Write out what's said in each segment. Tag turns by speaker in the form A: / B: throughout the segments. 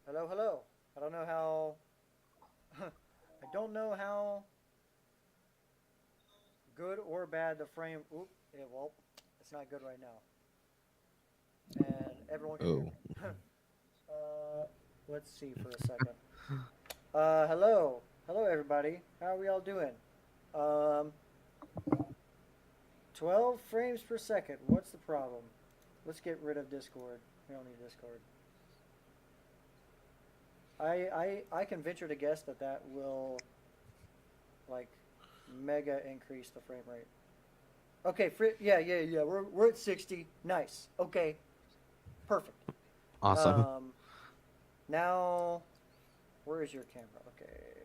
A: Hello, hello. I don't know how. I don't know how good or bad the frame. Oop. Yeah, well, it's not good right now, and everyone can hear
B: Oh.
A: me. Let's see for a second. Hello, hello, everybody. How are we all doing? Um, 12 frames per second. What's the problem? Let's get rid of Discord. We don't need Discord. I can venture to guess that that will like mega increase the frame rate. Okay, yeah. We're at 60. Nice. Okay, perfect.
B: Awesome.
A: Um, now, where is your camera? Okay,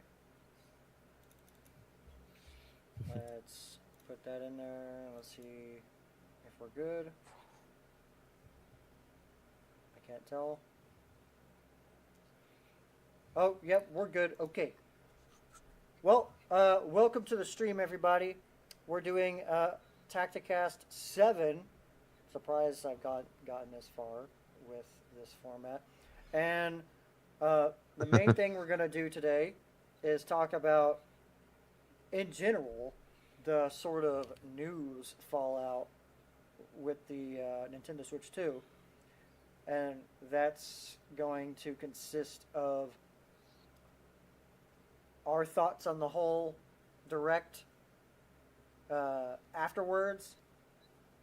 A: let's put that in there. Let's see if we're good. I can't tell. Oh, yep, we're good. Okay. Well, welcome to the stream, everybody. We're doing TactiCast 7. Surprised I've gotten this far with this format. And the main thing we're going to do today is talk about, in general, the sort of news fallout with the Nintendo Switch 2. And that's going to consist of our thoughts on the whole direct afterwards,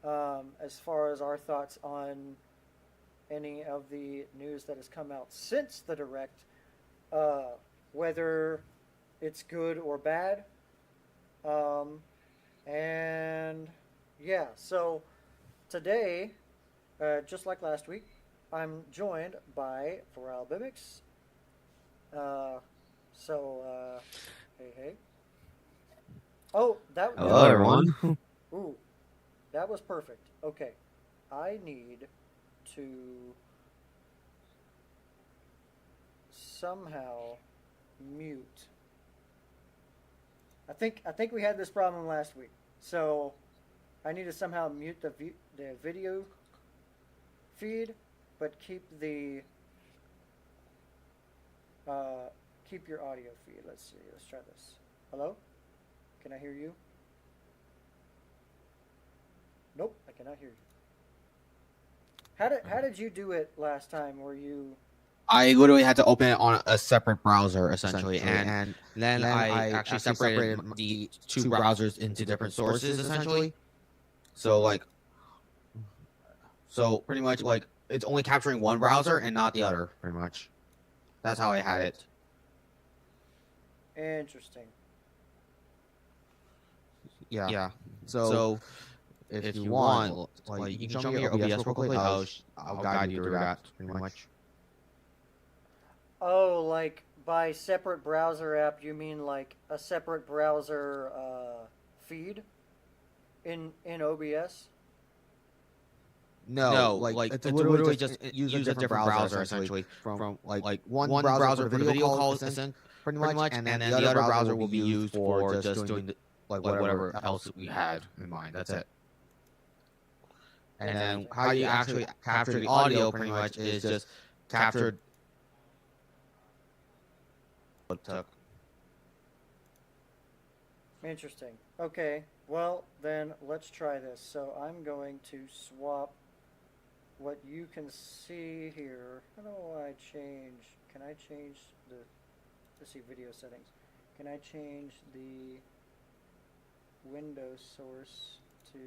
A: as far as our thoughts on any of the news that has come out since the direct, whether it's good or bad. And yeah, so today, just like last week, I'm joined by Pharrell Bimix. Hey, hey. Oh,
B: Hello, everyone.
A: Ooh, that was perfect. Okay, I need to somehow mute. I think we had this problem last week, so I need to somehow mute the video feed, but keep your audio feed. Let's see. Let's try this. Hello? Can I hear you? Nope, I cannot hear you. How did you do it last time? Were you?
B: I literally had to open it on a separate browser, essentially, and then I actually separated the two browsers into different sources, essentially. So pretty much like it's only capturing one browser and not the other, pretty much. That's how I had it.
A: Interesting.
B: Yeah. So if you want, like, you can show me your OBS real quick. I'll guide you through that, pretty much.
A: Oh, like by separate browser app, you mean like a separate browser feed in OBS?
B: No, like it's literally just use a different browser, essentially, from like one browser for the video call, pretty much, and then the other browser will be used for just doing whatever else we had in mind. That's it. And then how you actually capture the audio, pretty much, is just captured.
A: Interesting. Okay. Well, then let's try this. So I'm going to swap what you can see here. How do I change? Can I change the? Let's see, video settings. Can I change the Windows source to?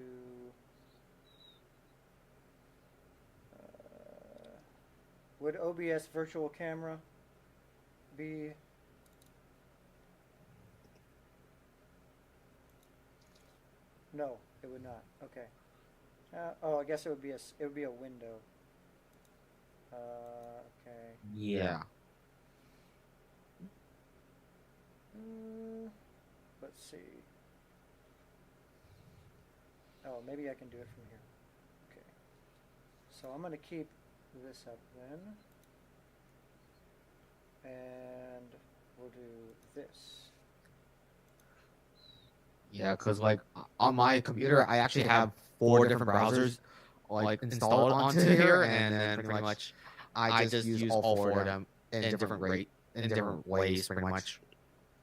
A: Would OBS virtual camera be? No, it would not. Okay. I guess it would be a window. Okay.
B: Yeah.
A: Let's see. Oh, maybe I can do it from here. Okay. So I'm gonna keep this up then, and we'll do this.
B: Yeah, because like on my computer, I actually have 4 different browsers like installed onto here, and then pretty much I just use all 4 of them in different ways, pretty much.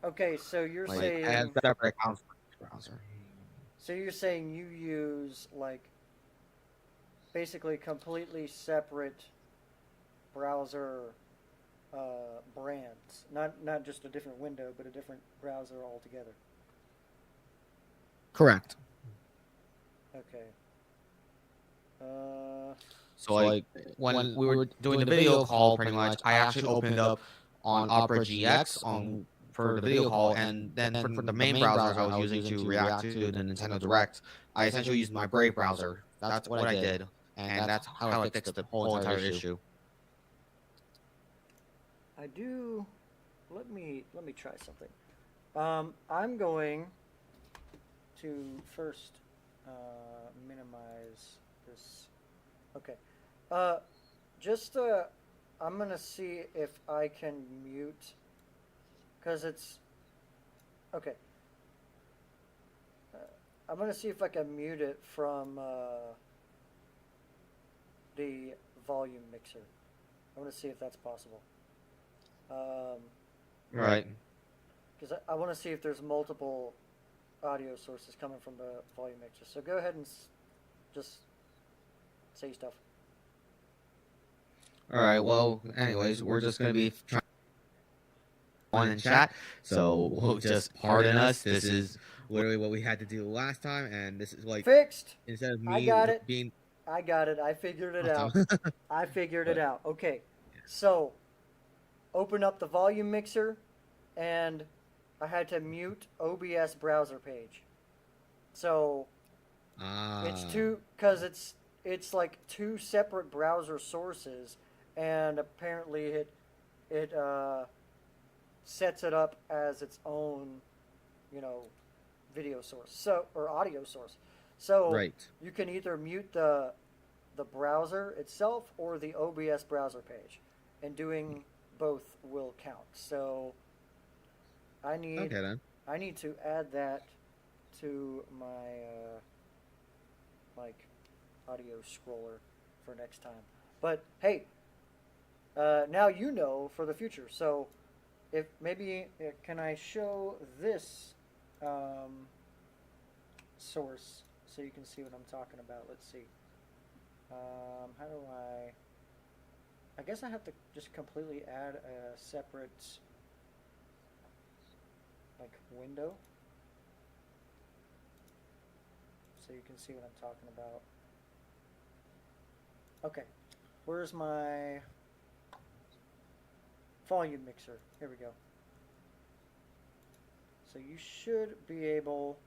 A: Okay, so you're
B: Like,
A: saying
B: I have separate accounts for each browser.
A: so you're saying you use like basically completely separate browser brands, not just a different window, but a different browser altogether.
B: Correct.
A: Okay.
B: So like when we were doing the video call, pretty much, I actually opened up on Opera GX for the video call, and then for the main browser I was using to react to the Nintendo Direct, I essentially used my Brave browser. That's what I did, and that's how I fixed the whole entire issue.
A: I do. Let me try something. I'm going to first minimize this. Okay. I'm gonna see if I can mute, cause it's okay. I'm gonna see if I can mute it from the volume mixer. I'm gonna see if that's possible.
B: Right.
A: Because I want to see if there's multiple audio sources coming from the volume mixer. So go ahead and just say stuff.
B: All right. Well, anyways, we're just gonna be trying on in chat, so we'll just pardon us. This is literally what we had to do last time, and this is like
A: Fixed.
B: instead of
A: I
B: me
A: got it.
B: being
A: I got it. I figured it out.
B: awesome.
A: I figured it
B: But,
A: out. Okay. So open up the volume mixer, and I had to mute OBS browser page. So it's two, because it's like two separate browser sources, and apparently it sets it up as its own, you know, video source, or audio source. So
B: right.
A: you can either mute the browser itself or the OBS browser page, and doing both will count. So I need to add that to my like audio scroller for next time. But hey, now you know for the future. So if maybe can I show this source so you can see what I'm talking about? Let's see. How do I guess I have to just completely add a separate like window so you can see what I'm talking about. Okay, where's my volume mixer? Here we go. So you should be able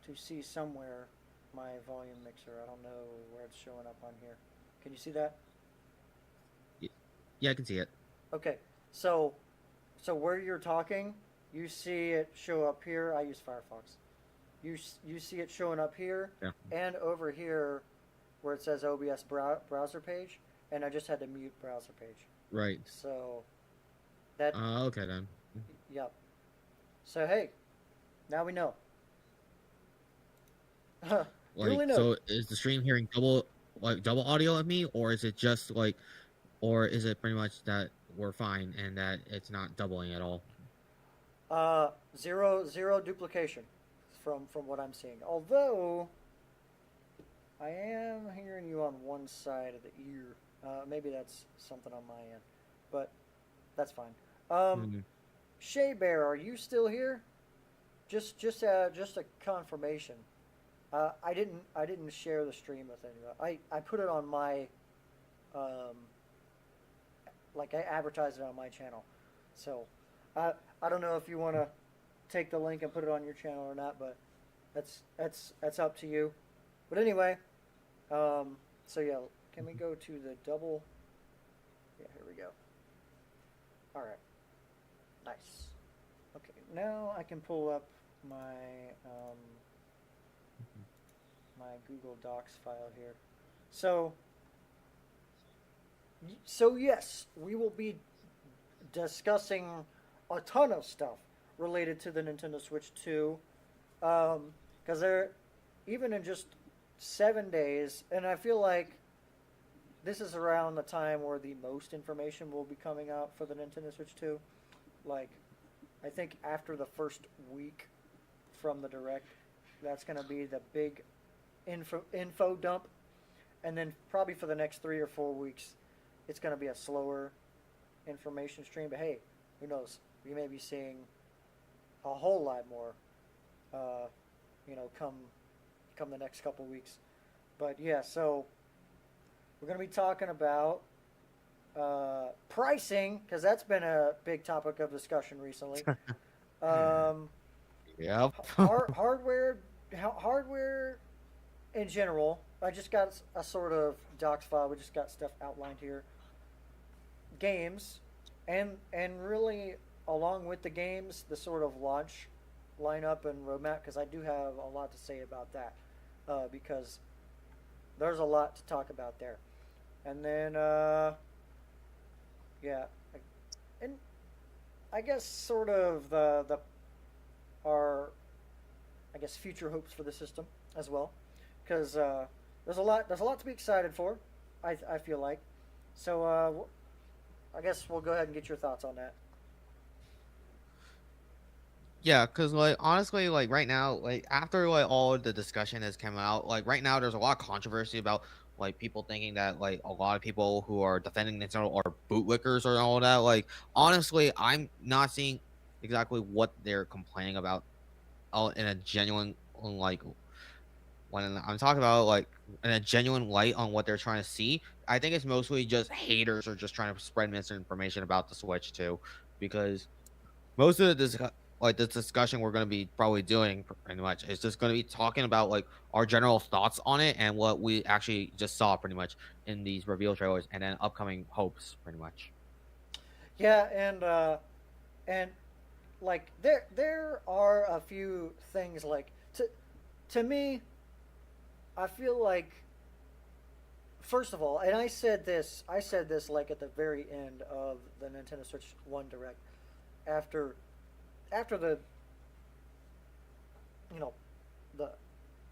A: to see somewhere my volume mixer. I don't know where it's showing up on here. Can you see that?
B: Yeah, I can see it.
A: Okay, so where you're talking, you see it show up here. I use Firefox. You see it showing up here,
B: Yeah.
A: and over here where it says OBS browser page, and I just had to mute browser page.
B: Right.
A: So that.
B: Okay then.
A: Yep. So hey, now we know.
B: Like, so is the stream hearing double audio of me, or is it just like, or is it pretty much that we're fine and that it's not doubling at all?
A: Zero duplication from what I'm seeing. Although I am hearing you on one side of the ear. Maybe that's something on my end, but that's fine. Shea Bear, are you still here? Just a confirmation. I didn't share the stream with anyone. I put it on my like I advertised it on my channel. So I don't know if you want to take the link and put it on your channel or not, but that's up to you. But anyway, so yeah, can we go to the double? Yeah, here we go. All right, nice. Okay, now I can pull up my my Google Docs file here. So yes, we will be discussing a ton of stuff related to the Nintendo Switch 2, because they're even in just 7 days, and I feel like this is around the time where the most information will be coming out for the Nintendo Switch 2. Like, I think after the first week from the Direct, that's going to be the big info dump, and then probably for the next 3 or 4 weeks, it's going to be a slower information stream. But hey, who knows? We may be seeing a whole lot more, come the next couple weeks. But yeah, so we're going to be talking about pricing, because that's been a big topic of discussion recently.
B: Yep.
A: Hardware in general. I just got a sort of docs file. We just got stuff outlined here. Games, and really along with the games, the sort of launch lineup and roadmap, because I do have a lot to say about that, because there's a lot to talk about there. And then yeah, and I guess sort of the our I guess future hopes for the system as well, because there's a lot to be excited for. I feel like, so I guess we'll go ahead and get your thoughts on that.
B: Yeah, because like honestly, like right now, like after like all the discussion has come out, like right now there's a lot of controversy about like people thinking that like a lot of people who are defending Nintendo are bootlickers or all that. Like honestly, I'm not seeing exactly what they're complaining about in a genuine like when I'm talking about like in a genuine light on what they're trying to see. I think it's mostly just haters are just trying to spread misinformation about the Switch too, because most of like this discussion we're going to be probably doing pretty much is just going to be talking about like our general thoughts on it and what we actually just saw pretty much in these reveal trailers and then upcoming hopes pretty much.
A: Yeah, and like there are a few things like to me. I feel like first of all, and I said this like at the very end of the Nintendo Switch One Direct after the you know the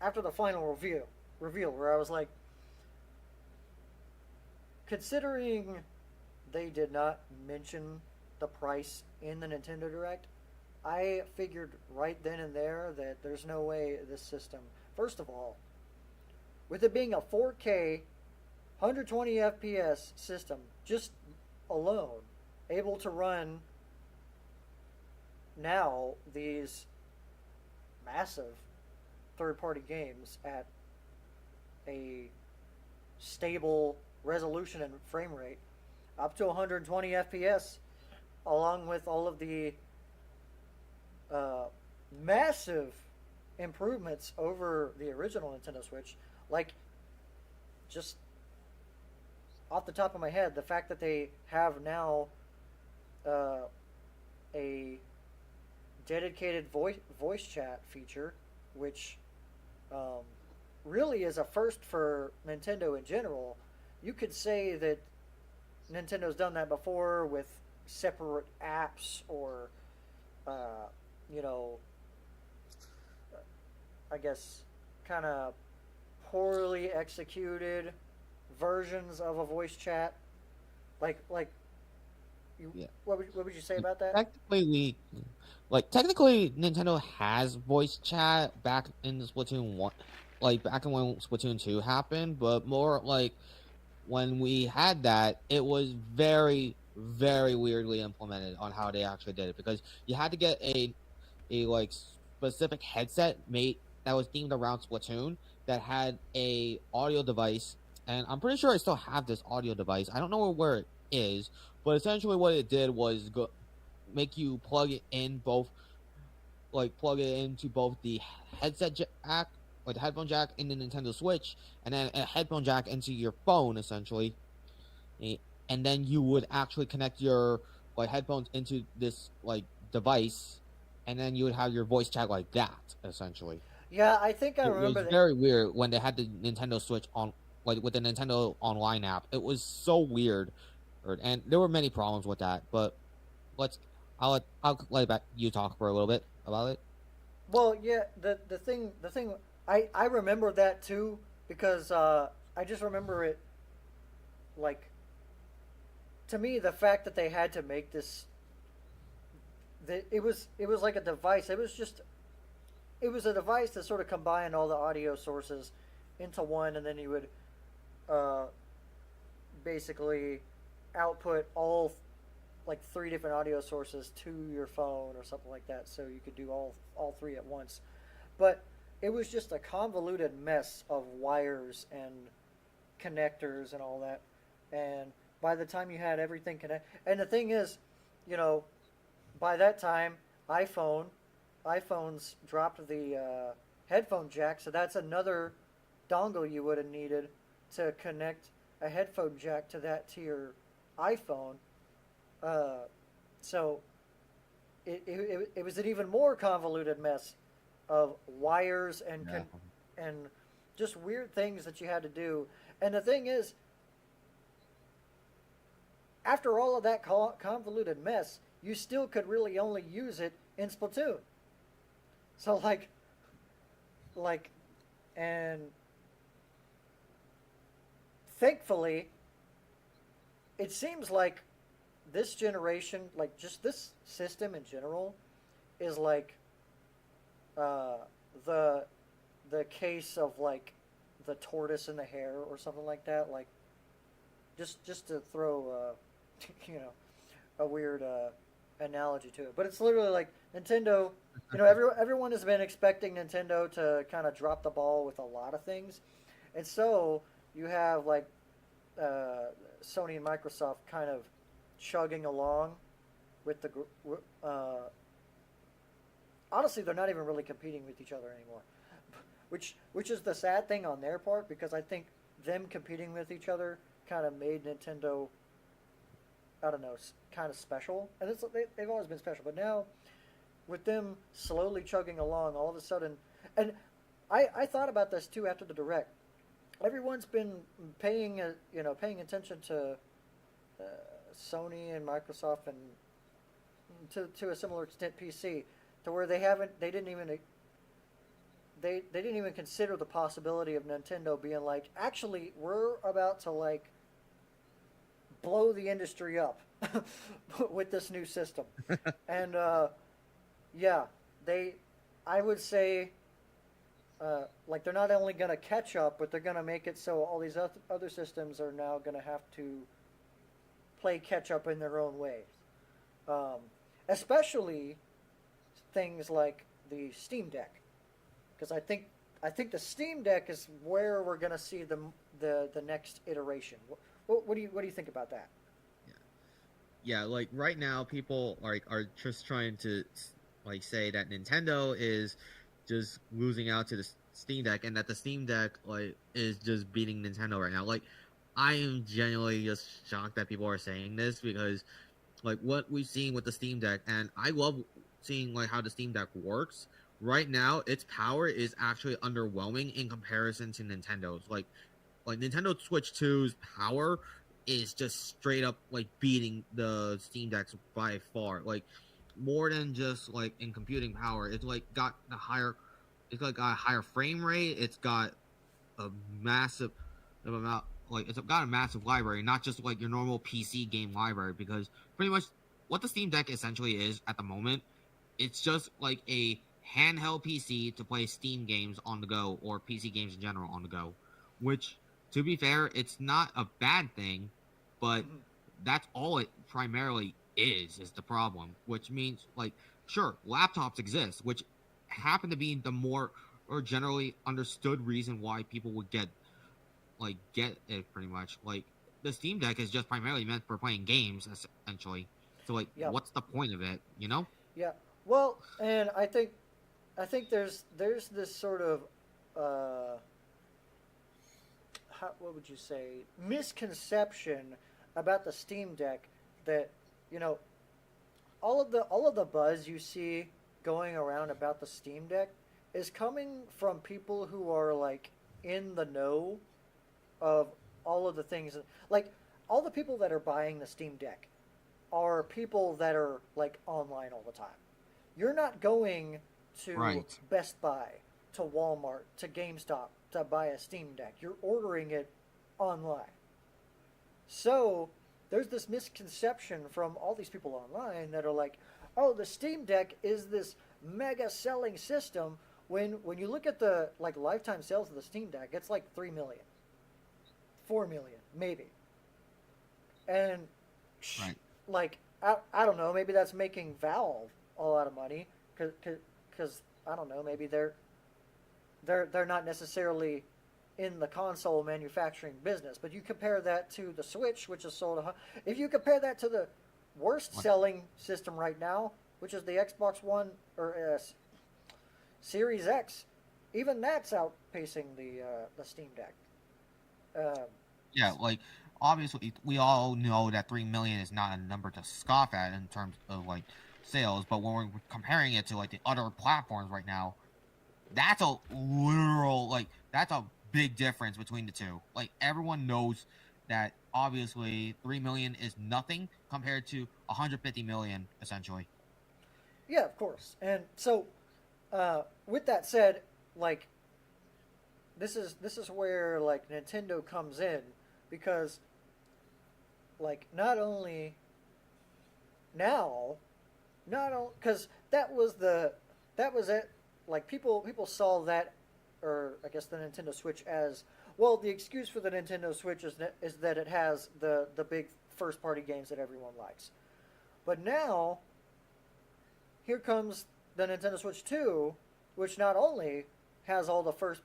A: after the final reveal where I was like, considering they did not mention the price in the Nintendo Direct, I figured right then and there that there's no way this system, first of all, with it being a 4K 120 FPS system just alone, able to run now these massive third party games at a stable resolution and frame rate up to 120 FPS, along with all of the uh, massive improvements over the original Nintendo Switch. Like, just off the top of my head, the fact that they have now uh, a dedicated voice chat feature, which um, really is a first for Nintendo in general. You could say that Nintendo's done that before with separate apps or, uh, you know, I guess kind of poorly executed versions of a voice chat. Like you,
B: Yeah.
A: what would you say about that?
B: Technically, technically Nintendo has voice chat back in the Splatoon 1, like back in when Splatoon 2 happened, but more like when we had that, it was very, very weirdly implemented on how they actually did it because you had to get a like specific headset made that was themed around Splatoon that had a audio device, and I'm pretty sure I still have this audio device. I don't know where it is, but essentially what it did was make you plug it into both the headset jack, like the headphone jack in the Nintendo Switch, and then a headphone jack into your phone essentially, eh, and then you would actually connect your like headphones into this like device, and then you would have your voice chat like that essentially.
A: Yeah, I think I
B: It was
A: remember that.
B: very weird when they had the Nintendo Switch on, like with the Nintendo Online app. It was so weird, and there were many problems with that. But let's, I'll let back you talk for a little bit about it.
A: Well, yeah, the thing I remember that too because I just remember it like to me the fact that they had to make this it was like a device. It was a device that sort of combined all the audio sources into one, and then you would uh, basically output all like three different audio sources to your phone or something like that, so you could do all three at once. But it was just a convoluted mess of wires and connectors and all that. And by the time you had everything and the thing is, you know, by that time, iPhone iPhones dropped the headphone jack, so that's another dongle you would have needed to connect a headphone jack to your iPhone. Uh, so it was an even more convoluted mess of wires
B: Yeah.
A: and just weird things that you had to do. And the thing is, after all of that convoluted mess, you still could really only use it in Splatoon. So like, and thankfully, it seems like this generation, like just this system in general, is like uh, the the case of like the tortoise and the hare or something like that. Like just to throw you know a weird analogy to it, but it's literally like Nintendo. You know, everyone has been expecting Nintendo to kind of drop the ball with a lot of things, and so you have like Sony and Microsoft kind of chugging along with the. Honestly, they're not even really competing with each other anymore, which is the sad thing on their part because I think them competing with each other kind of made Nintendo. I don't know, kind of special, and they've always been special, but now with them slowly chugging along, all of a sudden, and I thought about this too after the direct. Everyone's been paying attention to Sony and Microsoft and to a similar extent PC, to where they didn't even consider the possibility of Nintendo being like, actually, we're about to like blow the industry up with this new system, and yeah, I would say. Like they're not only going to catch up, but they're going to make it so all these other systems are now going to have to play catch up in their own ways. Especially things like the Steam Deck, because I think the Steam Deck is where we're going to see the next iteration. What do you think about that?
B: Yeah, like right now, people are just trying to like say that Nintendo is just losing out to the Steam Deck, and that the Steam Deck like is just beating Nintendo right now. Like, I am genuinely just shocked that people are saying this because, like, what we've seen with the Steam Deck, and I love seeing like how the Steam Deck works. Right now, its power is actually underwhelming in comparison to Nintendo's. Like Nintendo Switch 2's power is just straight up like beating the Steam Deck's by far. Like more than just like in computing power. It's like got a higher frame rate. It's got a massive amount, like it's got a massive library, not just like your normal PC game library. Because pretty much what the Steam Deck essentially is at the moment, it's just like a handheld PC to play Steam games on the go or PC games in general on the go. Which, to be fair, it's not a bad thing, but that's all it primarily is the problem. Which means, like, sure, laptops exist, which happen to be the more or generally understood reason why people would get it pretty much. Like, the Steam Deck is just primarily meant for playing games, essentially. So, like,
A: Yeah,
B: what's the point of it, you know?
A: yeah. Well, and I think there's this sort of uh, what would you say, misconception about the Steam Deck that you know all of the buzz you see going around about the Steam Deck is coming from people who are like in the know of all of the things, like all the people that are buying the Steam Deck are people that are like online all the time. You're not going to
B: Right.
A: Best Buy, to Walmart, to GameStop to buy a Steam Deck. You're ordering it online. So there's this misconception from all these people online that are like, "Oh, the Steam Deck is this mega selling system." When you look at the like lifetime sales of the Steam Deck, it's like 3 million, 4 million, maybe. And
B: Right.
A: like I don't know, maybe that's making Valve a lot of money because I don't know, maybe they're not necessarily in the console manufacturing business. But you compare that to the Switch, which is sold if you compare that to the worst selling system right now, which is the Xbox One or Series X, even that's outpacing the Steam Deck. Um,
B: Yeah, like obviously we all know that 3 million is not a number to scoff at in terms of like sales, but when we're comparing it to like the other platforms right now, that's a literal like that's a big difference between the two. Like everyone knows that obviously 3 million is nothing compared to 150 million essentially.
A: Yeah, of course. And so, with that said, like this is where like Nintendo comes in, because like not only now, not only because that was it. Like people saw that, or I guess the Nintendo Switch as well. The excuse for the Nintendo Switch is that it has the big first party games that everyone likes. But now here comes the Nintendo Switch 2, which not only has all the first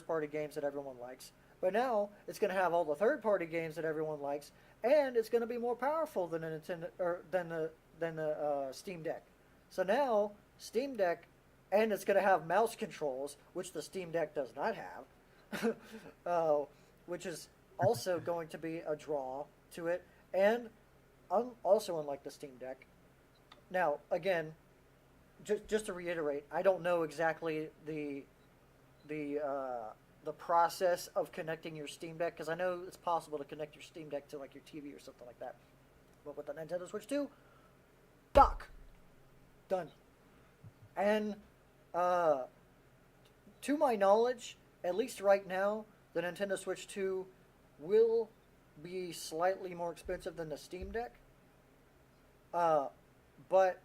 A: party games that everyone likes, but now it's going to have all the third party games that everyone likes, and it's going to be more powerful than the Nintendo or than the Steam Deck. So now Steam Deck, and it's going to have mouse controls, which the Steam Deck does not have, which is also going to be a draw to it, and also unlike the Steam Deck. Now, again, just to reiterate, I don't know exactly the process of connecting your Steam Deck, because I know it's possible to connect your Steam Deck to like your TV or something like that. But with the Nintendo Switch 2, dock, done. And to my knowledge, at least right now, the Nintendo Switch 2 will be slightly more expensive than the Steam Deck. But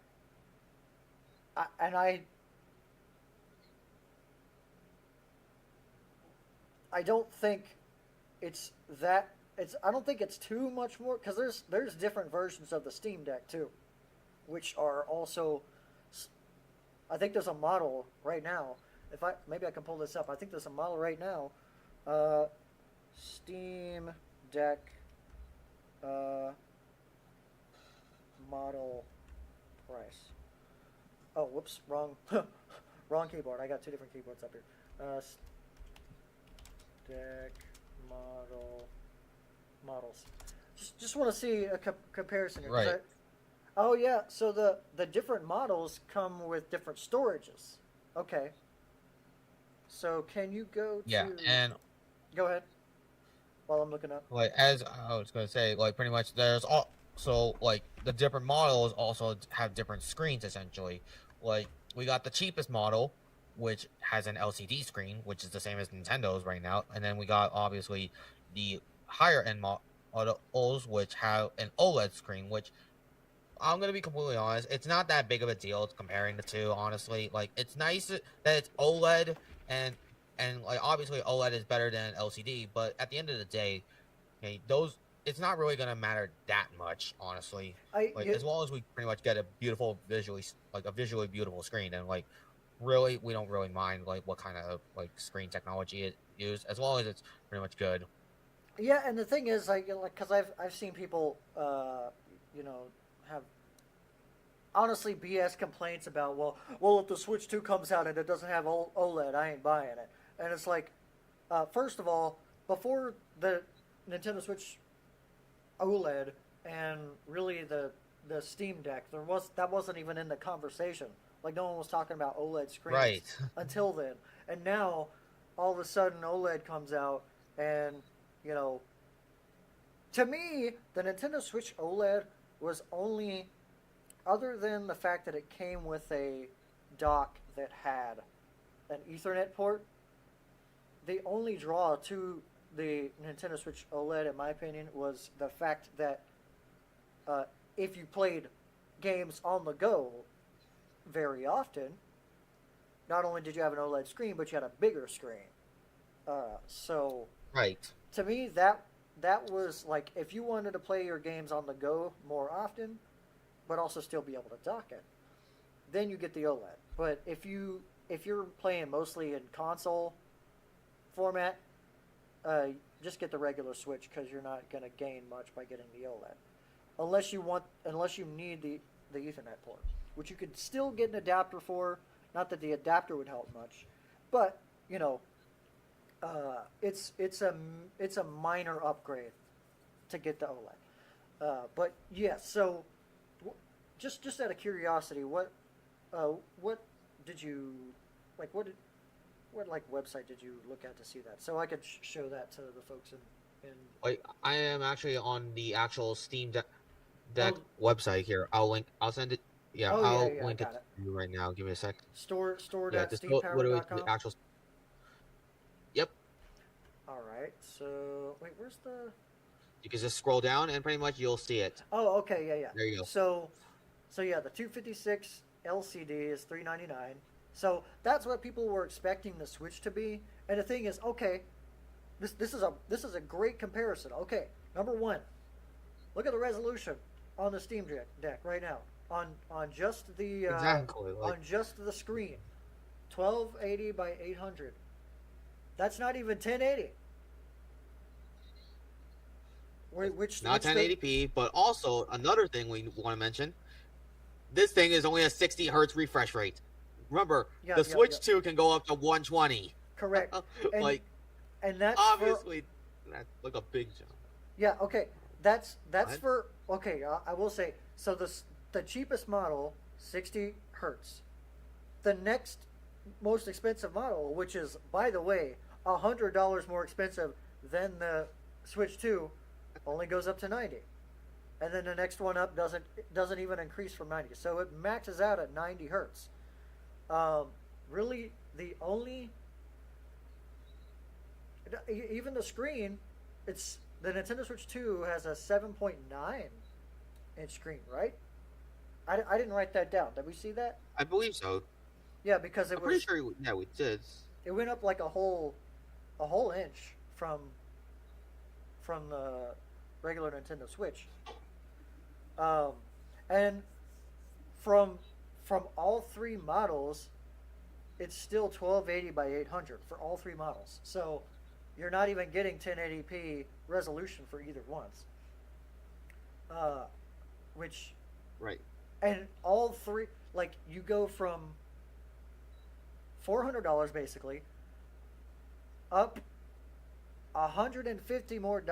A: I don't think it's that I don't think it's too much more, because there's different versions of the Steam Deck too, which are also, I think there's a model right now. If maybe I can pull this up. I think there's a model right now. Steam Deck model price. Oh, whoops, wrong wrong keyboard. I got two different keyboards up here. Deck models. Just want to see a comparison here.
B: Right.
A: Oh yeah, so the different models come with different storages. Okay. So can you go to?
B: Yeah, and
A: Go ahead. While I'm looking up.
B: like as I was gonna say, like pretty much there's also like the different models also have different screens essentially. Like we got the cheapest model, which has an LCD screen, which is the same as Nintendo's right now, and then we got obviously the higher end models, which have an OLED screen. Which I'm gonna be completely honest, it's not that big of a deal comparing the two. Honestly, like it's nice that it's OLED and like obviously OLED is better than LCD, but at the end of the day, okay, those it's not really gonna matter that much, honestly. As long as we pretty much get a visually beautiful screen, and like really we don't really mind like what kind of like screen technology it used, as long as it's pretty much good.
A: Yeah, and the thing is, like, because I've seen people, have honestly BS complaints about, well, if the Switch 2 comes out and it doesn't have OLED, I ain't buying it. And it's like, first of all, before the Nintendo Switch OLED and really the Steam Deck, that wasn't even in the conversation. Like no one was talking about OLED screens
B: Right.
A: until then. And now, all of a sudden, OLED comes out, and to me, the Nintendo Switch OLED was only, other than the fact that it came with a dock that had an Ethernet port, the only draw to the Nintendo Switch OLED, in my opinion, was the fact that if you played games on the go very often, not only did you have an OLED screen, but you had a bigger screen. So
B: Right.
A: to me, that was like, if you wanted to play your games on the go more often, but also still be able to dock it, then you get the OLED. But if you're playing mostly in console format, just get the regular Switch, because you're not going to gain much by getting the OLED, unless you need the Ethernet port, which you could still get an adapter for. Not that the adapter would help much, but it's a minor upgrade to get the OLED. But yeah, so just out of curiosity, what did you what like website did you look at to see that? So I could show that to the folks And
B: Like I am actually on the actual Deck
A: oh,
B: website here. I'll link. I'll send it. Yeah,
A: oh yeah,
B: I'll
A: yeah, I
B: link it
A: got it.
B: to you right now. Give me a sec.
A: Store
B: Yeah,
A: dot
B: just go literally to the
A: steampower.com.
B: actual. Yep.
A: All right. So wait, where's the?
B: You can just scroll down and pretty much you'll see it.
A: Oh, okay, yeah, yeah.
B: There you go.
A: So yeah, the 256 LCD is $399. So that's what people were expecting the Switch to be. And the thing is, okay, this is a great comparison. Okay, number one, look at the resolution on the Steam Deck right now on just the
B: Exactly.
A: on just the screen, 1280 by 800. That's not even 1080.
B: Not 1080p, but also another thing we want to mention: this thing is only a 60 hertz refresh rate. Remember, the Switch 2 can go up to 120.
A: Correct.
B: Like,
A: and that's
B: obviously that's like a big jump.
A: Yeah. Okay. That's for okay. I will say so. The cheapest model, 60 hertz. The next most expensive model, which is by the way $100 more expensive than the Switch 2, only goes up to 90, and then the next one up doesn't even increase from 90. So it maxes out at 90 hertz. Really, the only even the screen, it's the Nintendo Switch 2 has a 7.9 inch screen, right? I didn't write that down. Did we see that?
B: I believe so.
A: Yeah, because
B: I'm pretty sure. Yeah, we did.
A: It went up like a whole inch from the regular Nintendo Switch. And from all three models, it's still 1280 by 800 for all three models. So you're not even getting 1080p resolution for either ones. Which
B: Right.
A: And all three, like you go from $400 basically up $150 more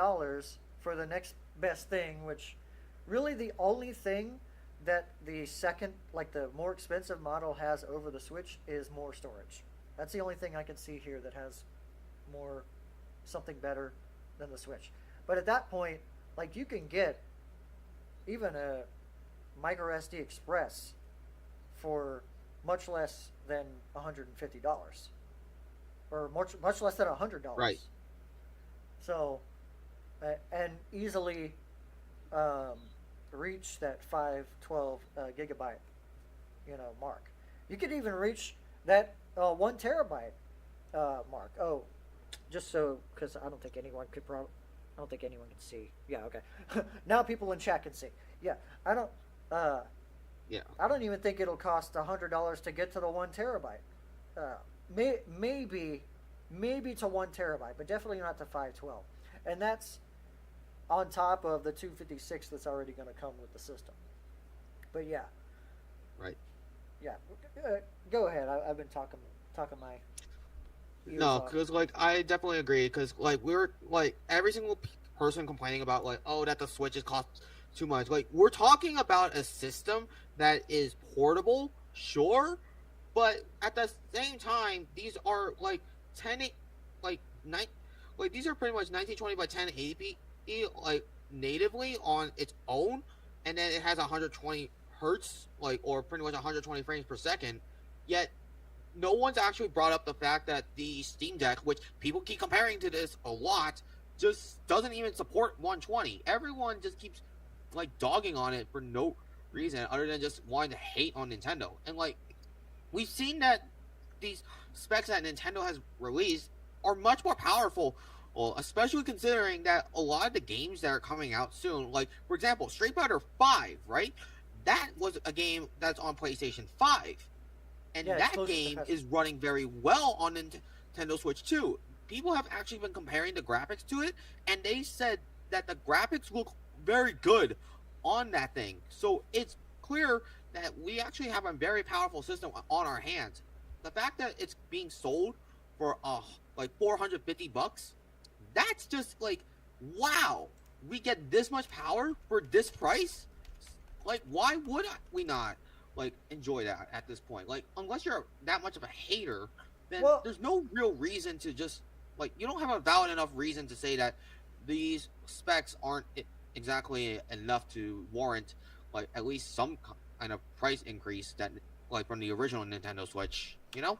A: for the next best thing, which really the only thing that the second, like the more expensive model has over the Switch is more storage. That's the only thing I can see here that has more, something better than the Switch. But at that point, like you can get even a micro SD Express for much less than $150, or much less than $100.
B: Right.
A: So, and easily reach that 512 gigabyte, mark. You could even reach that 1 terabyte mark. Oh, just so because I don't think anyone could I don't think anyone can see. Yeah, okay. Now people in chat can see. Yeah, I don't.
B: Yeah.
A: I don't even think it'll cost $100 to get to the 1 terabyte. Maybe to 1 terabyte, but definitely not to 512. And that's on top of the 256 that's already going to come with the system. But yeah.
B: Right.
A: Yeah. Go ahead. I've been talking my.
B: No, because like I definitely agree. Because like we're like every single person complaining about like that the Switches cost too much. Like we're talking about a system that is portable, sure, but at the same time, these are like these are pretty much 1920 by 1080p like natively on its own, and then it has 120 hertz or pretty much 120 frames per second. Yet no one's actually brought up the fact that the Steam Deck, which people keep comparing to this a lot, just doesn't even support 120. Everyone just keeps dogging on it for no reason other than just wanting to hate on Nintendo. And we've seen that these specs that Nintendo has released are much more powerful, especially considering that a lot of the games that are coming out soon, like for example Street Fighter 5, right? That was a game that's on PlayStation 5. And that game is running very well on Nintendo Switch 2. People have actually been comparing the graphics to it, and they said that the graphics look very good on that thing. So it's clear that we actually have a very powerful system on our hands. The fact that it's being sold for $450, that's just wow, we get this much power for this price? Why would we not enjoy that at this point? Unless you're that much of a hater, then there's no real reason to just you don't have a valid enough reason to say that these specs aren't exactly enough to warrant like at least some kind of price increase that like from the original Nintendo Switch, you know?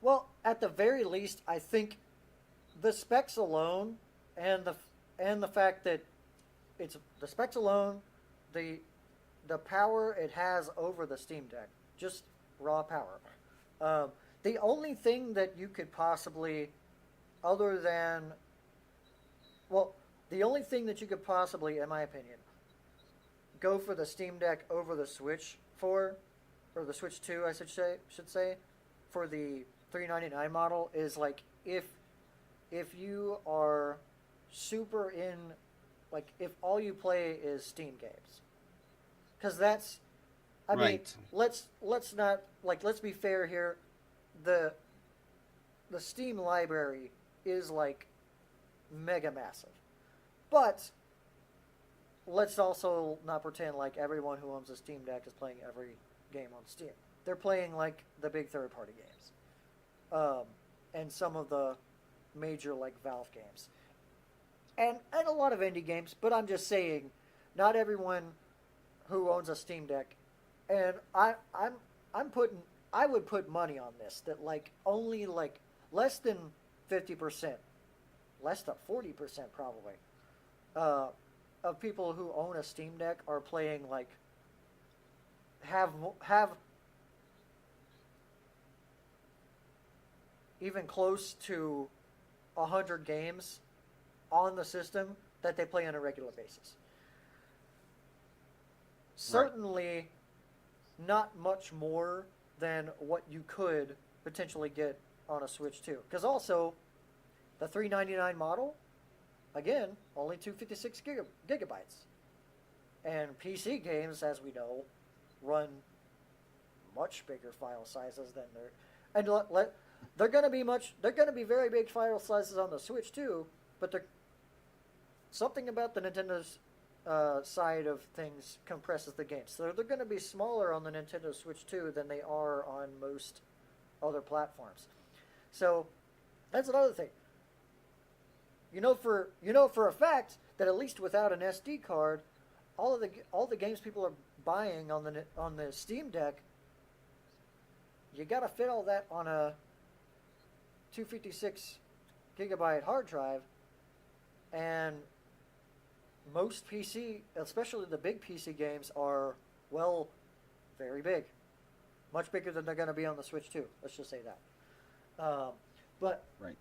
A: Well, at the very least, I think the specs alone and the fact that it's the specs alone, the the power it has over the Steam Deck, just raw power. Um, the only thing that you could possibly, other than, well, the only thing that you could possibly, in my opinion, go for the Steam Deck over the Switch for, or the Switch 2, I should say, for the 399 model is like if you are super in, like if all you play is Steam games, because that's, I mean,
B: Right.
A: let's not, like, let's be fair here. The the Steam library is like mega massive, but let's also not pretend like everyone who owns a Steam Deck is playing every game on Steam. They're playing like the big third party games, and some of the major like Valve games, and a lot of indie games. But I'm just saying, not everyone who owns a Steam Deck, and I'm putting, I would put money on this that like only like less than 50%, less than 40% probably, uh, of people who own a Steam Deck are playing like have even close to 100 games on the system that they play on a regular basis.
B: Right.
A: Certainly not much more than what you could potentially get on a Switch 2. Because also, the 399 model, again, only 256 gigabytes. And PC games, as we know, run much bigger file sizes than their. And they're going to be they're going to be very big file sizes on the Switch too, but they're something about the Nintendo's side of things compresses the games. So they're going to be smaller on the Nintendo Switch 2 than they are on most other platforms. So that's another thing. For a fact that at least without an SD card, all the games people are buying on the Steam Deck, you got to fit all that on a 256 gigabyte hard drive, and most PC, especially the big PC games, are, well, very big. Much bigger than they're going to be on the Switch 2. Let's just say that. But
B: Right.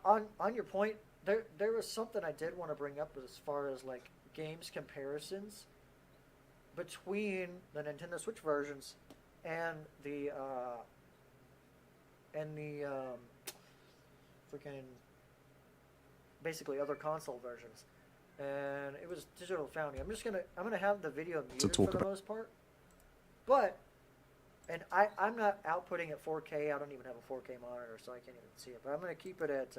A: on your point, there was something I did want to bring up as far as like games comparisons between the Nintendo Switch versions and the freaking basically other console versions. And it was Digital Foundry. I'm gonna have the video muted for the most part, but I'm not outputting at 4K. I don't even have a 4K monitor, so I can't even see it. But I'm gonna keep it at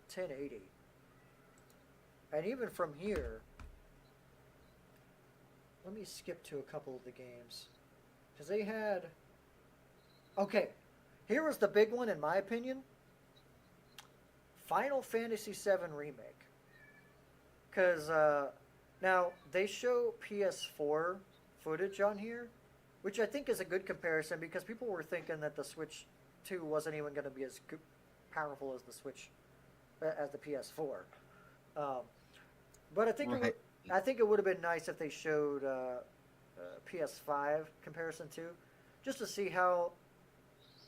A: 1080. And even from here, let me skip to a couple of the games because they had. Okay, here was the big one in my opinion. Final Fantasy VII Remake. Because now they show PS4 footage on here, which I think is a good comparison because people were thinking that the Switch 2 wasn't even going to be as powerful as the Switch, as the PS4. But I think
B: Right.
A: I think it would have been nice if they showed PS5 comparison too, just to see how.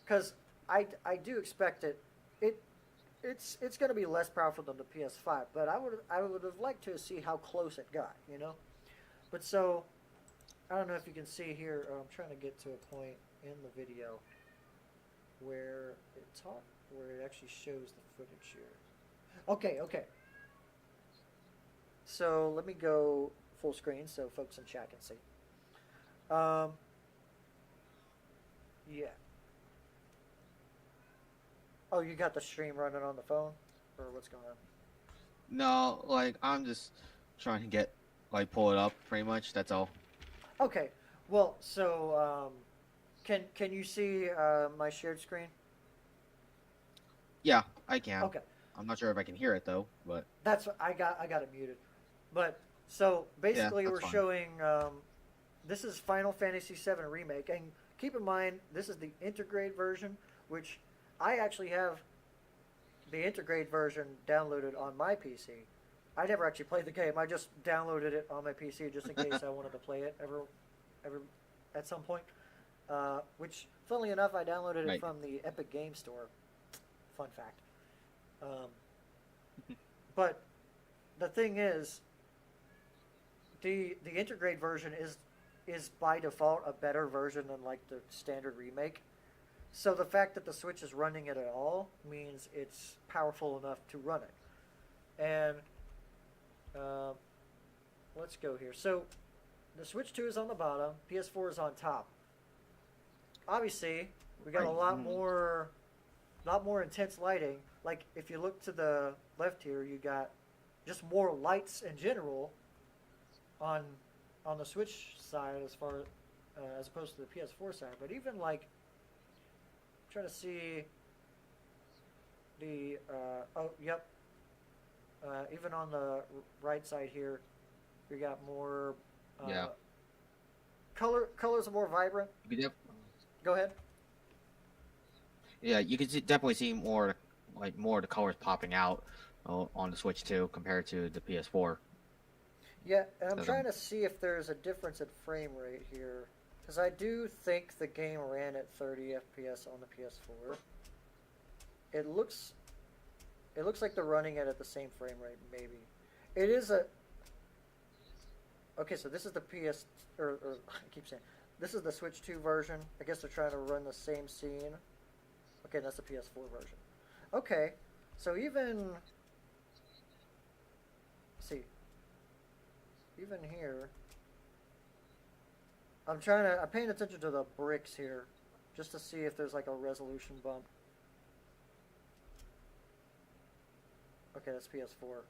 A: Because I do expect it's going to be less powerful than the PS5, but I would have liked to see how close it got, you know. But so I don't know if you can see here. I'm trying to get to a point in the video where where it actually shows the footage here. Okay. So let me go full screen so folks in chat can see. Yeah. Oh, you got the stream running on the phone, or what's going on?
B: No, like I'm just trying to get like pull it up pretty much. That's all.
A: Okay. Well, so can you see my shared screen?
B: Yeah, I can.
A: Okay.
B: I'm not sure if I can hear it though, but
A: That's I got it muted. But so
B: yeah,
A: basically,
B: that's
A: we're
B: fine.
A: showing this is Final Fantasy VII Remake, and keep in mind this is the Intergrade version, which I actually have the Intergrade version downloaded on my PC. I never actually played the game. I just downloaded it on my PC just in case I wanted to play it ever at some point. Which, funnily enough, I downloaded it
B: Right.
A: from the Epic Game Store. Fun fact. Um, but the thing is, the Intergrade version is by default a better version than like the standard remake. So the fact that the Switch is running it at all means it's powerful enough to run it. And uh, let's go here. So the Switch 2 is on the bottom, PS4 is on top. Obviously, we got
B: Right.
A: a lot more intense lighting. Like if you look to the left here, you got just more lights in general on the Switch side as opposed to the PS4 side. But even like trying to see the even on the right side here, we got more
B: Yeah.
A: colors are more vibrant.
B: You could
A: Go ahead.
B: yeah, you could definitely see more of the colors popping out on the Switch 2 compared to the PS4.
A: Yeah, and I'm
B: So
A: trying to see if there's a difference in frame rate here, because I do think the game ran at 30 FPS on the PS4. It looks like they're running it at the same frame rate. Maybe it is a. Okay, so this is the PS or I keep saying this is the Switch 2 version. I guess they're trying to run the same scene. Okay, that's the PS4 version. Okay, so even see even here, I'm paying attention to the bricks here, just to see if there's like a resolution bump. Okay, that's PS4.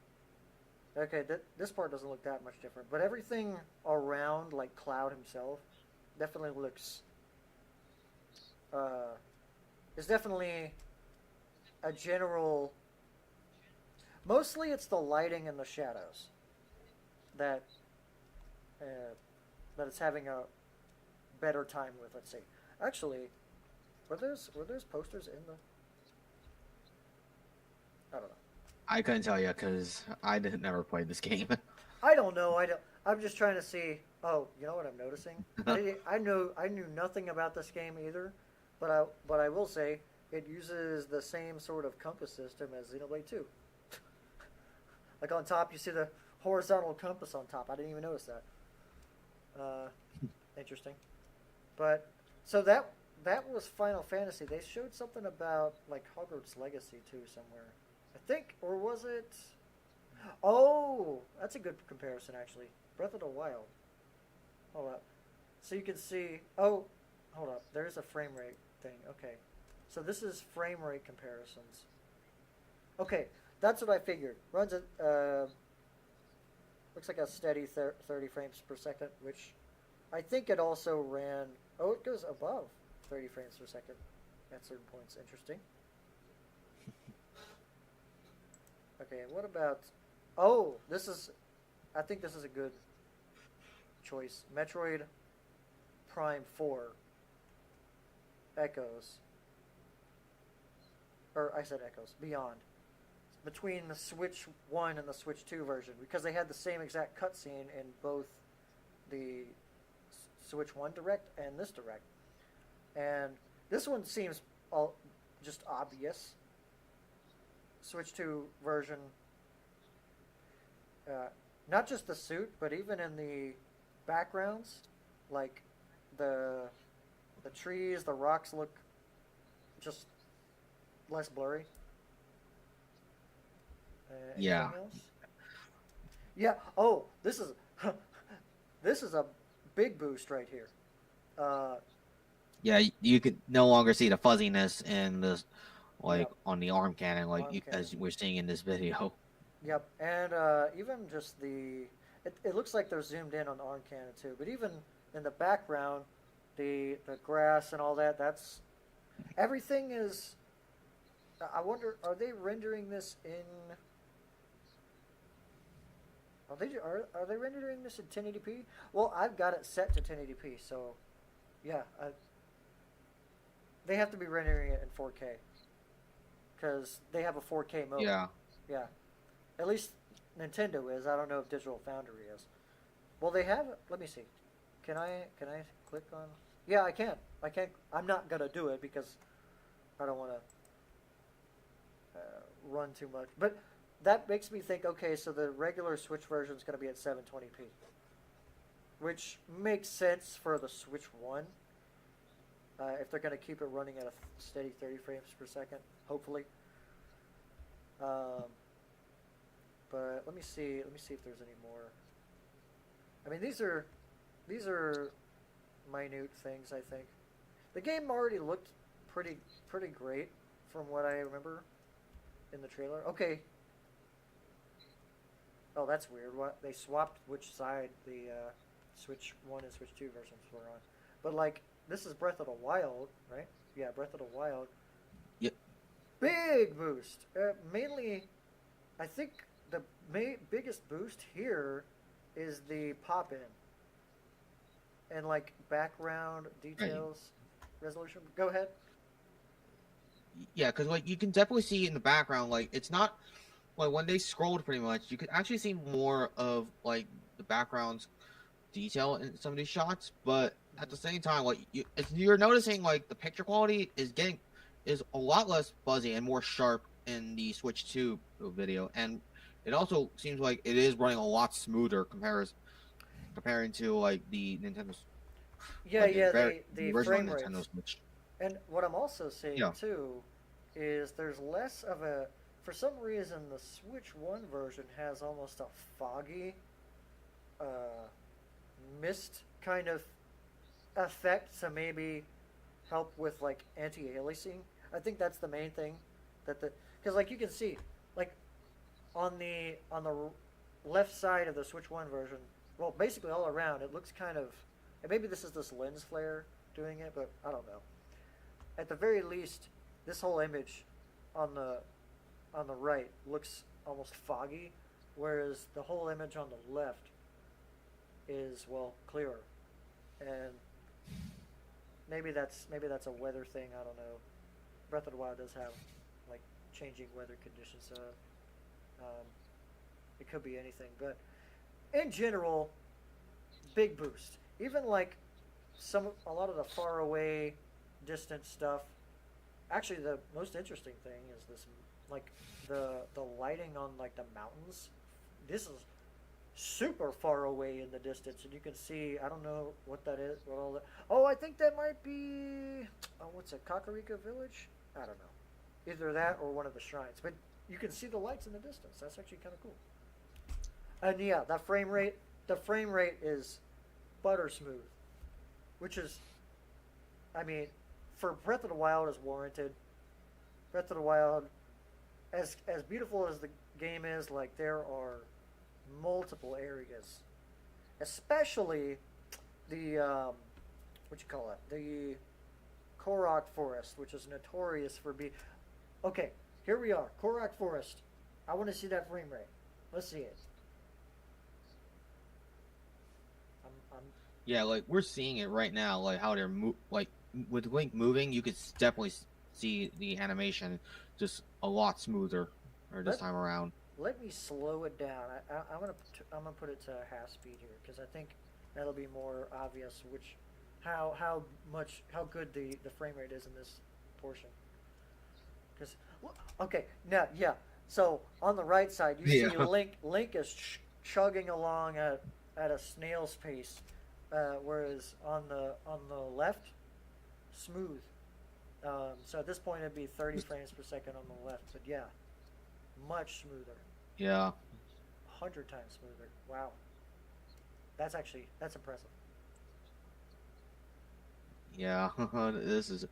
A: Okay, this part doesn't look that much different, but everything around, like Cloud himself, definitely looks. Is definitely a general. Mostly, it's the lighting and the shadows that that it's having a better time with. Let's see. Actually, were those posters in the? I don't know.
B: I couldn't tell you because never played this game.
A: I don't know. I don't. I'm just trying to see. Oh, you know what I'm noticing? I knew nothing about this game either, but I will say it uses the same sort of compass system as Xenoblade 2. Like on top, you see the horizontal compass on top. I didn't even notice that. Interesting. But so that was Final Fantasy. They showed something about like Hogwarts Legacy too somewhere. I think, or was it? Oh, that's a good comparison actually. Breath of the Wild. Hold up. So you can see. Oh, hold up. There's a frame rate thing. Okay. So this is frame rate comparisons. Okay, that's what I figured. Runs at looks like a steady 30 frames per second, which I think it also ran. Oh, it goes above 30 frames per second at certain points. Interesting. Okay, what about? Oh, this is. I think this is a good choice. Metroid Prime 4 Echoes. Or I said Echoes. Beyond. Between the Switch 1 and the Switch 2 version, because they had the same exact cutscene in both the Switch 1 Direct and this Direct. And this one seems just obvious. Switch 2 version, not just the suit, but even in the backgrounds, like the trees, the rocks look just less blurry.
B: Yeah.
A: Anything else? Yeah. Oh, this is this is a big boost right here.
B: Yeah, you could no longer see the fuzziness in this,
A: Yep.
B: on the arm cannon,
A: Arm
B: as
A: cannon.
B: we're seeing in this video.
A: Yep, and even just it looks like they're zoomed in on the arm cannon too. But even in the background, the grass and all that, everything is I wonder, are they rendering this in? Are they rendering this in 1080p? Well, I've got it set to 1080p, so yeah, they have to be rendering it in 4K because they have a 4K mode.
B: Yeah.
A: Yeah, at least Nintendo is. I don't know if Digital Foundry is. Well, they have. Let me see. Can I click on? Yeah, I can. I can. I'm not gonna do it because I don't want to run too much. But that makes me think. Okay, so the regular Switch version is gonna be at 720p, which makes sense for the Switch One. If they're gonna keep it running at a steady 30 frames per second, hopefully. But let me see. Let me see if there's any more. I mean, these are minute things. I think the game already looked pretty great from what I remember in the trailer. Okay. Oh, that's weird. What they swapped which side the Switch 1 and Switch 2 versions were on. But like this is Breath of the Wild, right? Yeah, Breath of the Wild.
B: Yep.
A: Big boost. Mainly, I think the biggest boost here is the pop-in and like background details, resolution. Go ahead.
B: Yeah, because like you can definitely see in the background, like it's not like when they scrolled pretty much, you could actually see more of like the background's detail in some of these shots, but at the same time, like you're noticing like the picture quality is a lot less fuzzy and more sharp in the Switch 2 video, and it also seems like it is running a lot smoother comparing to like the Nintendo.
A: Yeah,
B: like,
A: yeah,
B: the
A: the
B: original
A: frame
B: Nintendo
A: rates.
B: Switch.
A: And what I'm also seeing
B: Yeah.
A: too is there's less of a. For some reason, the Switch One version has almost a foggy, uh, mist kind of effect to maybe help with like anti-aliasing. I think that's the main thing because like you can see like on the left side of the Switch One version, well, basically all around it looks kind of, and maybe this is this lens flare doing it, but I don't know. At the very least, this whole image on the right looks almost foggy, whereas the whole image on the left is clearer, and maybe that's a weather thing. I don't know. Breath of the Wild does have like changing weather conditions, so it could be anything. But in general, big boost. Even like a lot of the far away, distant stuff. Actually, the most interesting thing is this, like the lighting on like the mountains. This is super far away in the distance, and you can see. I don't know what that is. What all that? Oh, I think that might be. Oh, what's it? Kakariko Village? I don't know. Either that or one of the shrines. But you can see the lights in the distance. That's actually kind of cool. And yeah, that frame rate. The frame rate is butter smooth, which is, I mean, for Breath of the Wild is warranted. Breath of the Wild, as beautiful as the game is, like there are multiple areas, especially the what you call it, the Korok Forest, which is notorious for being. Okay, here we are, Korok Forest. I want to see that frame rate. Let's see it. I'm
B: Yeah, like we're seeing it right now, like how they're like with Link moving, you could definitely see the animation just a lot smoother this time around.
A: Let me slow it down. I'm gonna put it to half speed here because I think that'll be more obvious how good the frame rate is in this portion. Because okay, now yeah. So on the right side, you see Link is chugging along at a snail's pace, whereas on the left, smooth. So at this point, it'd be 30 frames per second on the left, but yeah, much smoother.
B: Yeah.
A: 100 times smoother. Wow. That's impressive.
B: Yeah, this is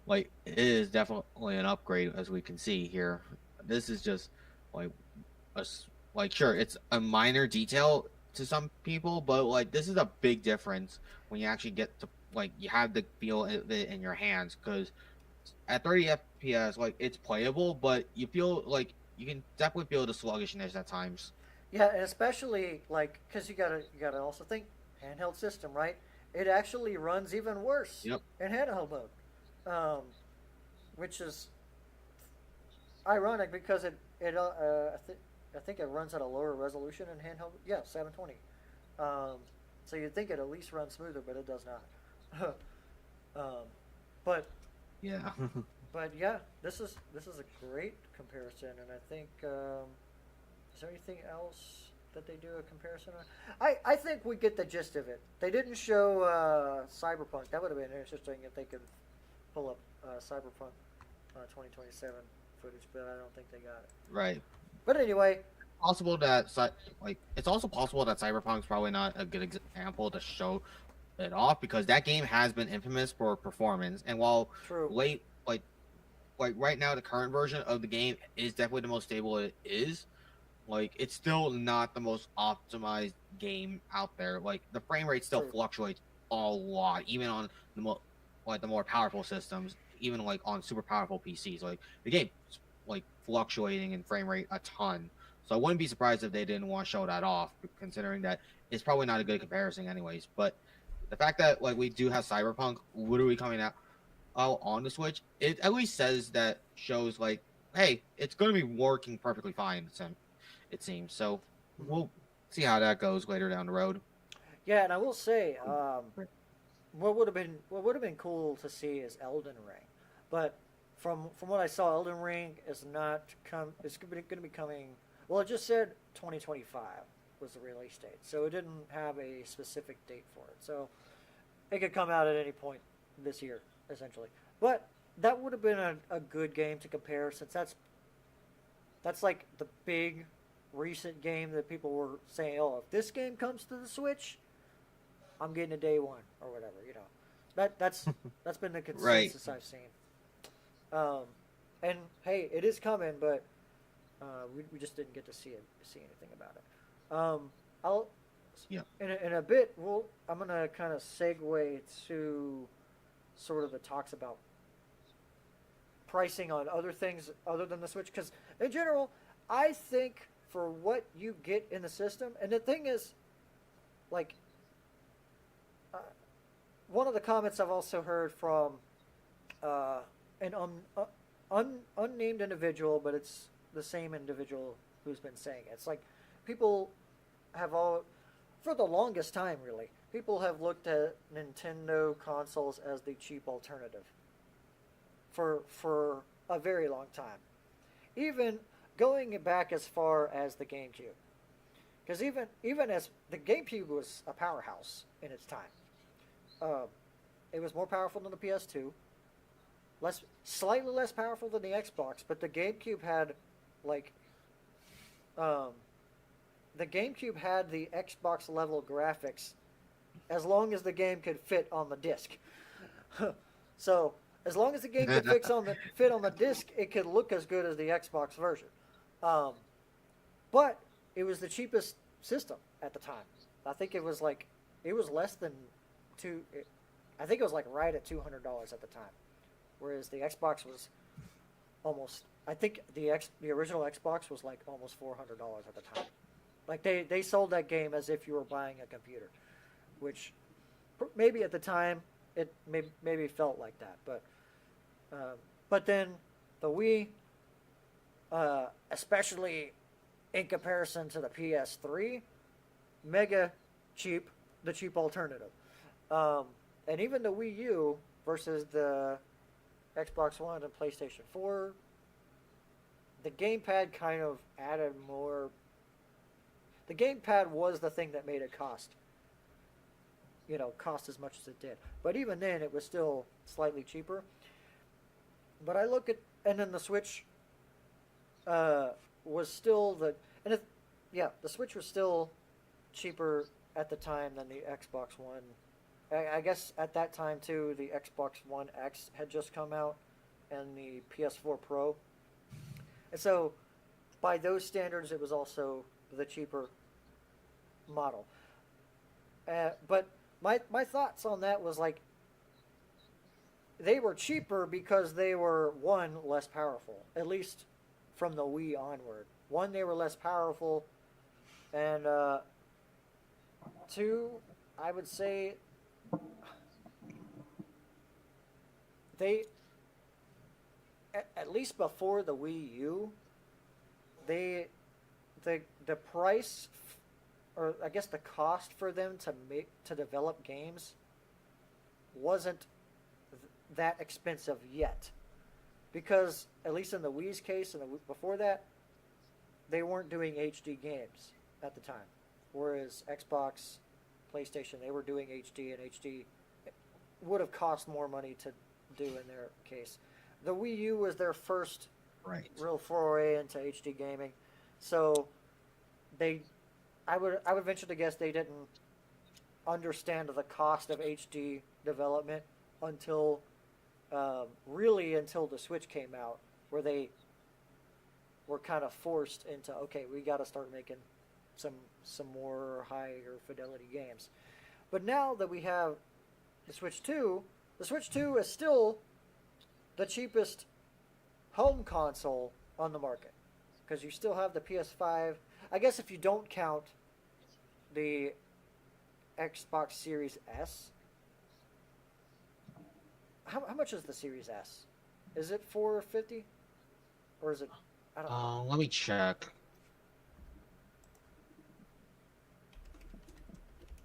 B: like it is definitely an upgrade as we can see here. This is just like sure it's a minor detail to some people, but like this is a big difference when you actually get to like you have the feel of it in your hands because at 30 PS, like it's playable, but you feel like you can definitely feel the sluggishness at times.
A: Yeah, and especially like because you gotta also think handheld system, right? It actually runs even worse
B: Yep.
A: in handheld mode, um, which is ironic because I think it runs at a lower resolution in handheld. Yeah, 720. Um, so you'd think it at least runs smoother, but it does not. um, but
B: Yeah.
A: but yeah, this is a great comparison, and I think is there anything else that they do a comparison on? I think we get the gist of it. They didn't show Cyberpunk. That would have been interesting if they could pull up Cyberpunk 2027 footage, but I don't think they got it.
B: Right.
A: But anyway,
B: Possible that like it's also possible that Cyberpunk's probably not a good example to show it off because that game has been infamous for performance. And while
A: true.
B: late like right now the current version of the game is definitely the most stable it is, like it's still not the most optimized game out there. Like the frame rate still
A: True.
B: fluctuates a lot, even on the more powerful systems, even like on super powerful PCs. Like the game like fluctuating in frame rate a ton. So I wouldn't be surprised if they didn't want to show that off, considering that it's probably not a good comparison anyways. But the fact that like we do have Cyberpunk literally coming out on the Switch, it at least says that shows like, hey, it's going to be working perfectly fine. It seems so.
A: Mm-hmm.
B: We'll see how that goes later down the road.
A: Yeah, and I will say, what would have been cool to see is Elden Ring, but from what I saw, Elden Ring is not come. It's going to be coming. Well, it just said 2025 was the release date, so it didn't have a specific date for it. So it could come out at any point this year, essentially. But that would have been a good game to compare, since that's like the big recent game that people were saying, oh, if this game comes to the Switch, I'm getting a day one or whatever. That's been the
B: Right.
A: consensus I've seen. Um, and hey, it is coming, but we just didn't get to see anything about it. I'll
B: Yeah.
A: in a bit. I'm gonna kind of segue to sort of the talks about pricing on other things other than the Switch, because in general, I think for what you get in the system, and the thing is, like, uh, one of the comments I've also heard from an unnamed individual, but it's the same individual who's been saying it. It's like people have all, for the longest time, really, people have looked at Nintendo consoles as the cheap alternative for a very long time, even going back as far as the GameCube, because even as the GameCube was a powerhouse in its time, uh, it was more powerful than the PS2, slightly less powerful than the Xbox, but the GameCube had like um, the GameCube had the Xbox level graphics as long as the game could fit on the disc. So as long as the game could fit on the disc, it could look as good as the Xbox version. Um, but it was the cheapest system at the time. I think it was less than two. I think it was like right at $200 at the time, whereas the Xbox was almost. I think the original Xbox was like almost $400 at the time. Like they sold that game as if you were buying a computer, which maybe at the time it maybe felt like that, but then the Wii, especially in comparison to the PS3, mega cheap, the cheap alternative, and even the Wii U versus the Xbox One and PlayStation 4, the gamepad kind of added more. The gamepad was the thing that made it cost as much as it did. But even then, it was still slightly cheaper. But I look at, and then the Switch was still the Switch was still cheaper at the time than the Xbox One. I guess at that time too, the Xbox One X had just come out, and the PS4 Pro. And so, by those standards, it was also the cheaper model. But my thoughts on that was like, they were cheaper because they were, one, less powerful, at least from the Wii onward. One, they were less powerful, and two, I would say they, at least before the Wii U, they the price, or I guess the cost for them to develop games wasn't that expensive yet, because at least in the Wii's case and before that, they weren't doing HD games at the time, whereas Xbox, PlayStation, they were doing HD, and HD would have cost more money to do in their case. The Wii U was their first real foray into HD gaming, so I would venture to guess they didn't understand the cost of HD development until until the Switch came out, where they were kind of forced into, okay, we got to start making some more higher fidelity games. But now that we have the Switch 2 is still the cheapest home console on the market, because you still have the PS5. I guess if you don't count the Xbox Series S. How much is the Series S? Is it $450, or is it? I don't know.
B: Let me check.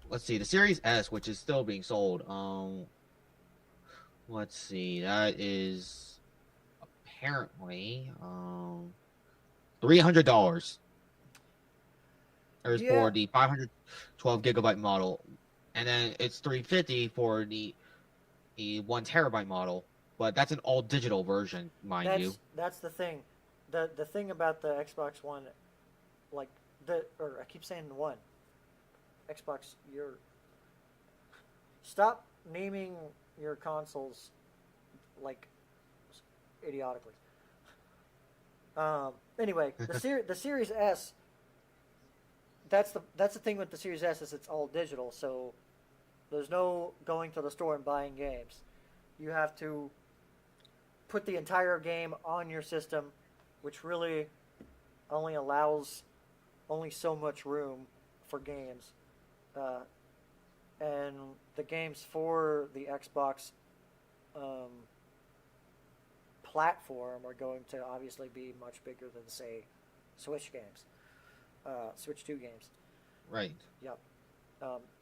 B: Let's see, the Series S, which is still being sold. Let's see, that is apparently $300. There's for the 512 gigabyte model, and then it's $350 for the 1 terabyte model. But that's an all digital version, mind you.
A: That's the thing. The thing about the Xbox One, or I keep saying the One. Xbox, stop naming your consoles like idiotically. Anyway, the Series S. That's the thing with the Series S, is it's all digital, so there's no going to the store and buying games. You have to put the entire game on your system, which really only allows so much room for games. And the games for the Xbox platform are going to obviously be much bigger than, say, Switch games. Switch 2 games.
B: Right.
A: Yep.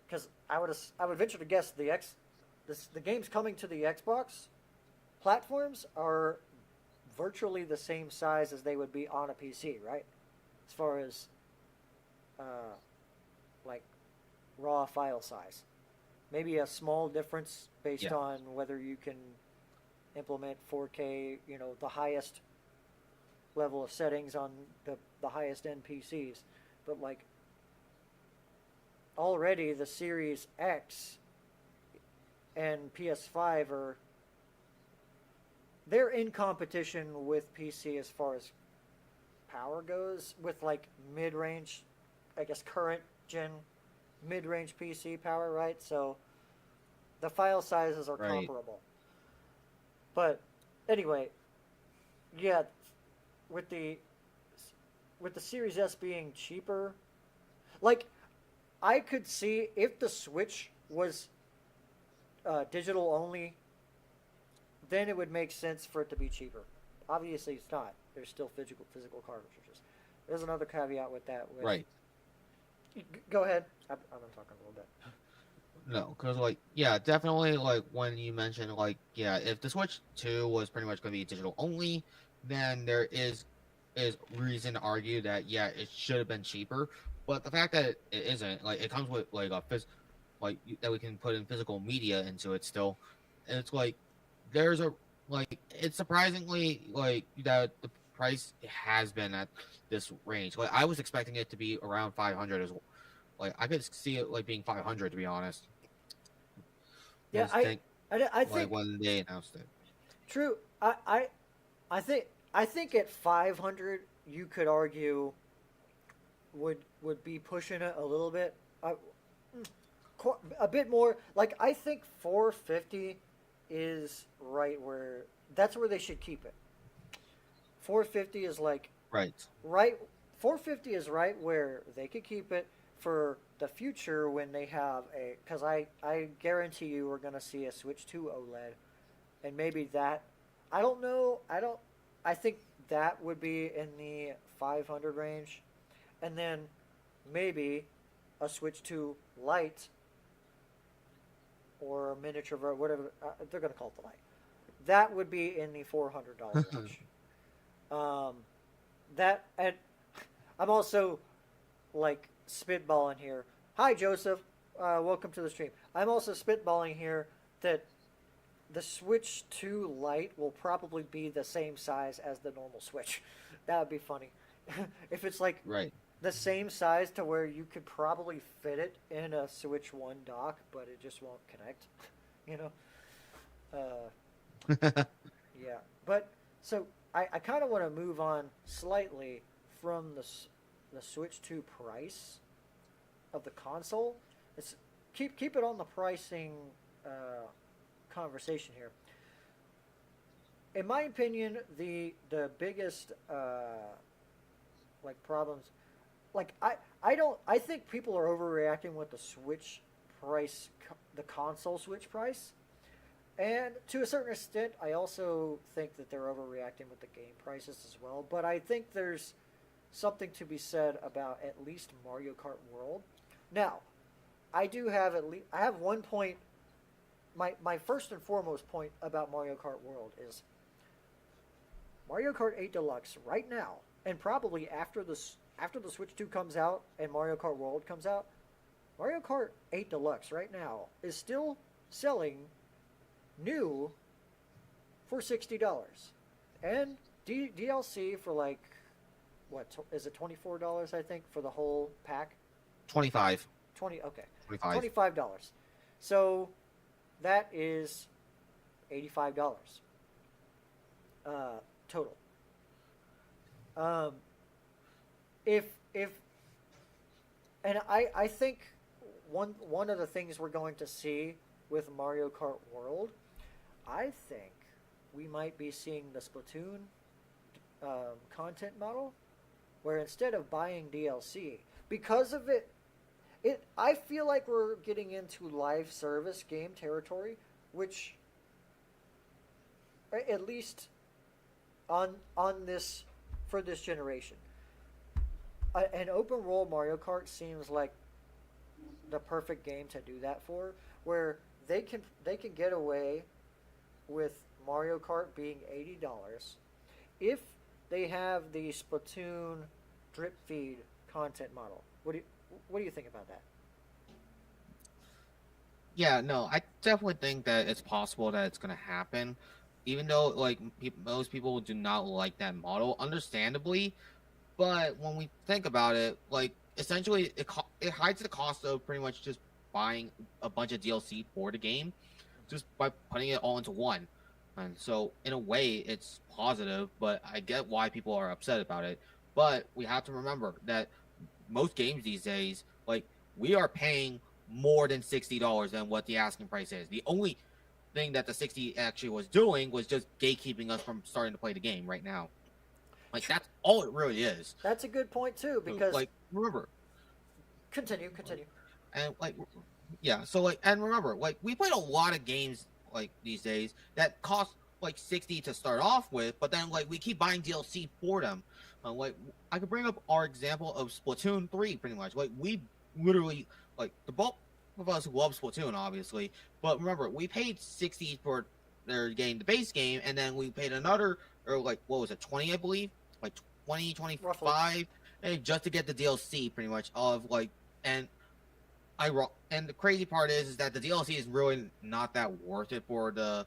A: Because I would venture to guess the games coming to the Xbox platforms are virtually the same size as they would be on a PC, right? As far as like raw file size. Maybe a small difference based on whether you can implement 4K, the highest level of settings on the highest end PCs. But like already the Series X and PS5 they're in competition with PC as far as power goes, with like mid-range, I guess current gen mid-range PC power, right? So the file sizes are comparable. But anyway, yeah, with the Series S being cheaper, like I could see if the Switch was digital only, then it would make sense for it to be cheaper. Obviously, it's not. There's still physical cartridges. There's another caveat with that.
B: Right.
A: Go ahead. I've been talking a little bit.
B: No, because definitely when you mentioned if the Switch 2 was pretty much going to be digital only, then there is reason to argue that it should have been cheaper. But the fact that it isn't, it comes with that we can put in physical media into it still, and it's there's it's surprisingly that the price has been at this range. I was expecting it to be around 500 as well. I could see it being 500, to be honest.
A: Yeah, I think
B: when they announced it.
A: True. I think at 500 you could argue would be pushing it a little bit. A bit more. I think 450 is right where that's where they should keep it. 450 is like
B: Right.
A: right 450 is right where they could keep it for the future when they have a because I guarantee you we're going to see a switch to OLED and maybe that I don't know I think that would be in the 500 range and then maybe a switch to light or a miniature whatever they're going to call it the light that would be in the $400 range. That and I'm also like spitballing here. Hi, Joseph. Welcome to the stream. I'm also spitballing here that the Switch 2 Lite will probably be the same size as the normal Switch. That would be funny. If it's like
B: Right.
A: the same size to where you could probably fit it in a Switch 1 dock, but it just won't connect. You know? Yeah. But, so, I kind of want to move on slightly from the Switch 2 price of the console. It's keep it on the pricing conversation here. In my opinion, the biggest like problems, like I think people are overreacting with the Switch price, the console Switch price. And to a certain extent, I also think that they're overreacting with the game prices as well. But I think there's something to be said about at least Mario Kart World. Now, I do have I have one point. My first and foremost point about Mario Kart World is Mario Kart 8 Deluxe right now, and probably after the Switch 2 comes out and Mario Kart World comes out, Mario Kart 8 Deluxe right now is still selling new for $60 and DLC for like what is it $24 I think for the whole pack
B: 25.
A: 20 okay
B: 25.
A: $25 so that is $85 total if and I think one of the things we're going to see with Mario Kart World, I think we might be seeing the Splatoon content model, where instead of buying DLC, because of it, I feel like we're getting into live service game territory, which, at least on this for this generation, an open world Mario Kart seems like the perfect game to do that for, where they can get away with Mario Kart being $80 if they have the Splatoon drip feed content model. What do you think about that?
B: Yeah, no, I definitely think that it's possible that it's going to happen, even though like most people do not like that model, understandably. But when we think about it, like essentially it hides the cost of pretty much just buying a bunch of DLC for the game, just by putting it all into one. And so in a way, it's positive, but I get why people are upset about it. But we have to remember that most games these days, like we are paying more than $60 than what the asking price is. The only thing that the 60 actually was doing was just gatekeeping us from starting to play the game right now. Like that's all it really is.
A: That's a good point too, because
B: like remember,
A: continue,
B: and like yeah, so like and remember, like we played a lot of games like these days that cost like 60 to start off with, but then like we keep buying DLC for them. Like I could bring up our example of Splatoon 3, pretty much. Like we literally like the bulk of us who love Splatoon, obviously, but remember we paid 60 for their game, the base game, and then we paid another or like what was it, 20, I believe, like 20, 25, and just to get the DLC, pretty much of like and the crazy part is that the DLC is really not that worth it for the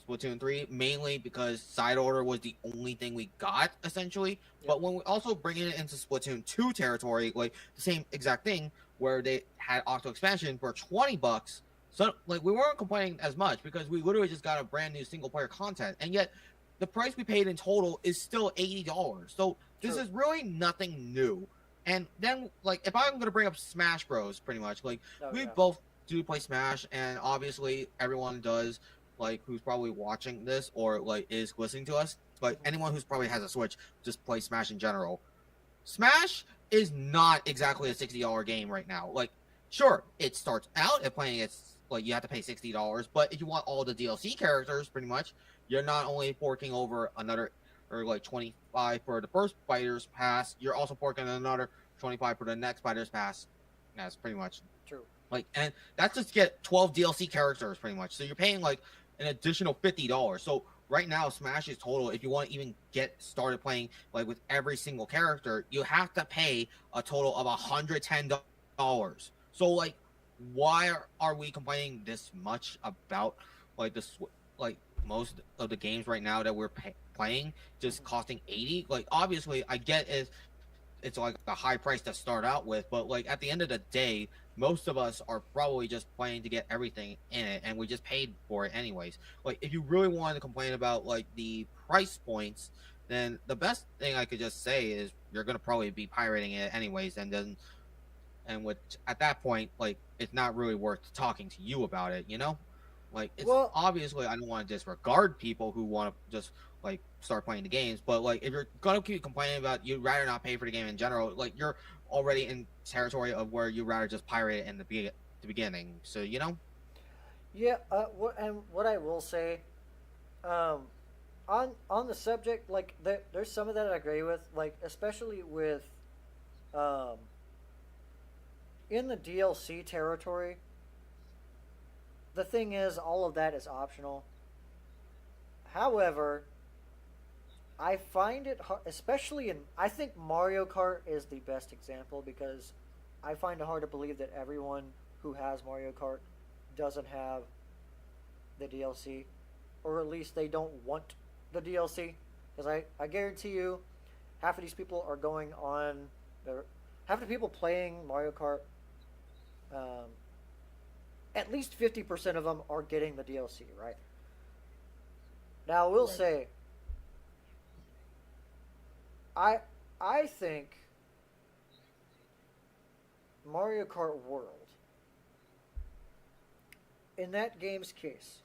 B: Splatoon 3, mainly because Side Order was the only thing we got, essentially. Yep. But when we also bring it into Splatoon 2 territory, like the same exact thing, where they had Octo Expansion for $20, so like we weren't complaining as much because we literally just got a brand new single player content, and yet the price we paid in total is still $80. So this is really nothing new. And then, like, if I'm going to bring up Smash Bros, pretty much, like, we both do play Smash, and obviously everyone does. like who's probably watching this or like is listening to us, like anyone who's probably has a Switch, just play Smash in general. Smash is not exactly a $60 game right now. Like, sure, it starts out at playing it's like you have to pay $60, but if you want all the DLC characters, pretty much, you're not only forking over another or like 25 for the first Fighters Pass, you're also forking another 25 for the next Fighters Pass. That's pretty much
A: True.
B: like, and that's just to get 12 DLC characters, pretty much. So you're paying like an additional $50. So right now, Smash's total, if you want to even get started playing like with every single character, you have to pay a total of $110. So like, why are we complaining this much about like this? Like most of the games right now that we're playing just costing 80. Like obviously, I get it's like a high price to start out with, but like at the end of the day, most of us are probably just playing to get everything in it, and we just paid for it anyways. Like if you really wanted to complain about like the price points, then the best thing I could just say is you're gonna probably be pirating it anyways, and then and with at that point, like it's not really worth talking to you about it, you know? Like it's
A: Well,
B: obviously I don't want to disregard people who want to just like start playing the games, but like if you're gonna keep complaining about you'd rather not pay for the game in general, like you're already in territory of where you'd rather just pirate it in the beginning. So you know,
A: yeah. What I will say, um, on the subject, like there's some of that I agree with, like especially with, um, in the DLC territory. The thing is, all of that is optional. However, I find it hard, especially in. I think Mario Kart is the best example because I find it hard to believe that everyone who has Mario Kart doesn't have the DLC, or at least they don't want the DLC. Because I guarantee you, half of these people are going on. Half the people playing Mario Kart, um, at least 50% of them are getting the DLC, right? Now, I will
C: Right.
A: say, I I think Mario Kart World, in that game's case,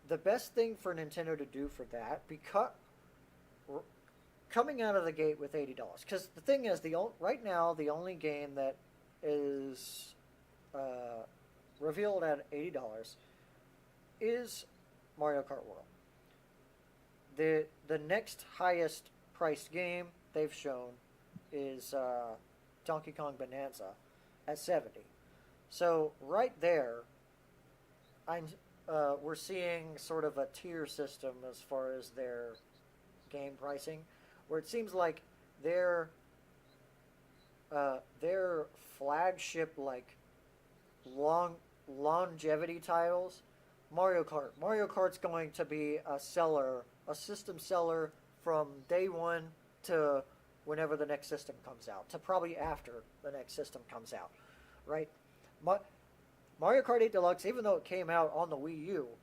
A: the best thing for Nintendo to do for that, because coming out of the gate with $80, because the thing is, right now the only game that is uh, revealed at $80 is Mario Kart World. The next highest priced game they've shown is Donkey Kong Bonanza at 70. So right there, I'm we're seeing sort of a tier system as far as their game pricing, where it seems like their their flagship like long longevity titles, Mario Kart. Mario Kart's going to be a seller, a system seller from day one to whenever the next system comes out, to probably after the next system comes out, right? Mario Kart 8 Deluxe, even though it came out on the Wii U,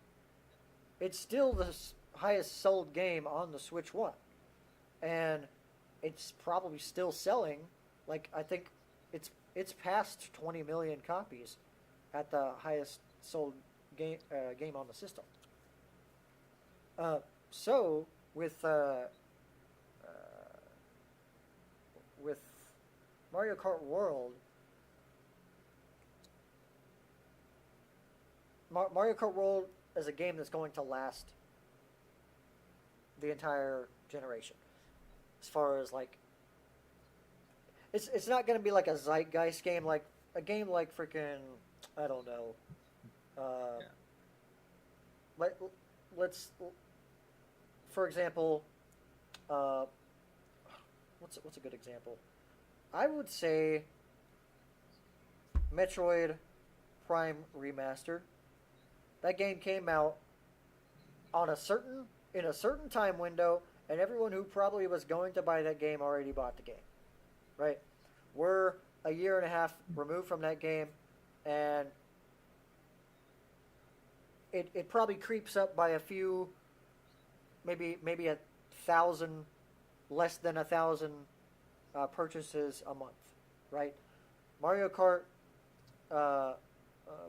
A: it's still the highest sold game on the Switch One, and it's probably still selling. Like I think it's past 20 million copies at the highest sold game on the system. So with Mario Kart World, Mario Kart World is a game that's going to last the entire generation. As far as like, it's not going to be like a zeitgeist game, like a game like freaking, I don't know. Uh,
C: Yeah.
A: let let's for example, uh, what's a good example? I would say Metroid Prime Remastered. That game came out on a certain in a certain time window, and everyone who probably was going to buy that game already bought the game. Right? We're a year and a half removed from that game, and it probably creeps up by a few, maybe 1,000, less than 1,000 purchases a month, right? Mario Kart, uh,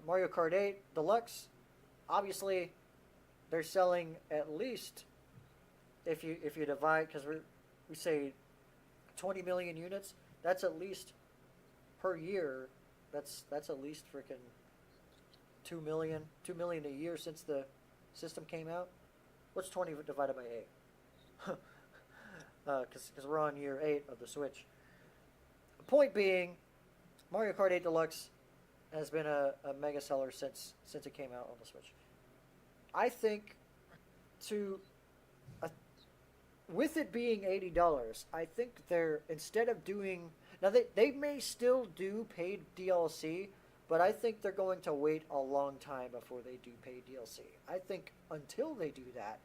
A: Mario Kart 8 Deluxe, obviously, they're selling at least if you divide because we say 20 million units. That's at least per year. That's at least freaking 2 million. 2 million a year since the system came out. What's 20 divided by 8? Because we're on year 8 of the Switch. Point being, Mario Kart 8 Deluxe has been a mega seller since it came out on the Switch. I think with it being $80, I think they're, instead of doing, now they may still do paid DLC, but I think they're going to wait a long time before they do paid DLC. I think until they do that,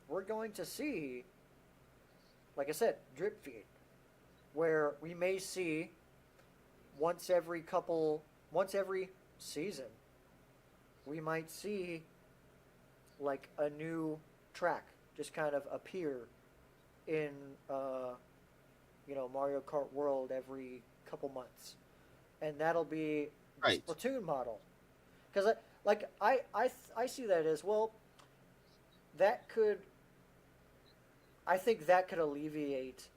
A: we're going to see, like I said, drip feed, where we may see once every season, we might see like a new track just kind of appear in Mario Kart World every couple months, and that'll be the Splatoon model. Because I see that as well. I think that could alleviate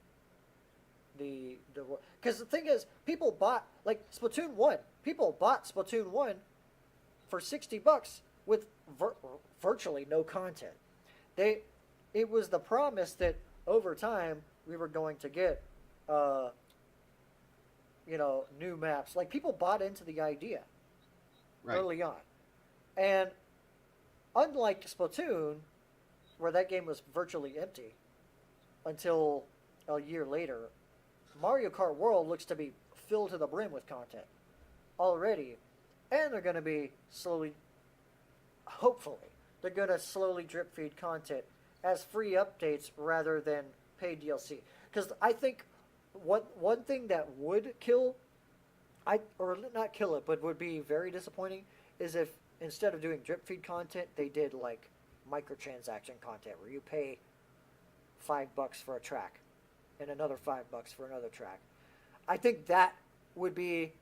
A: the because the thing is, people bought like Splatoon 1. People bought Splatoon 1 for $60 with virtually no content. It was the promise that over time we were going to get new maps. Like, people bought into the idea early on. And unlike Splatoon, where that game was virtually empty until a year later, Mario Kart World looks to be filled to the brim with content already. And they're going to be hopefully, they're going to slowly drip feed content as free updates rather than paid DLC. Because I think one thing that would not kill it, but would be very disappointing, is if instead of doing drip feed content, they did like microtransaction content where you pay $5 for a track and another $5 for another track. I think that would be.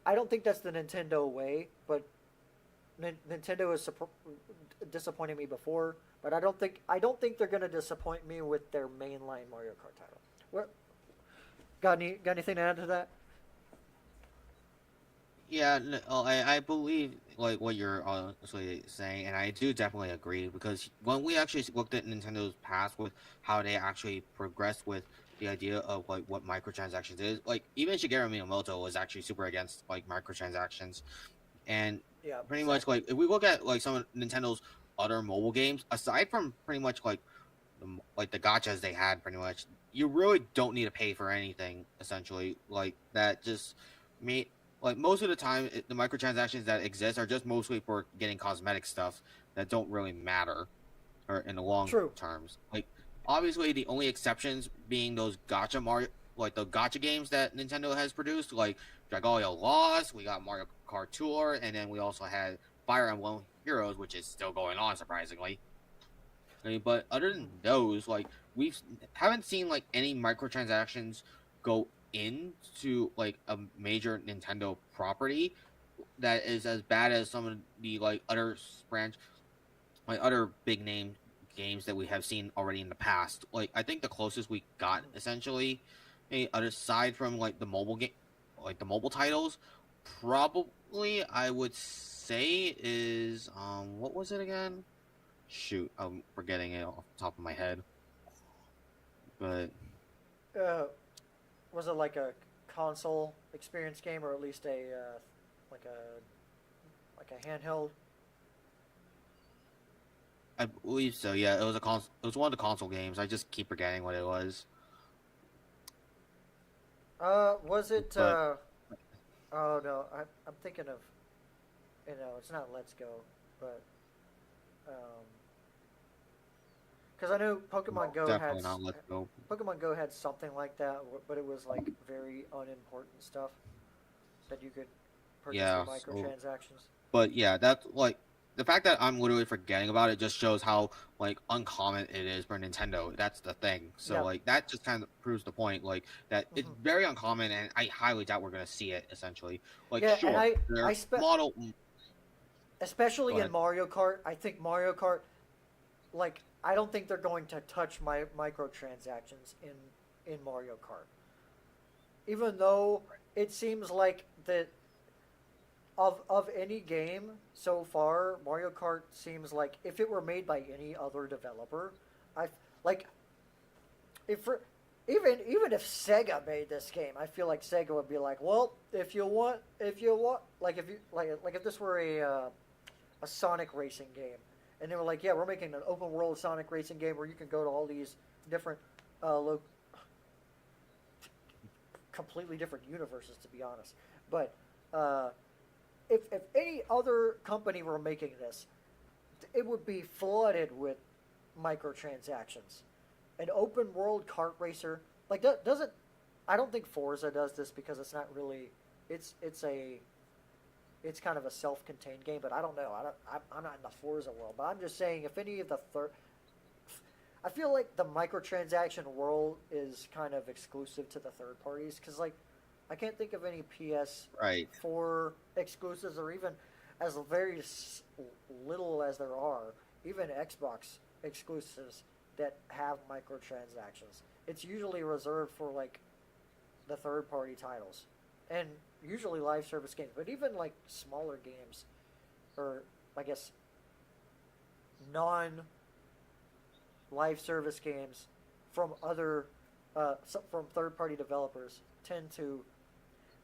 A: I don't think that's the Nintendo way, but Nintendo has disappointed me before. But I don't think they're going to disappoint me with their mainline Mario Kart title. Got anything to add to that?
B: Yeah, I believe like what you're honestly saying, and I do definitely agree, because when we actually looked at Nintendo's past with how they actually progressed with the idea of like what microtransactions is, like even Shigeru Miyamoto was actually super against like microtransactions, and pretty much like if we look at like some of Nintendo's other mobile games, aside from pretty much like the gachas they had, pretty much you really don't need to pay for anything essentially. Like that just made. Like, most of the time, the microtransactions that exist are just mostly for getting cosmetic stuff that don't really matter or in the long terms. Like, obviously, the only exceptions being those gacha the gacha games that Nintendo has produced, like Dragalia Lost, we got Mario Kart Tour, and then we also had Fire Emblem Heroes, which is still going on, surprisingly. I mean, but other than those, like, haven't seen, like, any microtransactions go into like a major Nintendo property that is as bad as some of the like other other big name games that we have seen already in the past. Like, I think the closest we got essentially, aside from like the mobile game, like the mobile titles, probably I would say is what was it again? Shoot, I'm forgetting it off the top of my head. But
A: was it like a console experience game, or at least a handheld?
B: I believe so. Yeah, it was It was one of the console games. I just keep forgetting what it was.
A: Was it? Oh no, I'm thinking of. It's not Let's Go, but because I know Pokemon Go had
B: not Let's Go.
A: Pokemon Go had something like that, but it was like very unimportant stuff that you could purchase with microtransactions.
B: But yeah, that's like the fact that I'm literally forgetting about it just shows how like uncommon it is for Nintendo. That's the thing. So
A: Yeah.
B: like that just kind of proves the point, like that it's
A: Hmm.
B: very uncommon, and I highly doubt we're gonna see it. Essentially, like
A: Yeah, and
B: sure, their model. Go
A: especially in
B: ahead.
A: Mario Kart, I think Mario Kart, like, I don't think they're going to touch my microtransactions in Mario Kart. Even though it seems like that of any game so far, Mario Kart seems like if it were made by any other developer, I like if for, even if Sega made this game, I feel like Sega would be like, well, if you want, like if you like if this were a Sonic racing game, and they were like, yeah, we're making an open world Sonic racing game where you can go to all these different, lo- completely different universes, to be honest. But uh, if any other company were making this, it would be flooded with microtransactions. An open world kart racer, like, doesn't, I don't think Forza does this because it's not really, it's a it's kind of a self-contained game, but I don't know. I'm not in the Forza world, but I'm just saying if any of the third, I feel like the microtransaction world is kind of exclusive to the third parties because like I can't think of any
B: Right.
A: PS4 exclusives or even as very little as there are, even Xbox exclusives that have microtransactions. It's usually reserved for like the third party titles and usually live service games, but even like smaller games or I guess non live service games from other from third party developers tend to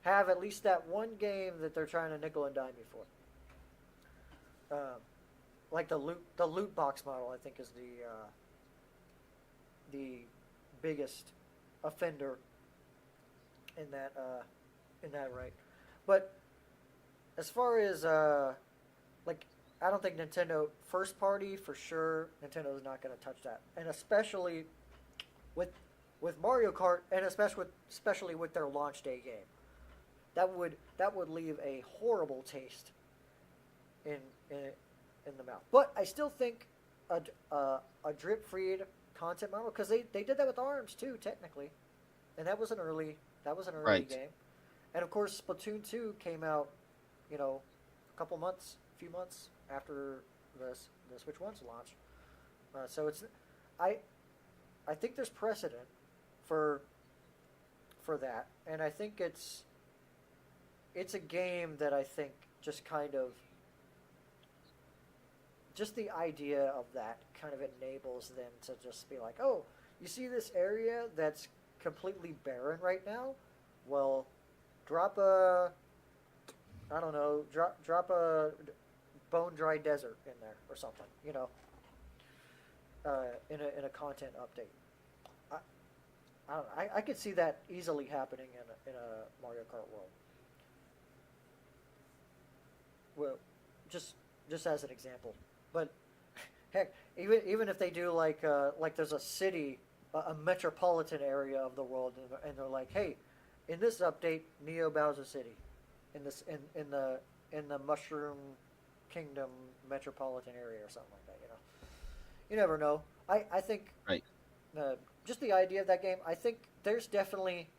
A: have at least that one game that they're trying to nickel and dime you for. Like the loot box model, I think is the biggest offender in that right. But as far as like I don't think Nintendo first party for sure. Nintendo's not going to touch that, and especially with Mario Kart, and especially with their launch day game. That would leave a horrible taste in in, in the mouth. But I still think a drip freed content model because they did that with Arms too technically, and that was an early
B: Right.
A: game, and of course Splatoon 2 came out, you know, a few months after the Switch One's launch. So it's I I think there's precedent for that, and I think it's a game that I think just kind of just the idea of that kind of enables them to just be like, oh, you see this area that's completely barren right now? Well, drop a I don't know, drop a bone dry desert in there or something, you know, in a content update. I I don't know, I could see that easily happening in a Mario Kart world. Well, just as an example, but heck, even if they do like there's a city, a metropolitan area of the world, and they're like, hey, in this update, Neo Bowser City, in this in the Mushroom Kingdom metropolitan area or something like that. You know, you never know. I think
B: Right.
A: uh, just the idea of that game. I think there's definitely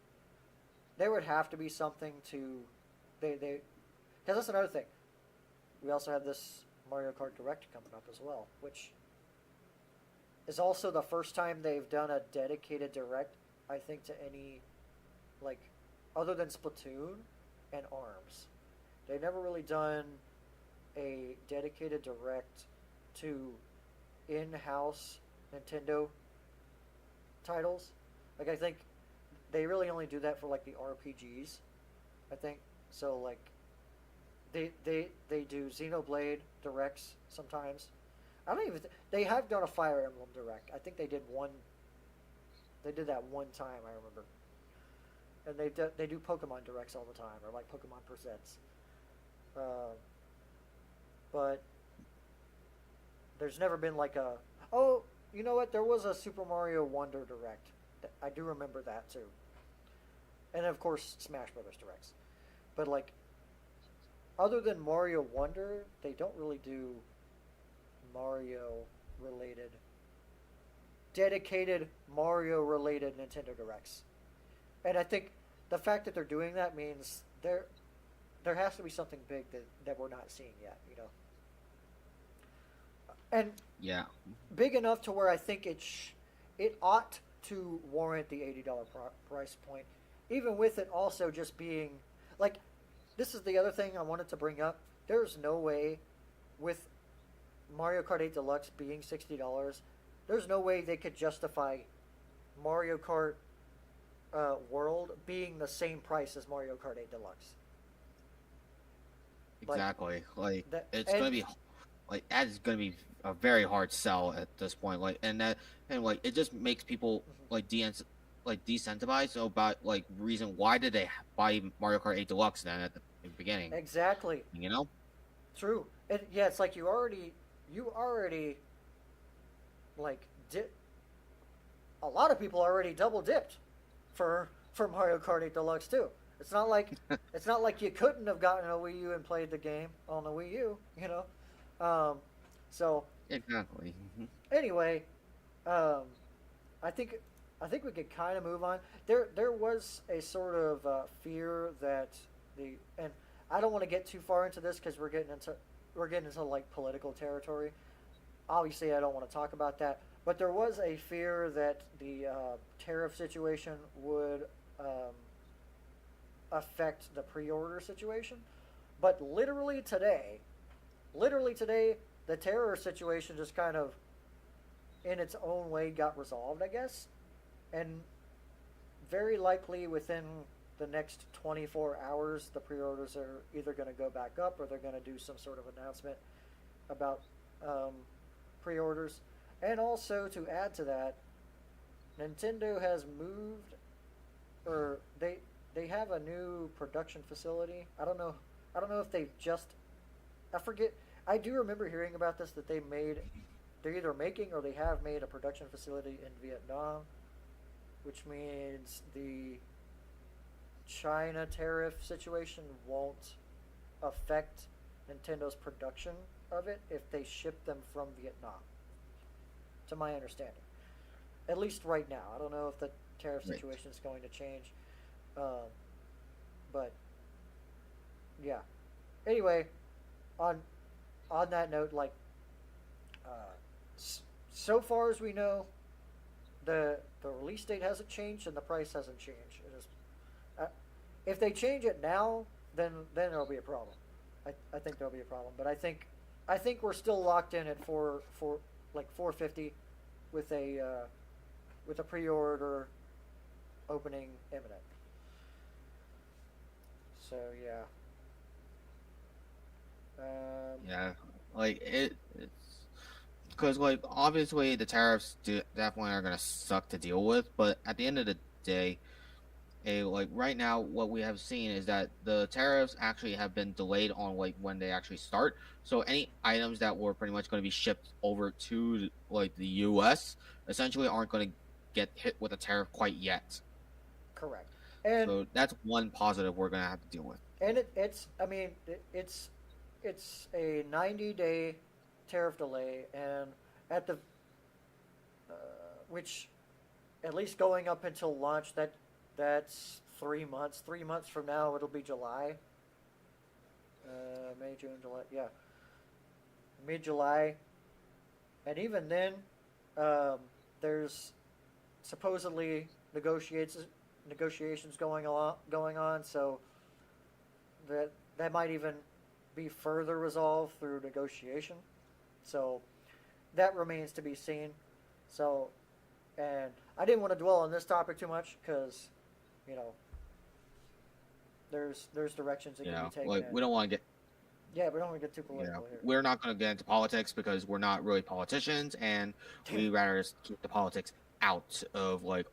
A: there would have to be something to they because that's another thing. We also have this Mario Kart Direct coming up as well, which is also the first time they've done a dedicated direct, I think, to any, like, other than Splatoon and Arms. They've never really done a dedicated direct to in house Nintendo titles. Like, I think they really only do that for, like, the RPGs, I think. So, like, they do Xenoblade directs sometimes. I don't even. They have done a Fire Emblem direct. I think they did one. They did that one time. I remember. And they do Pokemon directs all the time, or like Pokemon Presents. Uh, but there's never been like a. Oh, you know what? There was a Super Mario Wonder direct. I do remember that too. And of course Smash Brothers directs. But like other than Mario Wonder, they don't really do Mario related, dedicated Mario related Nintendo Directs. And I think the fact that they're doing that means there has to be something big that we're not seeing yet, you know. And
B: Yeah.
A: big enough to where I think it ought to warrant the $80 price point, even with it also just being like, this is the other thing I wanted to bring up. There's no way with Mario Kart 8 Deluxe being $60, there's no way they could justify Mario Kart World being the same price as Mario Kart 8 Deluxe.
B: Exactly. Like
A: That,
B: it's
A: and
B: gonna be like that is gonna be a very hard sell at this point. Like and like it just makes people like decentralized about like reason why did they buy Mario Kart 8 Deluxe then at the beginning?
A: exactly
B: You know?
A: true. Yeah, it's like you already like did. A lot of people already double dipped for Mario Kart 8 Deluxe too. It's not like you couldn't have gotten a Wii U and played the game on the Wii U, you know. So
B: Exactly.
A: anyway, um, I think we could kind of move on. There was a sort of fear that and I don't want to get too far into this because we're getting into like political territory. Obviously, I don't want to talk about that. But there was a fear that the tariff situation would affect the pre-order situation. But literally today, the terror situation just kind of, in its own way, got resolved, I guess. And very likely within the next 24 hours, the pre-orders are either going to go back up or they're going to do some sort of announcement about pre-orders. And also to add to that, Nintendo has moved, or they have a new production facility. I don't know if they've just, I forget. I do remember hearing about this, that they're either making or they have made a production facility in Vietnam, which means the China tariff situation won't affect Nintendo's production of it if they ship them from Vietnam, to my understanding. At least right now. I don't know if the tariff
B: Right.
A: situation is going to change. Um, but yeah. Anyway, on that note, like uh, so far as we know, the release date hasn't changed and the price hasn't changed. Uh, if they change it now, then there'll be a problem. I think there'll be a problem. But I think we're still locked in at four like 450 with a pre-order opening imminent. So yeah.
B: Yeah. Like it's because like obviously the tariffs definitely are gonna suck to deal with, but at the end of the day, like right now what we have seen is that the tariffs actually have been delayed on like when they actually start. So any items that were pretty much going to be shipped over to like the US essentially aren't going to get hit with a tariff quite yet.
A: Correct. And
B: So that's one positive we're going to have to deal with.
A: it's I mean it's a 90-day tariff delay, and at the uh, which at least going up until launch, that's 3 months. 3 months from now it'll be July. May, June, July. Yeah, mid July, and even then, there's supposedly negotiations going on. So that might even be further resolved through negotiation. So that remains to be seen. So, and I didn't want to dwell on this topic too much because, you know, there's directions that can
B: Yeah,
A: be taken.
B: like we don't want to get
A: Yeah, we don't want to get too
B: yeah,
A: political here.
B: we're not going to get into politics because we're not really politicians, and we rather just keep the politics out of like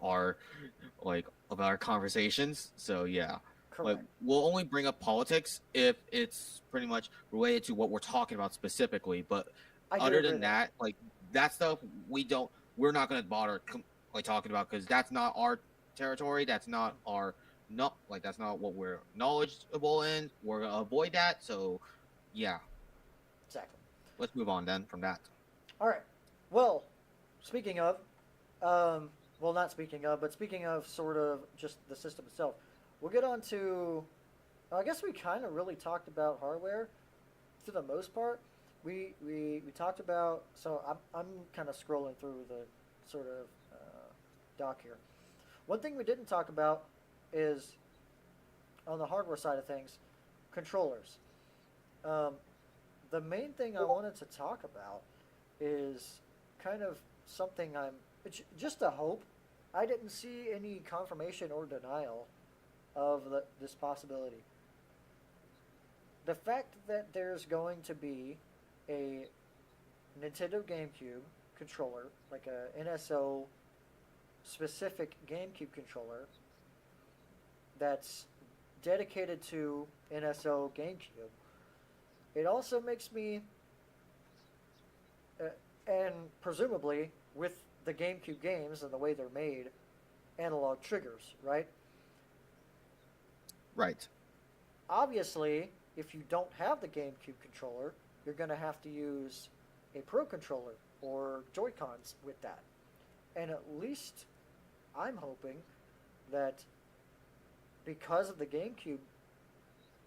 B: of our conversations. So yeah, like
A: Correct.
B: we'll only bring up politics if it's pretty much related to what we're talking about specifically. But
A: I do
B: other
A: agree
B: than
A: with that.
B: that, like that stuff, we're not going to bother like talking about because that's not our territory. That's not our not like that's not what we're knowledgeable in. We're gonna avoid that. So yeah,
A: Exactly.
B: let's move on then from that.
A: All right. Well, speaking of, well, not speaking of, but speaking of sort of just the system itself, we'll get on to. I guess we kind of really talked about hardware for the most part. We talked about. So I'm kind of scrolling through the sort of doc here. One thing we didn't talk about is on the hardware side of things, controllers. Um, the main thing I wanted to talk about is kind of something it's just a hope. I didn't see any confirmation or denial of this possibility. The fact that there's going to be a Nintendo GameCube controller, like a NSO specific GameCube controller that's dedicated to NSO GameCube, it also makes me, and presumably with the GameCube games and the way they're made, analog triggers, right?
B: Right.
A: Obviously, if you don't have the GameCube controller, you're going to have to use a Pro controller or Joy-Cons with that. And at least I'm hoping that because of the GameCube,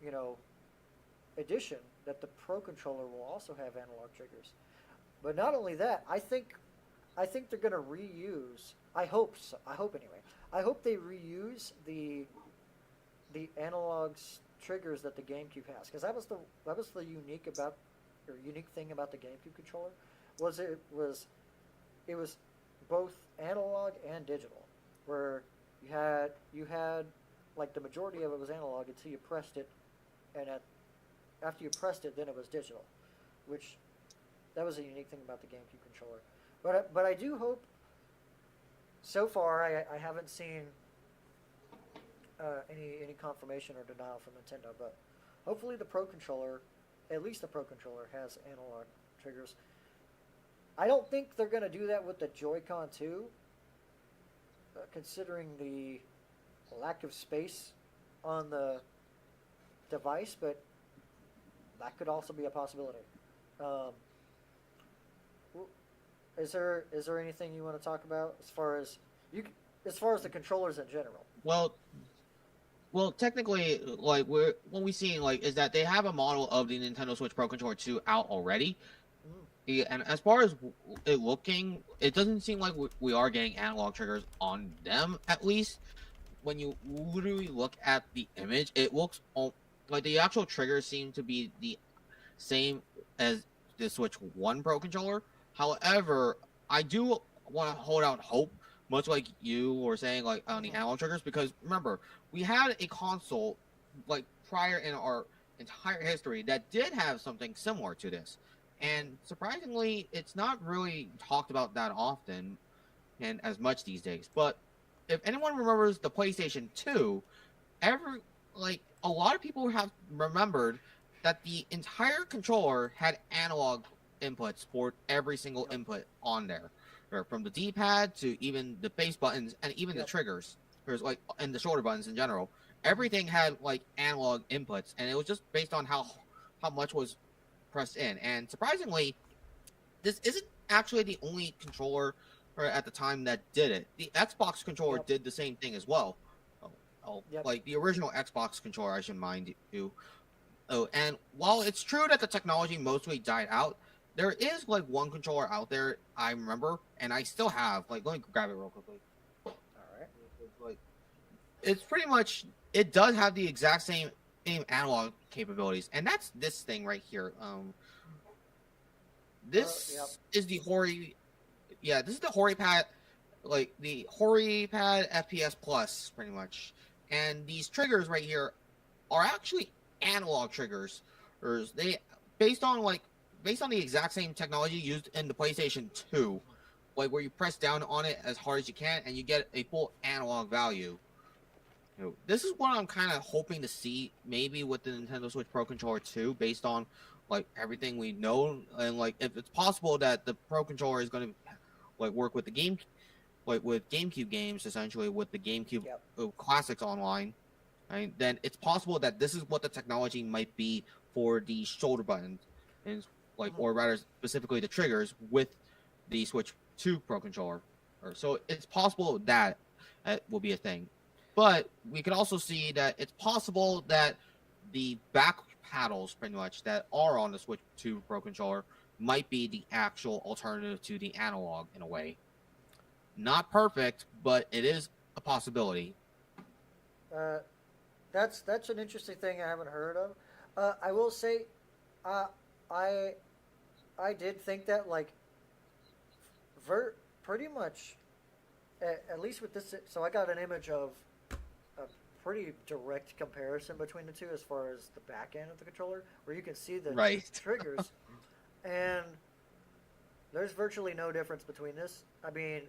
A: you know, edition, that the Pro controller will also have analog triggers. But not only that, I think they're going to reuse. I hope so. I hope anyway. I hope they reuse the analog triggers that the GameCube has, because that was the unique thing about the GameCube controller was it was both analog and digital, where you had like the majority of it was analog until you pressed it, and after you pressed it, then it was digital, which that was a unique thing about the GameCube controller. But I do hope. So far, I haven't seen any confirmation or denial from Nintendo, but hopefully the Pro controller, at least the Pro controller, has analog triggers. I don't think they're going to do that with the Joy-Con 2, considering the lack of space on the device, but that could also be a possibility. Um, is there anything you want to talk about as far as the controllers in general?
B: Well, technically, like what we see like is that they have a model of the Nintendo Switch Pro Controller 2 out already. Yeah, and as far as it looking, it doesn't seem like we are getting analog triggers on them. At least when you literally look at the image, it looks like the actual triggers seem to be the same as the Switch 1 Pro controller. However, I do want to hold out hope, much like you were saying, like on the analog triggers, because remember, we had a console like prior in our entire history that did have something similar to this. And surprisingly, it's not really talked about that often and as much these days. But if anyone remembers the PlayStation 2, a lot of people have remembered that the entire controller had analog inputs for every single input on there, or from the D-pad to even the base buttons and even the triggers. There's and the shoulder buttons in general. Everything had like analog inputs, and it was just based on how much was pressed in. And surprisingly, this isn't actually the only controller at the time that did it. The Xbox controller did the same thing as well. Like the original Xbox controller, I should mind you. And while it's true that the technology mostly died out, there is like one controller out there I remember, and I still have. Like, let me grab it real quickly. All right. It's pretty much, it does have the exact same analog capabilities, and that's this thing right here. This is the Hori. Yeah, this is the Hori Pad, like the Hori Pad FPS Plus, pretty much. And these triggers right here are actually analog triggers. They based on the exact same technology used in the PlayStation 2, like where you press down on it as hard as you can and you get a full analog value. This is what I'm kind of hoping to see, maybe with the Nintendo Switch Pro Controller 2, based on like everything we know, and like if it's possible that the Pro Controller is going to like work with the with GameCube games, essentially with the GameCube Classics Online, right? Then it's possible that this is what the technology might be for the shoulder buttons. And or rather specifically the triggers with the Switch 2 Pro controller. So it's possible that will be a thing. But we can also see that it's possible that the back paddles, pretty much, that are on the Switch 2 Pro controller might be the actual alternative to the analog in a way. Not perfect, but it is a possibility.
A: That's an interesting thing I haven't heard of. I will say, I did think that like, pretty much, at least with this. So I got an image of a pretty direct comparison between the two as far as the back end of the controller, where you can see the triggers, and there's virtually no difference between this. I mean,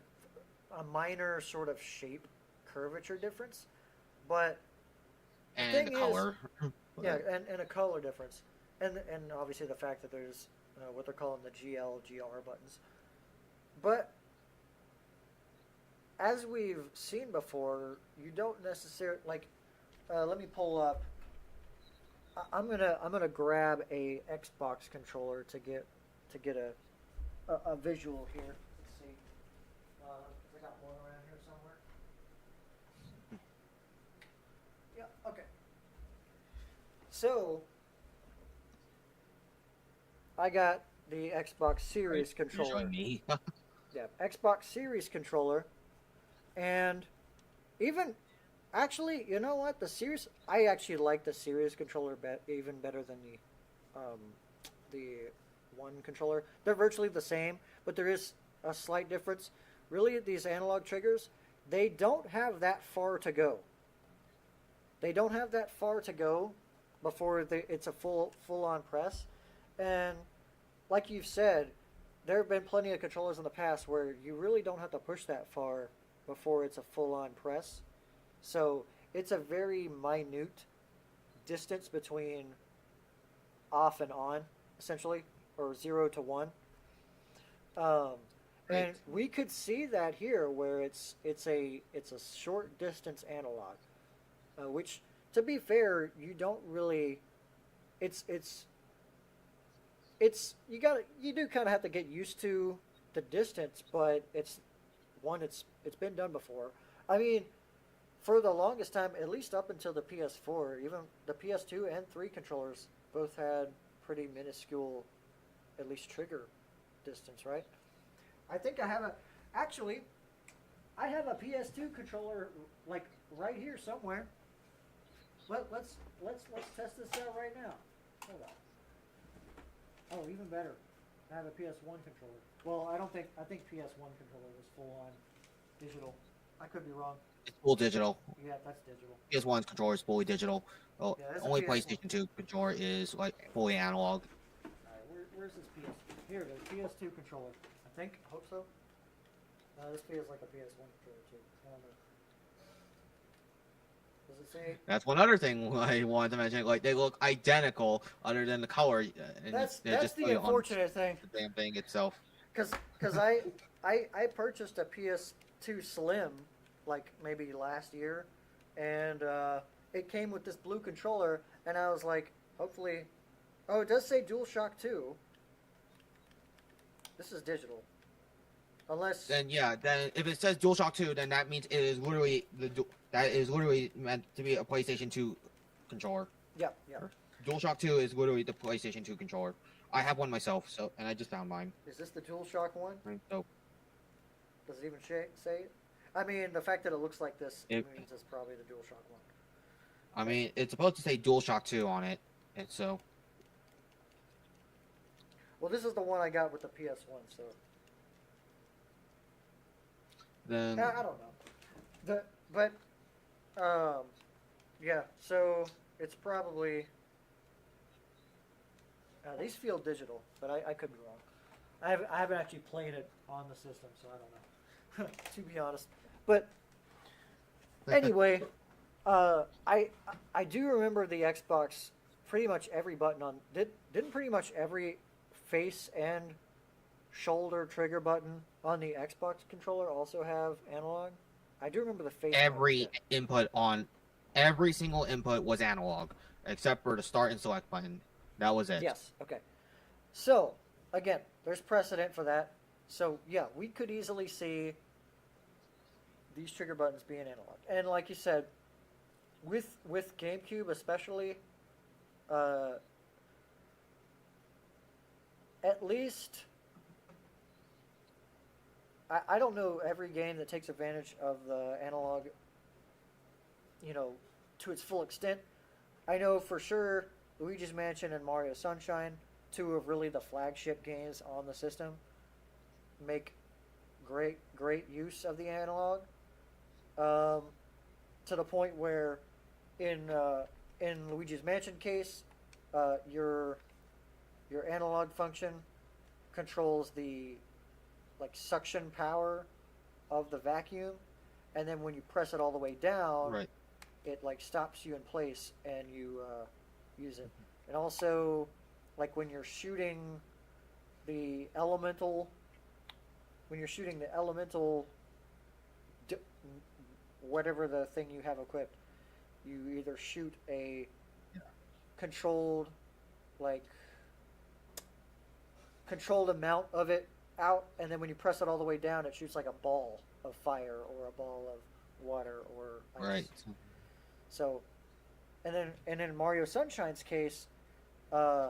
A: a minor sort of shape curvature difference, but
B: and the color.
A: Yeah, and a color difference, and obviously the fact that there's what they're calling the GR buttons, but as we've seen before, you don't necessarily like. Let me pull up. I'm gonna grab a Xbox controller to get a visual here. Let's see. I got one around here somewhere. Yeah. Okay. So I got the Xbox Series controller.
B: You're showing me.
A: Yeah, Xbox Series controller, and even actually, you know what? I actually like the Series controller even better than the one controller. They're virtually the same, but there is a slight difference. Really, these analog triggers, they don't have that far to go. They don't have that far to go before it's a full-on press. And like you've said, there have been plenty of controllers in the past where you really don't have to push that far before it's a full-on press. So it's a very minute distance between off and on, essentially, or 0 to 1. And we could see that here, where it's a short distance analog, which, to be fair, you don't really. It's you do kind of have to get used to the distance, but it's been done before. I mean, for the longest time, at least up until the PS4, even the PS2 and 3 controllers both had pretty minuscule, at least trigger distance, right? I think I have a PS2 controller like right here somewhere. Let's test this out right now. Hold on. Oh, even better. I have a PS1 controller. Well, I think PS1 controller was full on digital. I could be wrong.
B: It's full digital.
A: Yeah, that's digital.
B: PS1's controller is fully digital. Well,
A: Yeah,
B: only PlayStation 2 controller is like fully analog.
A: Alright, where's this PS? Here it is, PS2 controller. I hope so. This feels like a PS1 controller too. I don't know. Does it say?
B: That's one other thing I wanted to mention. Like, they look identical, other than the color. And
A: That's
B: just
A: the unfortunate thing.
B: The damn thing itself.
A: Because I purchased a PS2 Slim like maybe last year, and it came with this blue controller, and I was like, hopefully, oh, it does say DualShock 2. This is digital. Unless
B: then if it says DualShock 2, then that means it is literally meant to be a PlayStation 2 controller.
A: Yeah.
B: DualShock 2 is literally the PlayStation 2 controller. I have one myself, and I just found mine.
A: Is this the DualShock one?
B: So,
A: does it even say it? I mean, the fact that it looks like this means it's probably the DualShock one.
B: I mean, it's supposed to say DualShock 2 on it, and so.
A: Well, this is the one I got with the PS1, so.
B: Then
A: I don't know. Yeah. So it's probably. These feel digital, but I could be wrong. I haven't actually played it on the system, so I don't know. To be honest, but anyway, I do remember the Xbox. Pretty much every button on didn't pretty much every face and shoulder trigger button on the Xbox controller also have analog. I do remember the face.
B: Every single input was analog, except for the start and select button. That was it.
A: Yes. Okay. So, again, there's precedent for that. So, yeah, we could easily see these trigger buttons being analog. And like you said, with GameCube especially, uh, at least I don't know every game that takes advantage of the analog, you know, to its full extent. I know for sure Luigi's Mansion and Mario Sunshine, two of really the flagship games on the system, make great use of the analog, um, to the point where in Luigi's Mansion case, your analog function controls the like suction power of the vacuum, and then when you press it all the way down,
B: Right.
A: it like stops you in place and you use it. And also, like the elemental, when you're shooting the elemental, d- whatever the thing you have equipped, you either shoot a controlled, like controlled amount of it out, and then when you press it all the way down, it shoots like a ball of fire or a ball of water or ice.
B: Right.
A: So, and in Mario Sunshine's case, uh,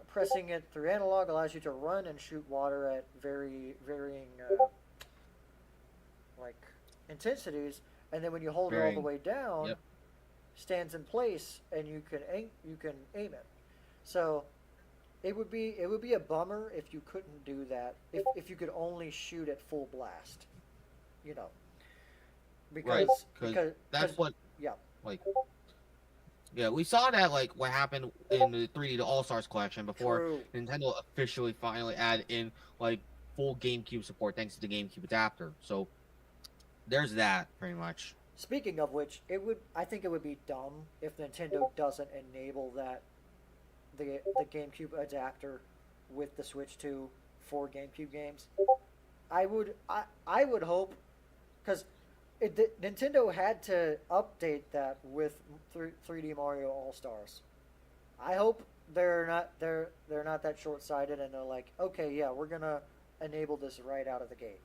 A: pressing it through analog allows you to run and shoot water at varying like intensities, and then when you hold it all the way down,
B: Yep.
A: stands in place, and you can aim it. So it would be a bummer if you couldn't do that. If you could only shoot at full blast, you know,
B: Right.
A: because
B: That's what
A: yeah.
B: like. Yeah, we saw that like what happened in the 3D the All Stars collection before
A: True.
B: Nintendo officially finally added in like full GameCube support thanks to the GameCube adapter. So there's that pretty much.
A: Speaking of which, I think it would be dumb if Nintendo doesn't enable the GameCube adapter with the Switch 2 for GameCube games. I would hope, because Nintendo had to update that with 3D Mario All Stars. I hope they're not that short sighted and they're like, okay, yeah, we're gonna enable this right out of the gate,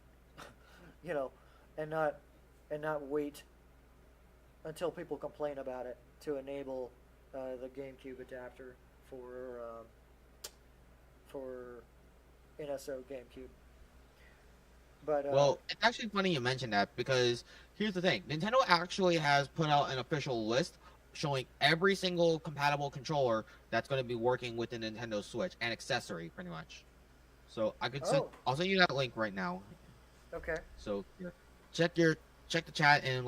A: you know, and not wait until people complain about it to enable the GameCube adapter for NSO GameCube. But
B: Well, it's actually funny you mentioned that because here's the thing: Nintendo actually has put out an official list showing every single compatible controller that's going to be working with the Nintendo Switch and accessory, pretty much. So I'll send you that link right now.
A: okay.
B: So check the chat and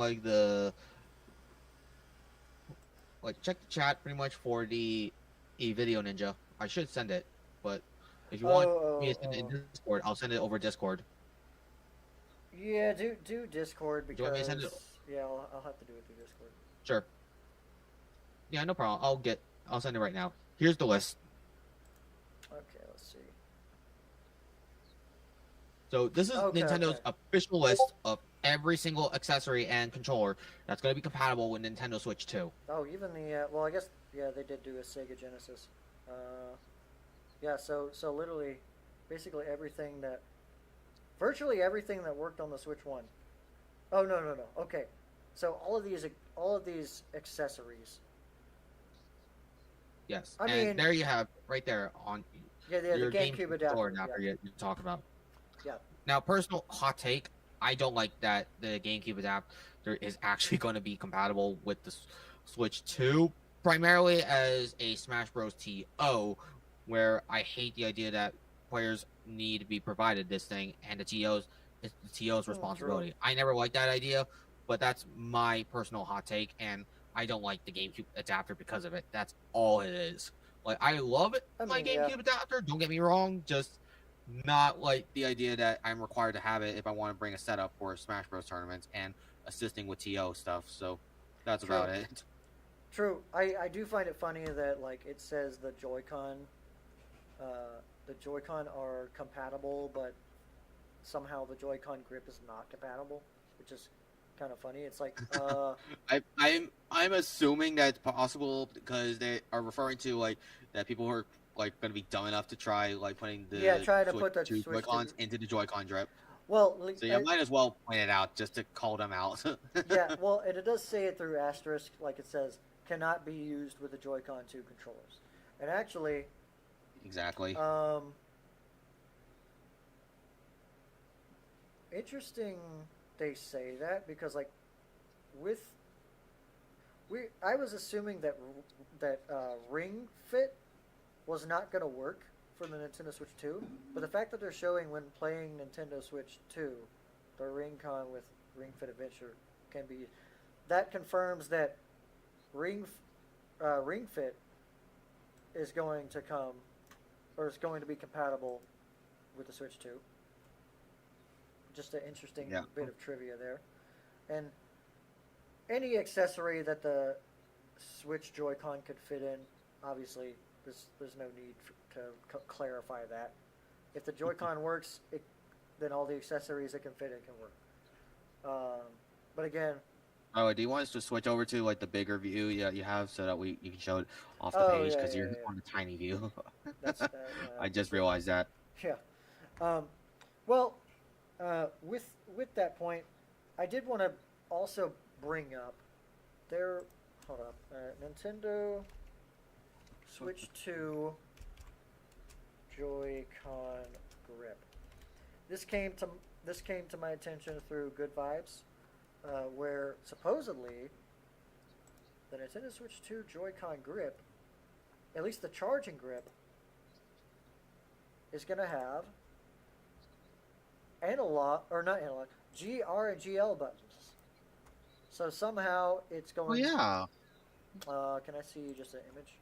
B: check the chat pretty much for the video ninja. I should send it, but if you want me to send it in Discord, I'll send it over Discord.
A: Yeah, do Discord because
B: Do you want me to send it?
A: yeah, I'll have to do it through Discord.
B: Sure. Yeah, no problem. I'll send it right now. Here's the list.
A: Okay, let's see.
B: So this is Nintendo's official list of every single accessory and controller that's going to be compatible with Nintendo Switch 2.
A: Oh, even the well, I guess they did do a Sega Genesis. Yeah, so literally, basically virtually everything that worked on the Switch 1. Oh no. Okay, so all of these accessories.
B: Yes,
A: I mean,
B: there you have right there on
A: your
B: the
A: GameCube adapter.
B: You talk about.
A: Yeah.
B: Now, personal hot take: I don't like that the GameCube adapter is actually going to be compatible with the Switch 2, primarily as a Smash Bros. TO, where I hate the idea that players need to be provided this thing, and it's the TO's responsibility. I never liked that idea, but that's my personal hot take, and I don't like the GameCube adapter because of it. That's all it is. Like, I love it, my GameCube adapter, don't get me wrong, just not like the idea that I'm required to have it if I want to bring a setup for Smash Bros. Tournaments and assisting with TO stuff, so that's about it.
A: True. I do find it funny that, like, it says the Joy-Con are compatible, but somehow the Joy-Con grip is not compatible, which is kind of funny. It's like,
B: I'm assuming that's possible because they are referring to like that people who are like going to be dumb enough to try like putting the
A: try to
B: Switch
A: put the
B: 2
A: Switch
B: Joy-Cons into the Joy-Con drip.
A: Well,
B: So you might as well point it out just to call them out.
A: yeah. Well, and it does say it through asterisk, like it says cannot be used with the Joy-Con 2 controllers. And actually,
B: exactly.
A: Interesting they say that because like I was assuming that Ring Fit was not going to work for the Nintendo Switch 2, but the fact that they're showing when playing Nintendo Switch 2, the Ring-Con with Ring Fit Adventure can be, that confirms that Ring Fit is going to come, or is going to be compatible with the Switch 2. Just an interesting bit of trivia there. And any accessory that the Switch Joy-Con could fit in, obviously, there's no need to clarify that. If the Joy-Con works, then all the accessories it can fit in can work. But again...
B: Oh, do you want us to switch over to like the bigger view you have so that you can show it off the page because you're on the tiny view? I just realized that.
A: Yeah. With that point, I did want to also bring up Nintendo Switch 2 Joy-Con grip. This came to my attention through Good Vibes, where supposedly the Nintendo Switch 2 Joy-Con grip, at least the charging grip, is going to have GR and GL buttons. So somehow it's going.
B: Oh yeah.
A: Can I see just an image?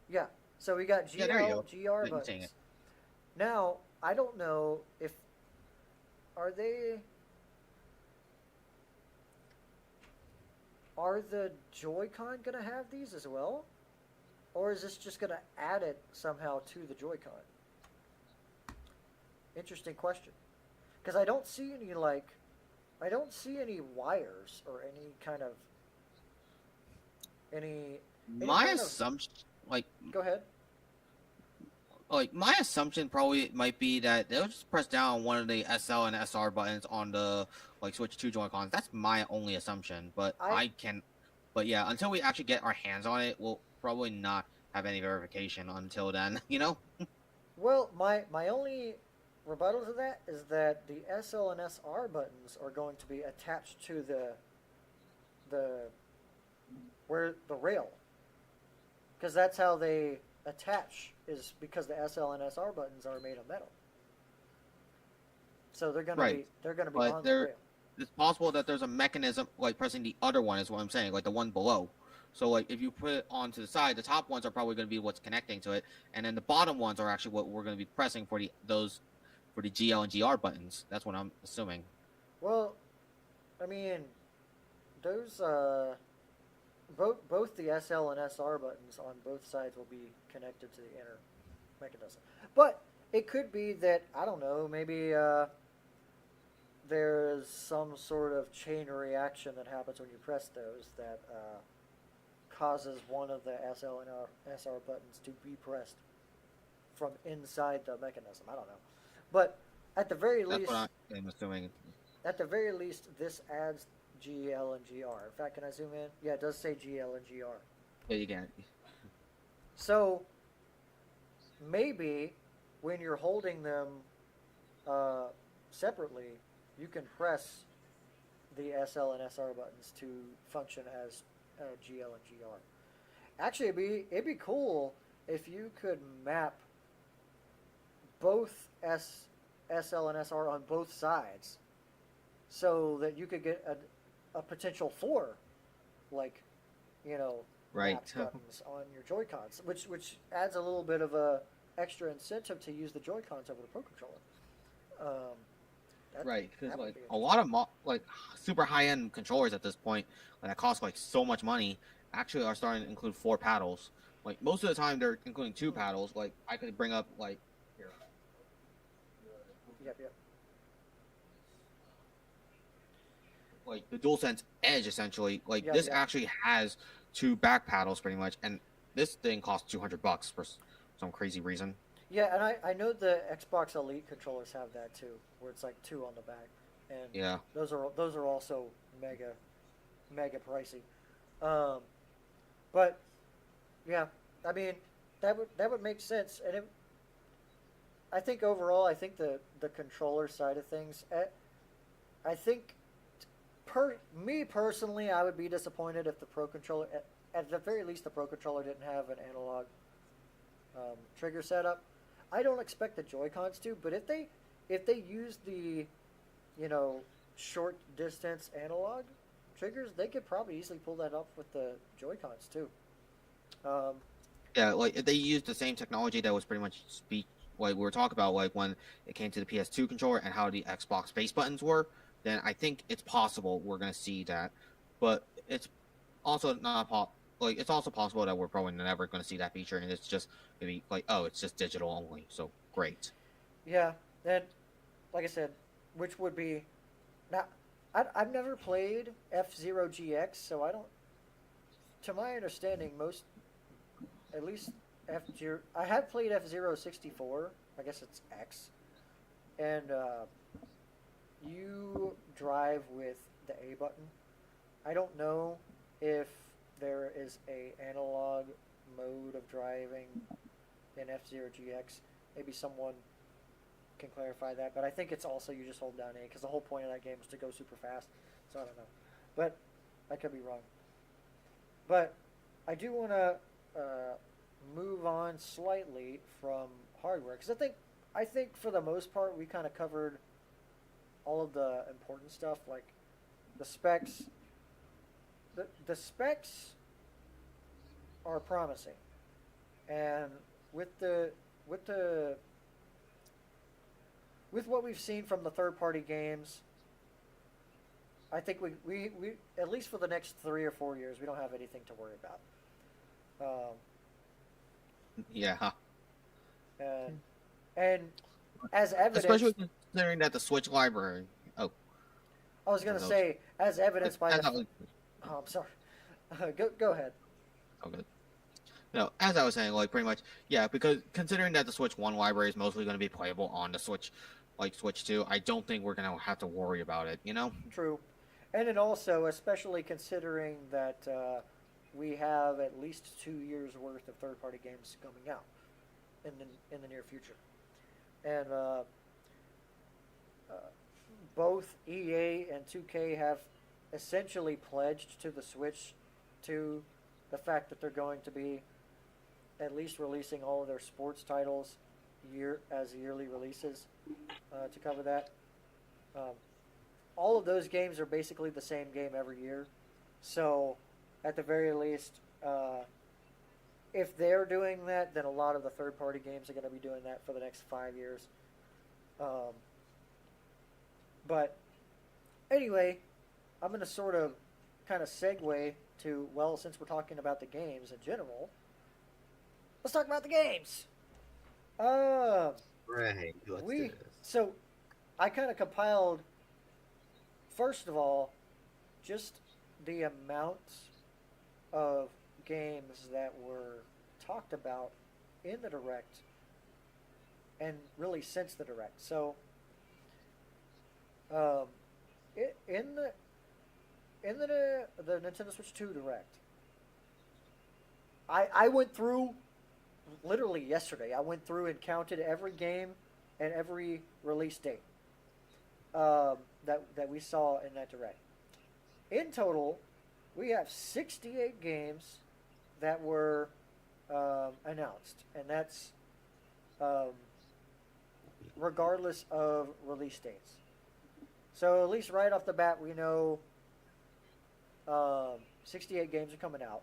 A: Yeah. So we got GL, GR buttons. Now I don't know if are the Joy-Con gonna have these as well, or is this just gonna add it somehow to the Joy-Con? Interesting question, because I don't see any wires or any kind of
B: my assumption, like,
A: go ahead.
B: Like my assumption probably might be that they'll just press down one of the SL and SR buttons on the like Switch 2 Joy-Cons. That's my only assumption, but but yeah, until we actually get our hands on it, we'll probably not have any verification until then.
A: Well, my only rebuttal to that is that the SL and SR buttons are going to be attached to the rail, because that's how they attach, is because the SL and SR buttons are made of metal. So they're gonna be on the rail.
B: It's possible that there's a mechanism like pressing the other one is what I'm saying, like the one below. So like if you put it onto the side, the top ones are probably going to be what's connecting to it, and then the bottom ones are actually what we're going to be pressing for the GL and GR buttons. That's what I'm assuming.
A: Well, I mean, those both the SL and SR buttons on both sides will be connected to the inner mechanism. But it could be that, I don't know, maybe there's some sort of chain reaction that happens when you press those that causes one of the SL and SR buttons to be pressed from inside the mechanism. I don't know. But at the very least...
B: That's what I'm assuming.
A: At the very least, this adds GL and GR. In fact, can I zoom in? Yeah, it does say GL and GR.
B: Yeah, you can.
A: So, maybe when you're holding them separately, you can press the SL and SR buttons to function as GL and GR. Actually, it'd be cool if you could map both SL and SR on both sides, so that you could get a potential 4, like, map buttons on your Joy-Cons, which adds a little bit of a extra incentive to use the Joy-Cons over the Pro Controller.
B: Right, because like a lot of like super high-end controllers at this point, that cost like so much money, actually are starting to include 4 paddles. Like most of the time, they're including 2 paddles. Like I could bring up like here.
A: Yep.
B: Like the DualSense Edge, essentially. Like this actually has 2 back paddles, pretty much, and this thing costs $200 for some crazy reason.
A: Yeah, and I know the Xbox Elite controllers have that too, where it's like 2 on the back, and
B: Yeah.
A: those are also mega pricey. Um, but yeah, I mean that would make sense, and I think overall, I think the controller side of things, I think me personally, I would be disappointed if the Pro controller, at the very least, the Pro controller didn't have an analog trigger setup. I don't expect the Joy Cons to, but if they use the, you know, short distance analog triggers, they could probably easily pull that up with the Joy Cons too. Um,
B: Yeah, like if they used the same technology that was pretty much like we were talking about, like when it came to the PS2 controller and how the Xbox face buttons were, then I think it's possible we're gonna see that. But it's also not like it's also possible that we're probably never gonna see that feature, and it's just maybe like, oh, it's just digital only. So great.
A: yeah, and like I said, which would be now. I've never played F Zero GX, so I don't. To my understanding, most at least F Zero. I have played F Zero 64. I guess it's X, and you drive with the A button. I don't know if there is a analog mode of driving in F Zero GX. Maybe someone can clarify that, but I think it's also you just hold down A because the whole point of that game is to go super fast. So I don't know, but I could be wrong. But I do want to move on slightly from hardware because I think for the most part we kind of covered all of the important stuff like the specs. The specs are promising, and with the with the with what we've seen from the third party games, I think we at least for the next 3 or 4 years we don't have anything to worry about. Um,
B: Yeah,
A: and and as evidence,
B: especially considering that the Switch library. Oh,
A: I was gonna say as evidenced by the. Oh, I'm sorry. Go ahead.
B: Okay. No, as I was saying, like pretty much, yeah, because considering that the Switch 1 library is mostly going to be playable on the Switch, like Switch 2, I don't think we're going to have to worry about it, you know?
A: True, and then also, especially considering that we have at least 2 years worth of third-party games coming out in the near future, and uh, both EA and 2K have essentially pledged to the Switch to the fact that they're going to be at least releasing all of their sports titles as yearly releases to cover that. Um, all of those games are basically the same game every year, so at the very least, if they're doing that, then a lot of the third-party games are going to be doing that for the next 5 years. Um, but anyway, I'm going to sort of kind of segue to, well, since we're talking about the games in general, let's talk about the games.
C: Right. Let's do this.
A: So I kind of compiled, first of all, just the amount of games that were talked about in the Direct and really since the Direct. So um, in the Nintendo Switch 2 Direct, I went through literally yesterday. I went through and counted every game and every release date that we saw in that Direct. In total, we have 68 games that were announced, and that's regardless of release dates. So at least right off the bat, we know 68 games are coming out.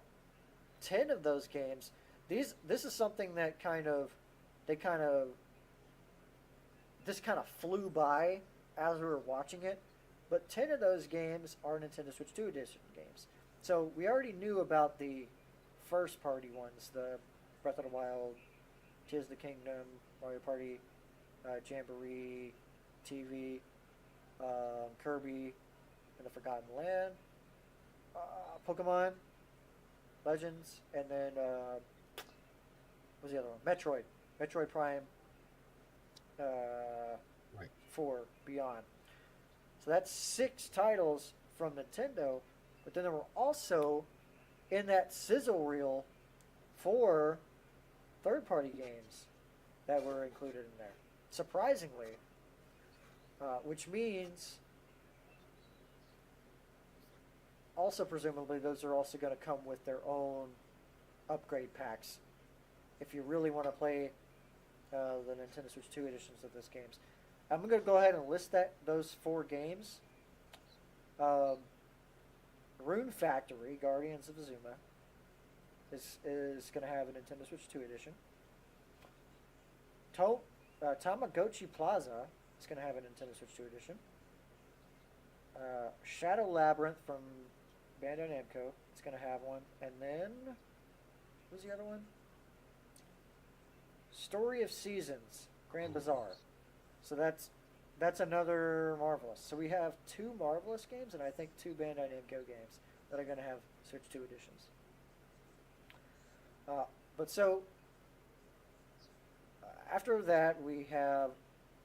A: 10 of those games, this is something that this kind of flew by as we were watching it. But 10 of those games are Nintendo Switch 2 edition games. So we already knew about the first party ones, the Breath of the Wild, Tears of the Kingdom, Mario Party, Jamboree, TV, Kirby, and the Forgotten Land, Pokemon Legends, and then was the other one? Metroid Prime
B: Right.
A: 4 Beyond. So that's 6 titles from Nintendo, but then there were also in that sizzle reel 4 third-party games that were included in there. Surprisingly, which means also presumably those are also going to come with their own upgrade packs if you really want to play the Nintendo Switch 2 editions of those games. I'm going to go ahead and list those 4 games. Rune Factory, Guardians of Azuma, is going to have a Nintendo Switch 2 edition. Tamagotchi Plaza is going to have a Nintendo Switch 2 edition. Shadow Labyrinth from Bandai Namco is going to have one. And then, what was the other one? Story of Seasons, Grand Bazaar. So that's another Marvelous. So we have 2 Marvelous games and I think 2 Bandai Namco games that are going to have Switch 2 editions. But so after that, we have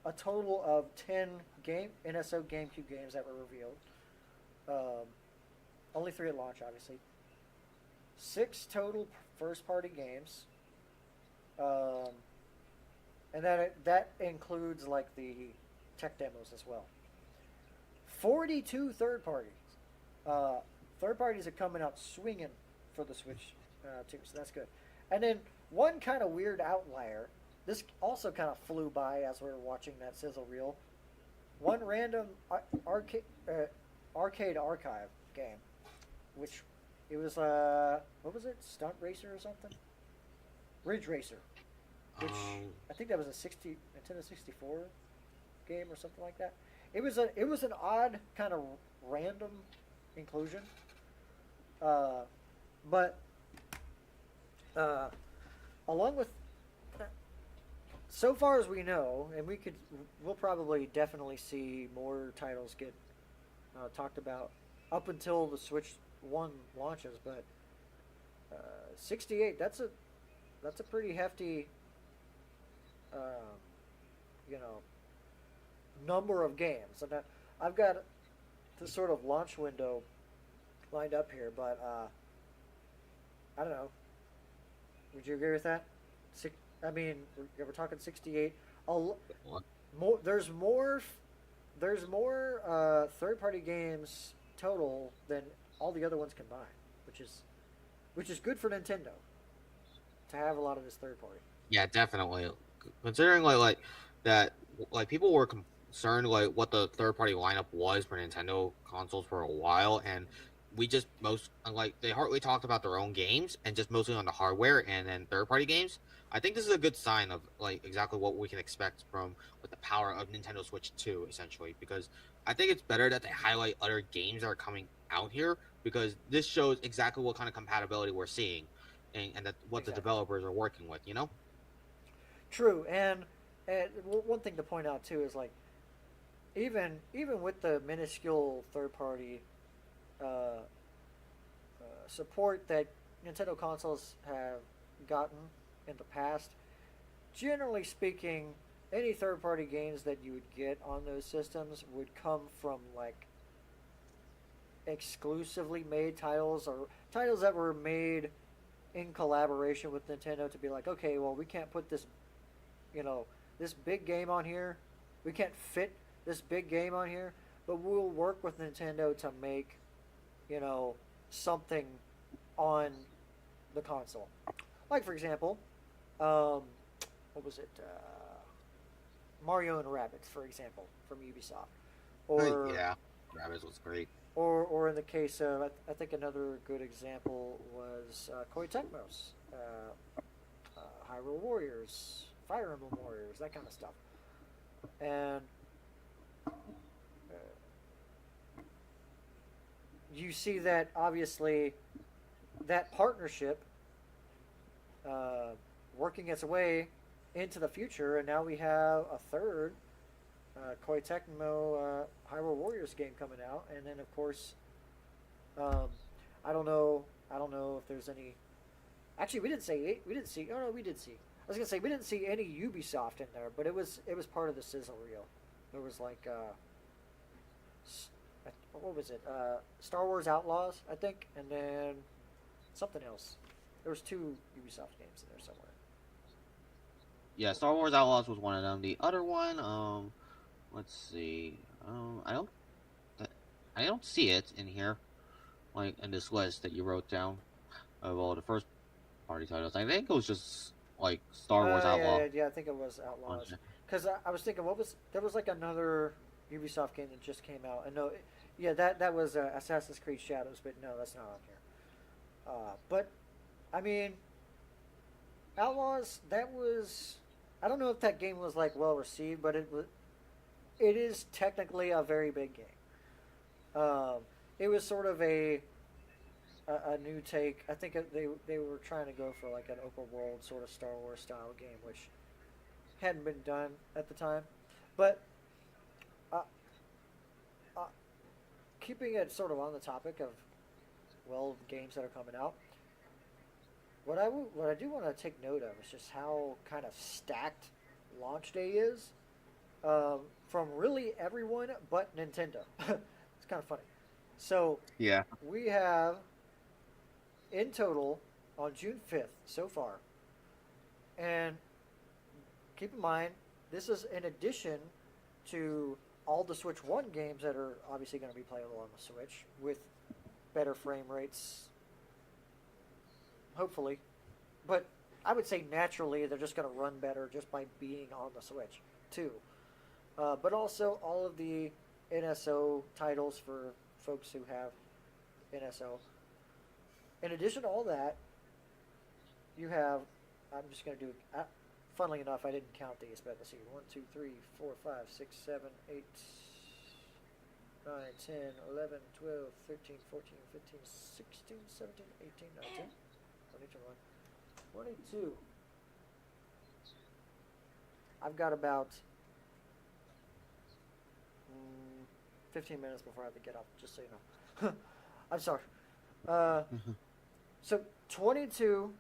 A: a total of 10 NSO GameCube games that were revealed. Only 3 at launch, obviously. 6 total first-party games. And that includes like the tech demos as well. 42 third parties. Third parties are coming out swinging for the Switch too, so that's good. And then one kind of weird outlier. This also kind of flew by as we were watching that sizzle reel. One random arcade archive game, which it was what was it? Stunt Racer or something? Ridge Racer. Which I think that was a Nintendo 64 game or something like that. It was an odd kind of random inclusion, but along with so far as we know, and we'll probably definitely see more titles get talked about up until the Switch 1 launches, but 68 that's a pretty hefty number of games. And I've got this sort of launch window lined up here, but I don't know. Would you agree with that? I mean, we're talking 68. There's more third-party games total than all the other ones combined, which is good for Nintendo to have a lot of this third party.
B: Yeah, definitely. Considering like that, like people were concerned like what the third party lineup was for Nintendo consoles for a while, and we just they hardly talked about their own games and just mostly on the hardware and then third party games. I think this is a good sign of like exactly what we can expect from with the power of Nintendo Switch 2 essentially, because I think it's better that they highlight other games that are coming out here, because this shows exactly what kind of compatibility we're seeing and that what the developers are working with, you know?
A: True, and one thing to point out too is like even with the minuscule third party support that Nintendo consoles have gotten in the past, generally speaking, any third party games that you would get on those systems would come from like exclusively made titles or titles that were made in collaboration with Nintendo to be like, okay, well, we can't put this this big game on here. We can't fit this big game on here, but we'll work with Nintendo to make, something on the console. Like, for example, what was it? Mario and Rabbids, for example, from Ubisoft. Or,
B: yeah, Rabbids was great.
A: Or in the case of, I think another good example was Koei Tecmo's Hyrule Warriors, Fire Emblem Warriors, that kind of stuff. And you see that, obviously, that partnership working its way into the future, and now we have a third Koei Tecmo Hyrule Warriors game coming out, and then of course, I don't know if there's any. Actually, we didn't see. Oh no, we did see was gonna say we didn't see any Ubisoft in there, but it was part of the sizzle reel. There was like what was it? Star Wars Outlaws, I think, and then something else. There was 2 Ubisoft games in there somewhere.
C: Yeah, Star Wars Outlaws was one of them. The other one, let's see. I don't, I don't see it in here, like in this list that you wrote down of all the first party titles. I think it was just like Star Wars Outlaw.
A: Yeah, I think it was Outlaws. Because I was thinking, there was like another Ubisoft game that just came out, and no, yeah, that was Assassin's Creed Shadows, but no, that's not on here. But I mean, Outlaws, that was, I don't know if that game was like well received, but it is technically a very big game. It was sort of a new take. I think they were trying to go for like an open world sort of Star Wars style game, which hadn't been done at the time. But keeping it sort of on the topic of games that are coming out, what I do want to take note of is just how kind of stacked launch day is, from really everyone but Nintendo. It's kind of funny. So
C: Yeah.
A: we have in total on June 5th so far, and keep in mind this is in addition to all the Switch 1 games that are obviously going to be playable on the Switch with better frame rates, hopefully. But I would say naturally they're just going to run better just by being on the Switch, too. But also all of the NSO titles for folks who have NSO. In addition to all that, you have, I'm just going to do, funnily enough, I didn't count these, but let's see, 1, 2, 3, 4, 5, 6, 7, 8, 9, 10, 11, 12, 13, 14, 15, 16, 17, 18, 19, 20, 22. I've got about 15 minutes before I have to get up, just so you know. I'm sorry. So 22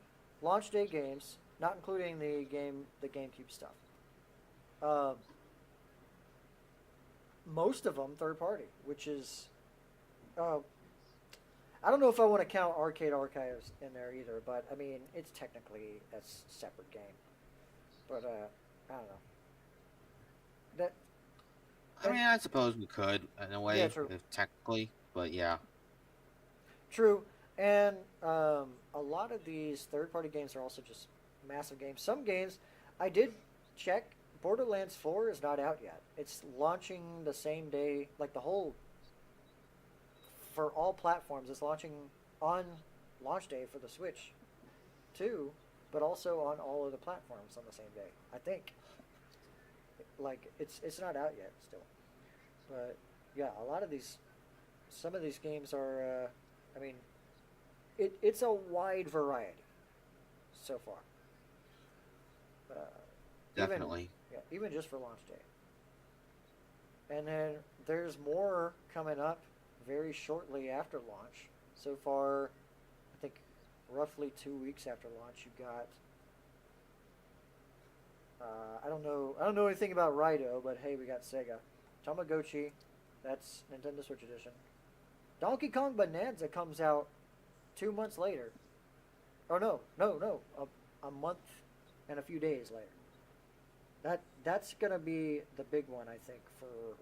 A: launch day games, not including the GameCube stuff. Most of them third party, which is, I don't know if I want to count Arcade Archives in there either, but I mean it's technically a separate game. But I don't know.
C: I mean, I suppose we could in a way,
A: Yeah, true.
C: if technically, but yeah.
A: True, and a lot of these third-party games are also just massive games. Some games, I did check, Borderlands 4 is not out yet. It's launching the same day, like the whole, for all platforms, it's launching on launch day for the Switch, too, but also on all of the platforms on the same day, I think. Like, it's not out yet still. But, yeah, some of these games are, I mean, it's a wide variety so far.
C: Definitely.
A: Even just for launch day. And then there's more coming up very shortly after launch. So far, I think roughly 2 weeks after launch, you got, I don't know anything about Raidou, but hey, we got Sega. Tamagotchi, that's Nintendo Switch Edition. Donkey Kong Bonanza comes out 2 months later. Oh no, a month and a few days later. That's gonna be the big one, I think, for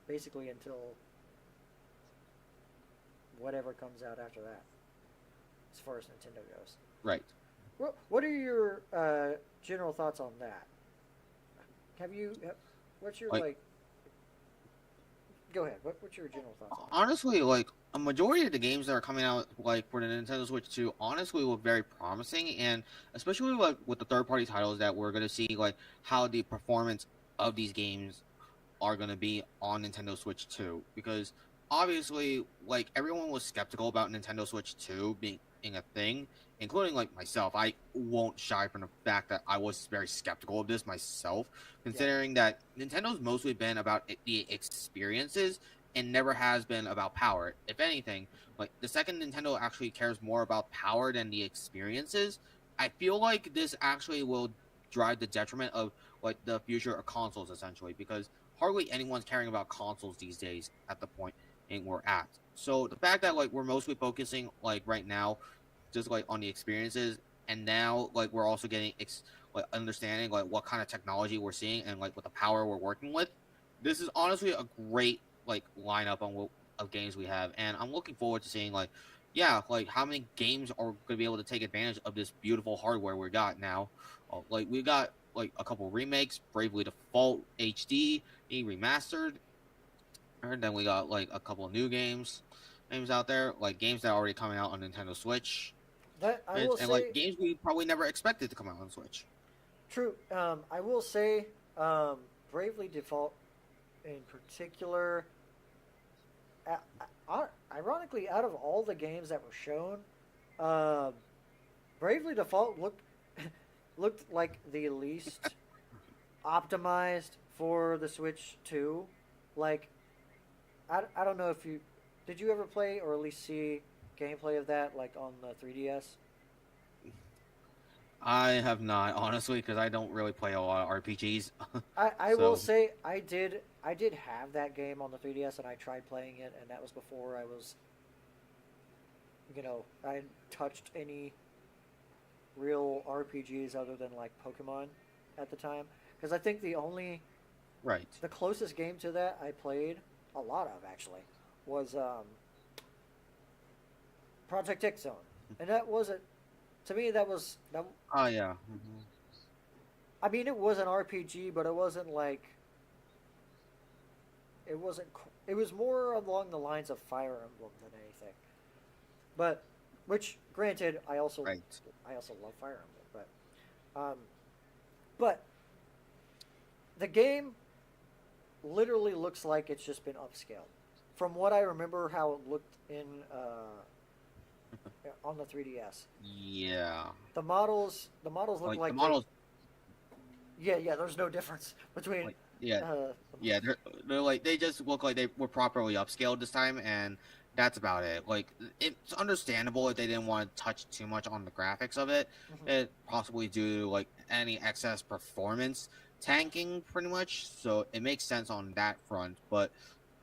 A: basically until whatever comes out after that, as far as Nintendo goes.
C: Right.
A: What are your general thoughts on that? What's your like? Go ahead. What's your general thoughts on that?
C: Honestly, like a majority of the games that are coming out, like for the Nintendo Switch 2, honestly look very promising, and especially like with the third-party titles that we're gonna see, like how the performance of these games are gonna be on Nintendo Switch 2, because obviously, like everyone was skeptical about Nintendo Switch 2 being a thing, including like myself. I won't shy from the fact that I was very skeptical of this myself, considering that Nintendo's mostly been about the experiences and never has been about power. If anything, like the second Nintendo actually cares more about power than the experiences, I feel like this actually will drive the detriment of like the future of consoles essentially, because hardly anyone's caring about consoles these days at the point in we're at. So the fact that like we're mostly focusing like right now just like on the experiences, and now like we're also getting like understanding like what kind of technology we're seeing and like what the power we're working with. This is honestly a great like lineup of games we have, and I'm looking forward to seeing like yeah, like how many games are going to be able to take advantage of this beautiful hardware we got now. Like we got like a couple remakes, Bravely Default HD, remastered, and then we got like a couple of new games out there, like games that are already coming out on Nintendo Switch,
A: That I
C: and,
A: will
C: and
A: say,
C: like games we probably never expected to come out on Switch.
A: true. I will say, Bravely Default in particular. Ironically, out of all the games that were shown, um, Bravely Default looked like the least optimized for the Switch 2. Like, I don't know if you did you ever play or at least see gameplay of that like on the 3DS.
C: I have not honestly because I don't really play a lot of RPGs.
A: I will
C: So
A: say I did have that game on the 3DS and I tried playing it, and that was before I was, I hadn't touched any real RPGs other than like Pokemon at the time, because I think
C: right,
A: the closest game to that I played a lot of actually was Project X Zone, and that wasn't to me that.
C: oh yeah,
A: I mean, it was an RPG, but it wasn't like it wasn't. It was more along the lines of Fire Emblem than anything. But, which granted,
C: right,
A: I also love Fire Emblem, but the game literally looks like it's just been upscaled. From what I remember, how it looked in on the 3DS,
C: yeah,
A: the models look
C: like the
A: like
C: models,
A: yeah. There's no difference between
C: like yeah,
A: uh,
C: yeah, they're like they just look like they were properly upscaled this time, and that's about it. Like it's understandable if they didn't want to touch too much on the graphics of it,
A: mhm.
C: it possibly due to like any excess performance tanking, pretty much. So it makes sense on that front, but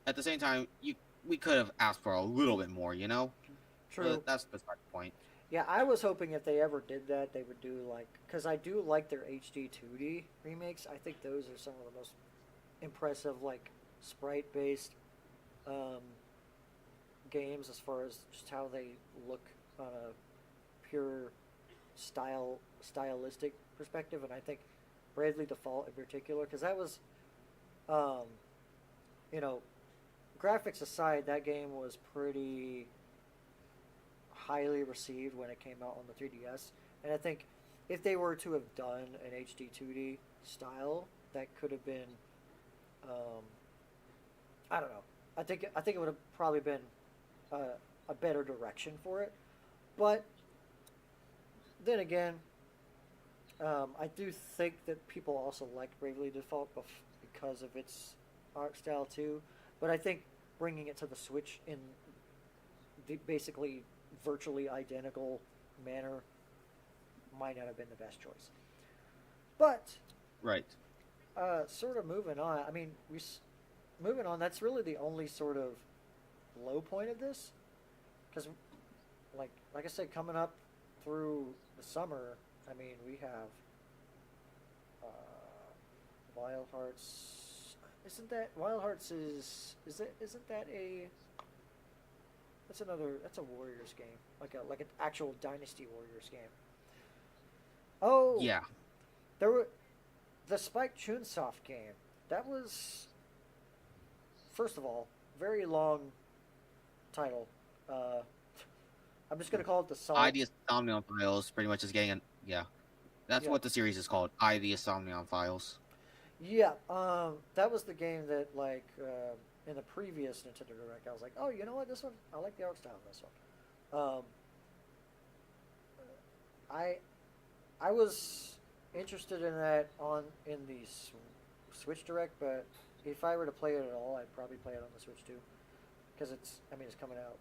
C: at the same time, we could have asked for a little bit more, you know.
A: True.
C: But that's beside the point.
A: Yeah, I was hoping if they ever did that, they would do like, because I do like their HD 2D remakes. I think those are some of the most impressive, like sprite based um, games as far as just how they look on a pure stylistic perspective. And I think Bravely Default in particular, because that was, um, you know, graphics aside, that game was pretty highly received when it came out on the 3DS. And I think if they were to have done an HD 2D style, that could have been, um, I don't know. I think it would have probably been a better direction for it. But then again, I do think that people also like Bravely Default because of its art style too. But I think bringing it to the Switch in the basically virtually identical manner might not have been the best choice. But
C: Right.
A: sort of moving on. I mean, moving on. That's really the only sort of low point of this, because like I said, coming up through the summer. I mean, we have Wild Hearts. Isn't that Wild Hearts isn't that a that's a Warriors game, like an actual Dynasty Warriors game. Oh,
C: Yeah.
A: there were the Spike Chunsoft game. That was, first of all, very long title. Uh, I'm just gonna call it the Sonic.
C: The Insomnium Files pretty much is getting an yeah. That's
A: Yeah,
C: what the series is called. The Insomnium Files.
A: yeah. That was the game that like in the previous Nintendo Direct, I was like, oh, you know what, this one, I like the art style of this one. I I was interested in that in the Switch Direct, but if I were to play it at all, I'd probably play it on the Switch too, because it's coming out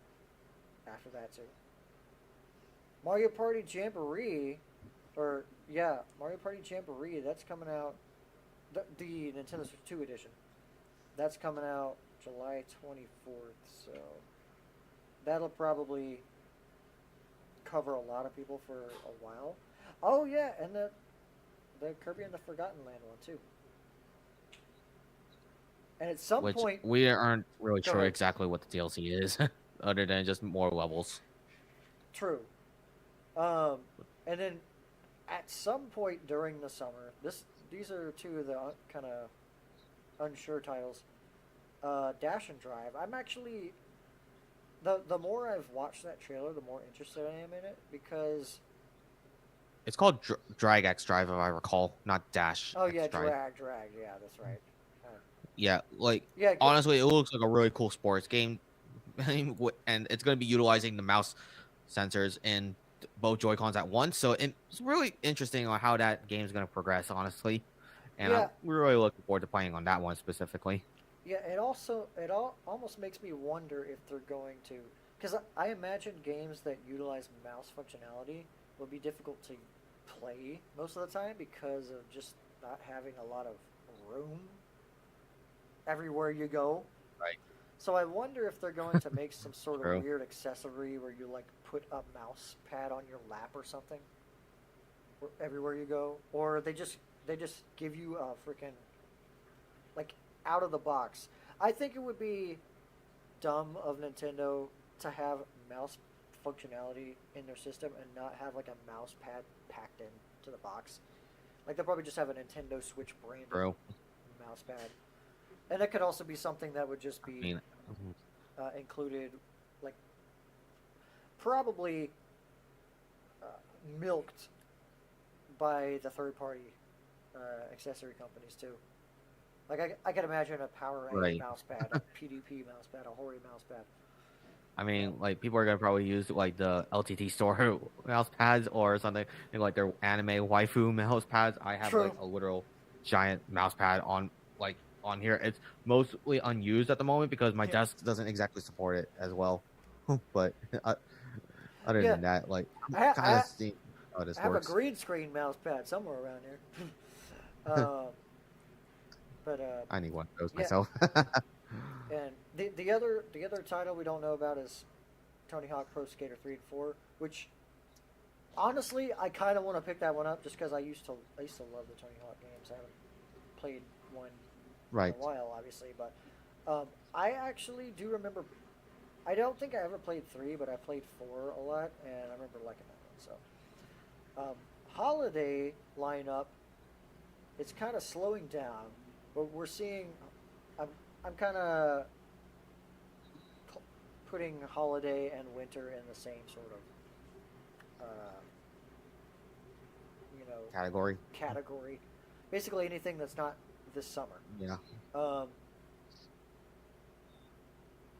A: after that too. Mario Party Jamboree or yeah, Mario Party Jamboree. That's coming out. The Nintendo Switch 2 edition. That's coming out July 24th. So that'll probably cover a lot of people for a while. Oh yeah, and the Kirby and the Forgotten Land one too. And at some
B: Which
A: point,
B: we aren't really
A: go
B: sure
A: ahead.
B: exactly what the DLC is, other than just more levels.
A: True. And then at some point during the summer, these are two of the kind of unsure titles. Dash and Drive. I'm actually the more I've watched that trailer, the more interested I am in it because
B: It's called Drag X Drive, if I recall, not Dash
A: oh
B: X
A: yeah,
B: Drive.
A: drag. Yeah, that's right. Uh,
B: Yeah, like
A: yeah,
B: honestly, it looks like a really cool sports game, and it's going to be utilizing the mouse sensors in both Joy Cons at once. So it's really interesting on how that game's going to progress, honestly. And
A: yeah,
B: I'm really looking forward to playing on that one specifically.
A: yeah. It almost makes me wonder if they're going to because I imagine games that utilize mouse functionality will be difficult to play most of the time because of just not having a lot of room everywhere you go.
B: Right.
A: So I wonder if they're going to make some sort of
B: True.
A: weird accessory where you like put a mouse pad on your lap or something everywhere you go, or they just give you a freaking like out of the box. I think it would be dumb of Nintendo to have mouse functionality in their system and not have like a mouse pad packed in to the box. Like they'll probably just have a Nintendo Switch branded
B: True.
A: mouse pad. And it could also be something that would just
B: I
A: be
B: mean,
A: included, like probably uh, milked by the third party accessory companies too. Like I could imagine a Power A
B: right.
A: mouse pad, a PDP mouse pad, a Hori mouse pad.
B: I mean, like people are gonna probably use like the LTT store mouse pads or something, like their anime waifu mouse pads. I have
A: True.
B: like a literal giant mouse pad on here. It's mostly unused at the moment because my
A: Yeah.
B: desk doesn't exactly support it as well. But other
A: Yeah.
B: than that, like I'm
A: I,
B: kind of
A: I,
B: seeing how this
A: I have a
B: works.
A: green screen mouse pad somewhere around here. uh, but
B: I need one of those
A: yeah,
B: myself.
A: and the other title we don't know about is Tony Hawk Pro Skater 3 and 4, which honestly I kind of want to pick that one up just because I used to love the Tony Hawk games. I haven't played one in
B: Right.
A: a while, obviously, but I actually do remember. I don't think I ever played 3, but I played 4 a lot, and I remember liking that one. So, holiday lineup, it's kind of slowing down, but we're seeing. I'm I'm kind of putting holiday and winter in the same sort of,
B: Category.
A: category. Basically, anything that's not this summer.
B: Yeah.
A: Um,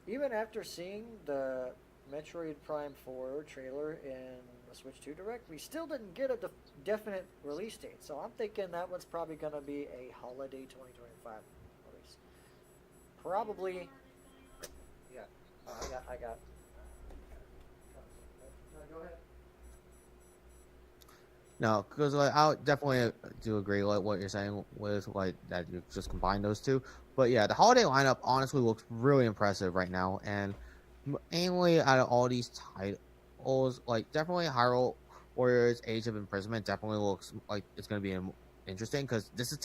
A: Even after seeing the Metroid Prime 4 trailer in the Switch 2 Direct, we still didn't get a definite release date. So I'm thinking that one's probably going to be a holiday 2025 release. Probably, yeah. I got. No, go ahead.
B: No, because like I definitely do agree like what you're saying with like that you just combine those two. But yeah, the holiday lineup honestly looks really impressive right now, and mainly out of all these titles, like definitely Hyrule Warriors Age of Imprisonment definitely looks like it's going to be interesting because this is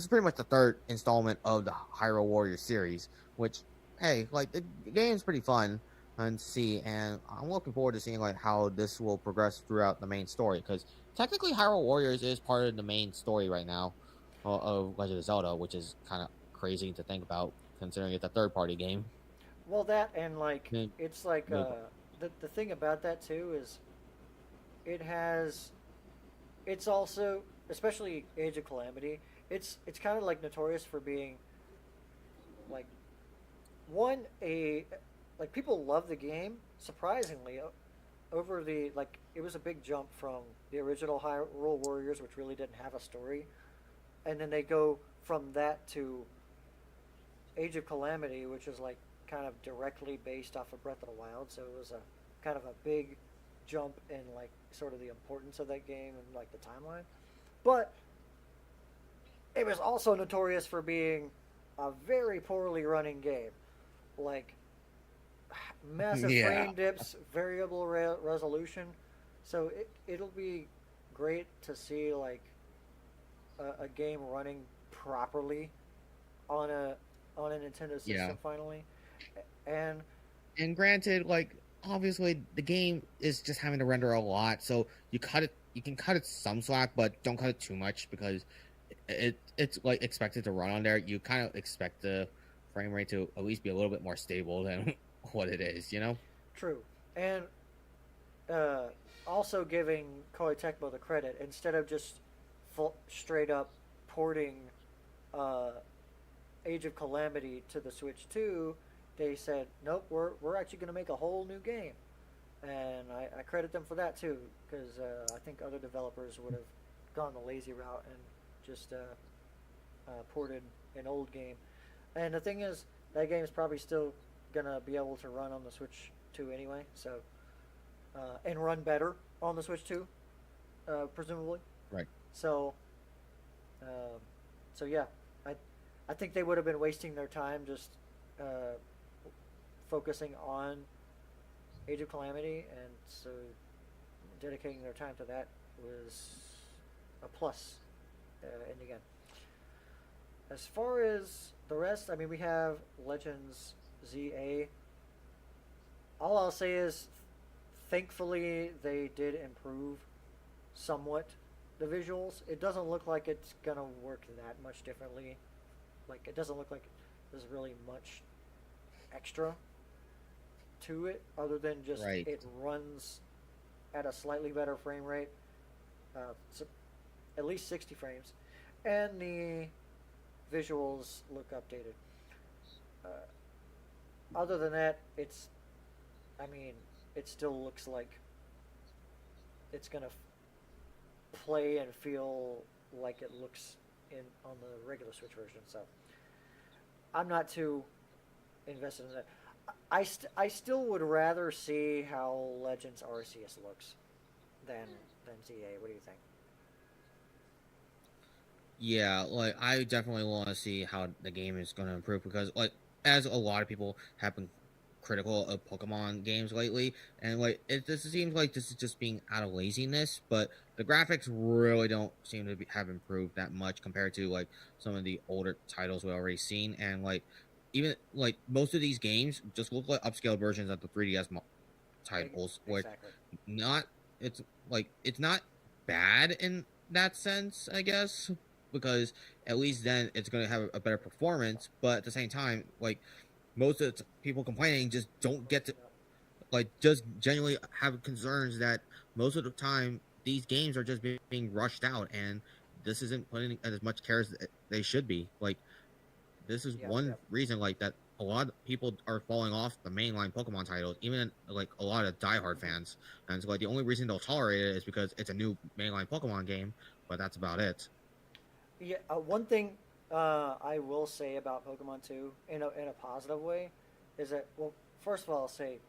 B: pretty much the third installment of the Hyrule Warriors series, which hey, like the game's pretty fun and see, and I'm looking forward to seeing like how this will progress throughout the main story because technically Hyrule Warriors is part of the main story right now of Legend of Zelda, which is kind of crazy to think about considering it's a third party game.
A: Well, that and like
B: Maybe,
A: it's like
B: maybe,
A: the thing about that too is it has it's also especially Age of Calamity. It's kind of like notorious for being like one a like people love the game surprisingly over the like it was a big jump from the original Hyrule Warriors, which really didn't have a story, and then they go from that to Age of Calamity, which is like kind of directly based off of Breath of the Wild. So it was a kind of a big jump in like sort of the importance of that game and like the timeline, but it was also notorious for being a very poorly running game, like massive
B: Yeah.
A: frame dips, variable resolution. So it'll be great to see like a game running properly on a Nintendo system
B: Yeah.
A: finally, and
B: And granted, like obviously the game is just having to render a lot, so you can cut it some slack, but don't cut it too much because it's like expected to run on there. You kind of expect the frame rate to at least be a little bit more stable than what it is, you know?
A: true, and uh, also giving Koei Tecmo the credit instead of just straight up porting uh, Age of Calamity to the Switch 2, they said, nope, we're actually going to make a whole new game. And I credit them for that too, because I think other developers would have gone the lazy route and just ported an old game. And the thing is, that game is probably still going to be able to run on the Switch 2 anyway, so and run better on the Switch 2, presumably.
B: Right.
A: So, um, so yeah, I think they would have been wasting their time just focusing on Age of Calamity, and so dedicating their time to that was a plus in the end. As far as the rest, I mean, we have Legends ZA. All I'll say is, thankfully, they did improve somewhat the visuals. It doesn't look like it's gonna work that much differently. Like, it doesn't look like there's really much extra to it other than just
B: Right.
A: it runs at a slightly better frame rate, so at least 60 frames, and the visuals look updated. Other than that, I mean, it still looks like it's gonna play and feel like it looks in on the regular Switch version. So I'm not too invested in that. I still would rather see how Legends Arceus looks than ZA. What do you think?
B: Yeah, like I definitely want to see how the game is going to improve because, like, as a lot of people have been critical of Pokemon games lately, and like this seems like this is just being out of laziness. But the graphics really don't seem to have improved that much compared to like some of the older titles we've already seen, and like even like most of these games just look like upscaled versions of the 3DS titles, which
A: Exactly.
B: not it's like it's not bad in that sense, I guess, because at least then it's going to have a better performance. But at the same time, like most of the people complaining just don't get to like just genuinely have concerns that most of the time these games are just being rushed out and this isn't putting as much care as they should be. Like this is
A: Yep.
B: one
A: Yep.
B: reason like that a lot of people are falling off the mainline Pokemon titles, even like a lot of diehard fans. And so like the only reason they'll tolerate it is because it's a new mainline Pokemon game, but that's about it.
A: Yeah. One thing I will say about Pokemon 2 in a positive way is that, well, first of all, I'll say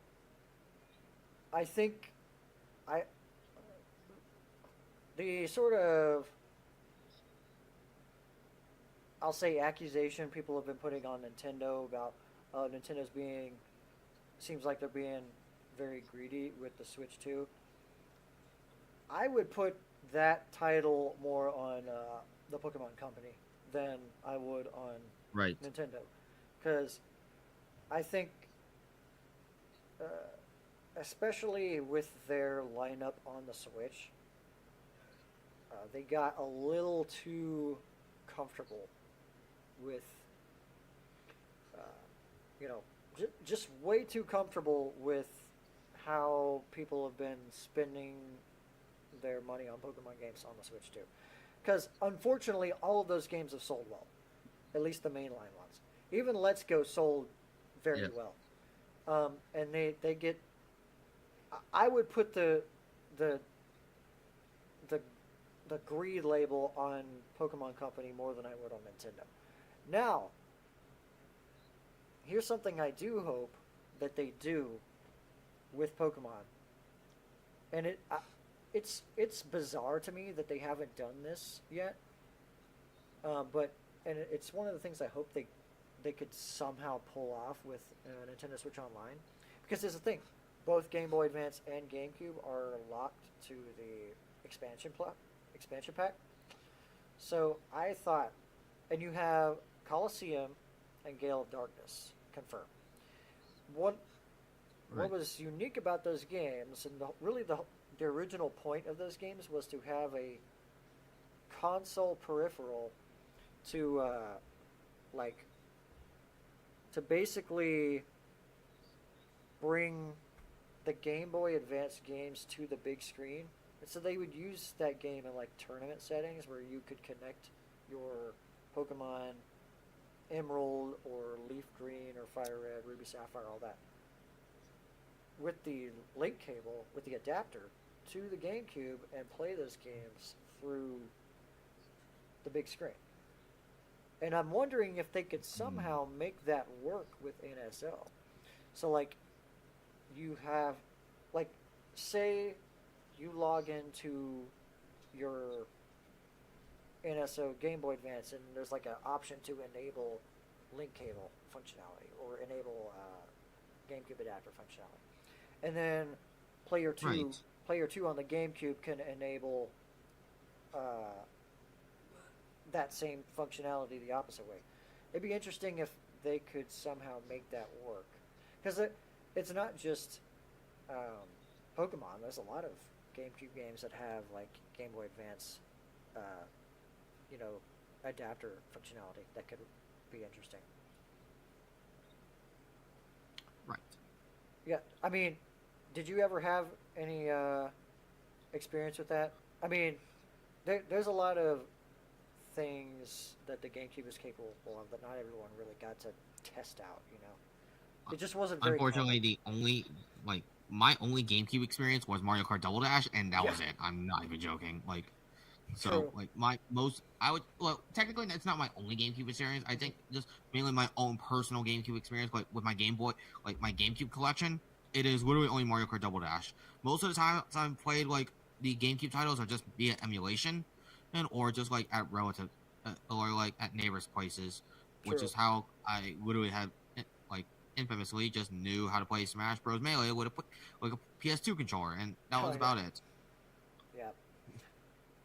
A: I think I the sort of, I'll say, accusation people have been putting on Nintendo about Nintendo's being, seems like they're being very greedy with the Switch 2. I would put that title more on the Pokemon Company than I would on
B: Right.
A: Nintendo, because I think, uh, especially with their lineup on the Switch, they got a little too comfortable with, uh, you know, just way too comfortable with how people have been spending their money on Pokemon games on the Switch too. Because unfortunately, all of those games have sold well, at least the mainline ones. Even Let's Go sold very well, and they get. I would put the the the greed label on Pokemon Company more than I would on Nintendo. Now, here's something I do hope that they do with Pokemon and it's bizarre to me that they haven't done this yet. But it's one of the things I hope they could somehow pull off with Nintendo Switch Online, because there's a thing, both Game Boy Advance and GameCube are locked to the expansion pack. So I thought, and you have Coliseum and Gale of Darkness confirmed. What
B: Right.
A: what was unique about those games, and the original point of those games was to have a console peripheral to like to basically bring the Game Boy Advance games to the big screen. And so they would use that game in like tournament settings where you could connect your Pokemon Emerald or Leaf Green or Fire Red, Ruby Sapphire, all that, with the link cable, with the adapter to the GameCube, and play those games through the big screen. And I'm wondering if they could somehow make that work with NSO. So, like, you have, like, say you log into your NSO Game Boy Advance, and there's like an option to enable link cable functionality or enable GameCube adapter functionality, and then player two
B: Right.
A: player two on the GameCube can enable that same functionality the opposite way. It'd be interesting if they could somehow make that work, because it's not just Pokemon. There's a lot of GameCube games that have like Game Boy Advance, uh, adapter functionality that could be interesting.
B: Right.
A: Yeah, I mean, did you ever have any experience with that? I mean, there's a lot of things that the GameCube is capable of that not everyone really got to test out. It just wasn't very
B: Unfortunately,
A: common.
B: the only like my only GameCube experience was Mario Kart Double Dash, and that
A: Yeah,
B: was it. I'm not even joking. Like, so
A: true.
B: like my most I would well technically it's not my only GameCube experience. I
A: Hmm.
B: think just mainly my own personal GameCube experience, like with my Game Boy, like my GameCube collection. It is literally only Mario Kart Double Dash. Most of the time, I've played like the GameCube titles are just via emulation, and or just like at relative or like at neighbors' places, which
A: True.
B: is how I literally had like infamously just knew how to play Smash Bros. Melee with a PS2 controller, and that
A: Oh
B: was
A: yeah,
B: about it.
A: yeah.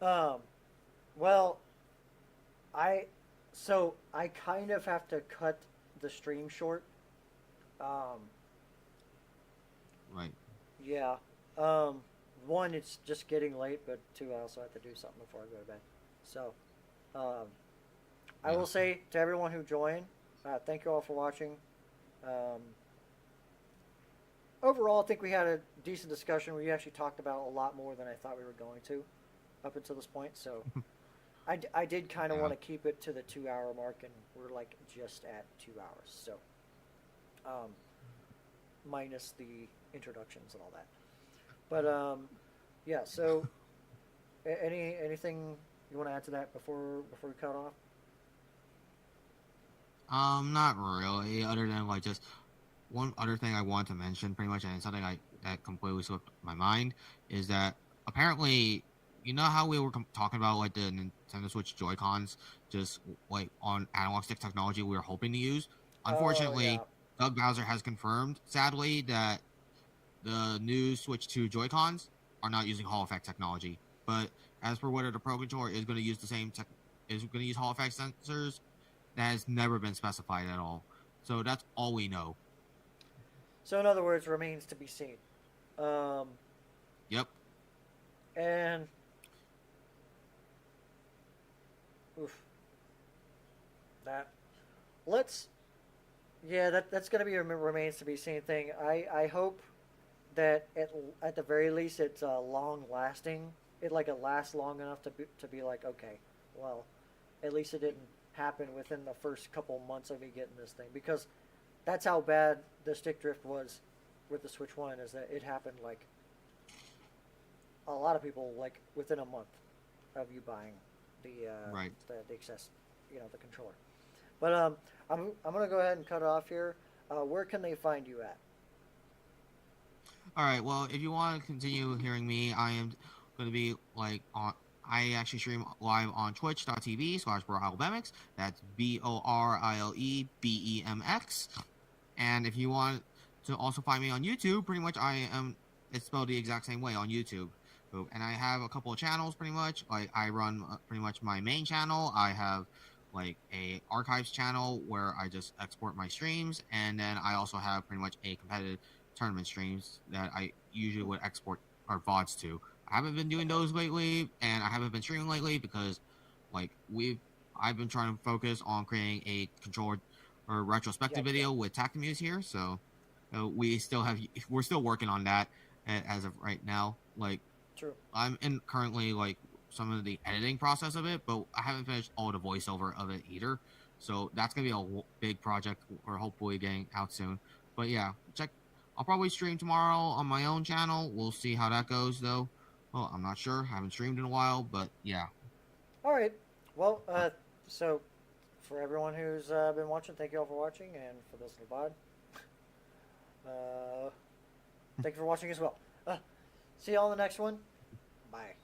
A: Um, well, I I kind of have to cut the stream short. Um,
B: Right.
A: yeah. Um, one, it's just getting late, but two, I also have to do something before I go to bed. So, um, I
B: Yeah.
A: will say to everyone who joined, thank you all for watching. Um, Overall, I think we had a decent discussion. We actually talked about a lot more than I thought we were going to up until this point. So I did kind of
B: Yeah.
A: want to keep it to the 2 hour mark, and we're like just at 2 hours. So um, minus the introductions and all that. But yeah. So anything you want to add to that before we cut off?
B: Not really. Other than like just one other thing I want to mention, pretty much, and something that completely slipped my mind, is that apparently, you know how we were talking about like the Nintendo Switch Joy Cons, just like on analog stick technology we were hoping to use.
A: Oh yeah.
B: Unfortunately, Doug Bowser has confirmed, sadly, that the new Switch 2 Joy Cons are not using Hall effect technology. But as for whether the Pro Controller is going to use the same is going to use Hall effect sensors, that has never been specified at all. So that's all we know.
A: So in other words, remains to be seen. Um,
B: Yep.
A: and oof, that let's yeah, that's gonna be a remains to be seen thing. I hope that at the very least it's long lasting. It lasts long enough to be like, okay, well, at least it didn't happen within the first couple months of me getting this thing, because that's how bad the stick drift was with the Switch One, is that it happened like a lot of people like within a month of you buying the
B: Right.
A: the access, the controller. But I'm gonna go ahead and cut it off here. Where can they find you at?
B: All right. Well, if you want to continue hearing me, I am going to be like on. I actually stream live on twitch.tv/BroRileBemx. That's BoRileBemx. And if you want to also find me on YouTube, pretty much I am. It's spelled the exact same way on YouTube. And I have a couple of channels, pretty much. Like I run pretty much my main channel. I have like a archives channel where I just export my streams, and then I also have pretty much a competitive tournament streams that I usually would export our VODs to. I haven't been doing those lately, and I haven't been streaming lately because, like, I've been trying to focus on creating a controller or retrospective video with TactiCast here. So, we're still working on that as of right now. Like,
A: True.
B: I'm in currently like some of the editing process of it, but I haven't finished all the voiceover of it either. So that's gonna be a big project we're hopefully getting out soon. But yeah, I'll probably stream tomorrow on my own channel. We'll see how that goes though. Well, I'm not sure. I haven't streamed in a while, but yeah.
A: All right. Well, so for everyone who's been watching, thank you all for watching, and for those in the VOD, thank you for watching as well. See you all in the next one. Bye.